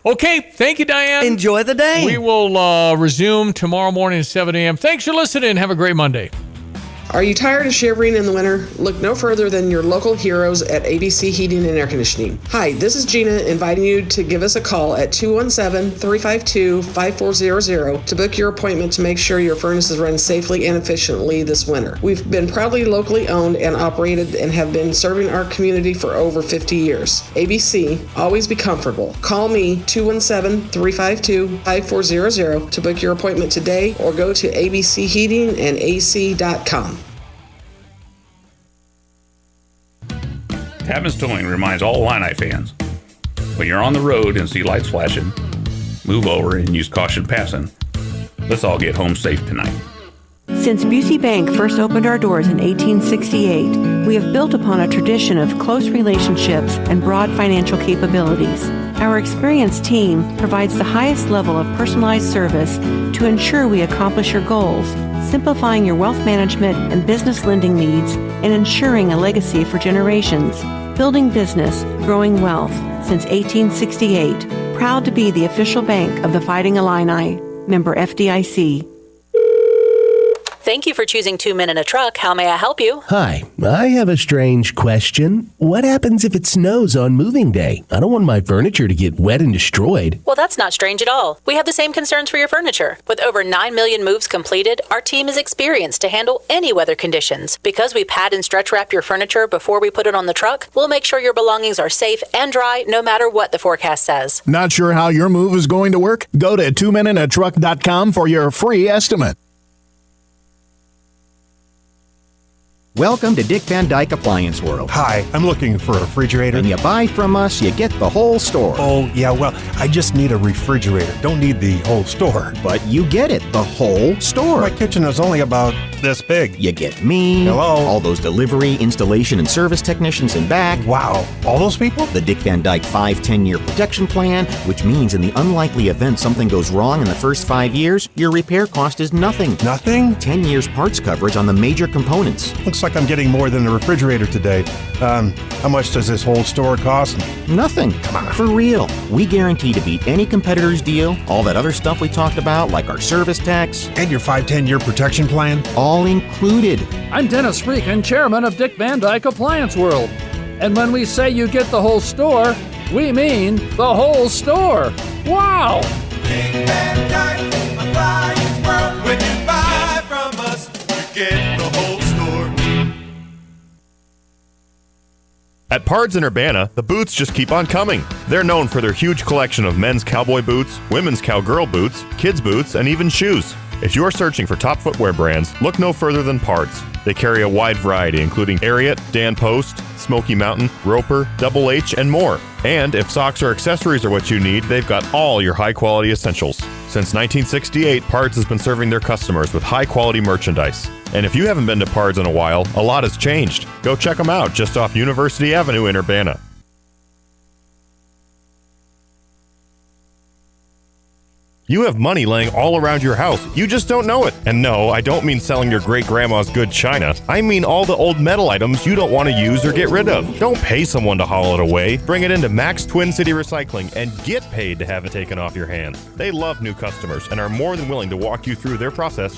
Okay, thank you, Diane. Enjoy the day. We will resume tomorrow morning at 7 a.m. Thanks for listening. Have a great Monday. Are you tired of shivering in the winter? Look no further than your local heroes at ABC Heating and Air Conditioning. Hi, this is Gina inviting you to give us a call at 217-352-5400 to book your appointment to make sure your furnaces run safely and efficiently this winter. We've been proudly locally owned and operated and have been serving our community for over 50 years. ABC, always be comfortable. Call me 217-352-5400 to book your appointment today or go to abcheatingandac.com. Tapman's Towing reminds all Illini fans, when you're on the road and see lights flashing, move over and use caution passing. Let's all get home safe tonight. Since Busey Bank first opened our doors in 1868, we have built upon a tradition of close relationships and broad financial capabilities. Our experienced team provides the highest level of personalized service to ensure we accomplish your goals, simplifying your wealth management and business lending needs and ensuring a legacy for generations. Building business, growing wealth since 1868. Proud to be the official bank of the Fighting Illini. Member FDIC. Thank you for choosing 2 Men in a Truck. How may I help you? Hi, I have a strange question. What happens if it snows on moving day? I don't want my furniture to get wet and destroyed. Well, that's not strange at all. We have the same concerns for your furniture. With over 9 million moves completed, our team is experienced to handle any weather conditions. Because we pad and stretch wrap your furniture before we put it on the truck, we'll make sure your belongings are safe and dry no matter what the forecast says. Not sure how your move is going to work? Go to 2meninatruck.com for your free estimate. Welcome to Dick Van Dyke Appliance World. Hi, I'm looking for a refrigerator. When you buy from us, you get the whole store. Oh, yeah, well, I just need a refrigerator. Don't need the whole store. But you get it, the whole store. My kitchen is only about this big. You get me. Hello. All those delivery, installation, and service technicians in back. Wow, all those people? The Dick Van Dyke 5-10-year protection plan, which means in the unlikely event something goes wrong in the first 5 years, your repair cost is nothing. Nothing? 10 years parts coverage on the major components. Looks like I'm getting more than a refrigerator today. How much does this whole store cost? Nothing. Come on. For real. We guarantee to beat any competitor's deal, all that other stuff we talked about, like our service tax. And your 5-10-year protection plan? All included. I'm Dennis Freakin, chairman of Dick Van Dyke Appliance World. And when we say you get the whole store, we mean the whole store. Wow! Dick Van Dyke Appliance World. When you buy from us, you get the whole store. At Pards in Urbana, the boots just keep on coming. They're known for their huge collection of men's cowboy boots, women's cowgirl boots, kids' boots, and even shoes. If you're searching for top footwear brands, look no further than Pards. They carry a wide variety, including Ariat, Dan Post, Smoky Mountain, Roper, Double H, and more. And if socks or accessories are what you need, they've got all your high-quality essentials. Since 1968, Pards has been serving their customers with high-quality merchandise. And if you haven't been to Pards in a while, a lot has changed. Go check them out just off University Avenue in Urbana. You have money laying all around your house. You just don't know it. And no, I don't mean selling your great-grandma's good china. I mean all the old metal items you don't want to use or get rid of. Don't pay someone to haul it away. Bring it into Max Twin City Recycling and get paid to have it taken off your hands. They love new customers and are more than willing to walk you through their process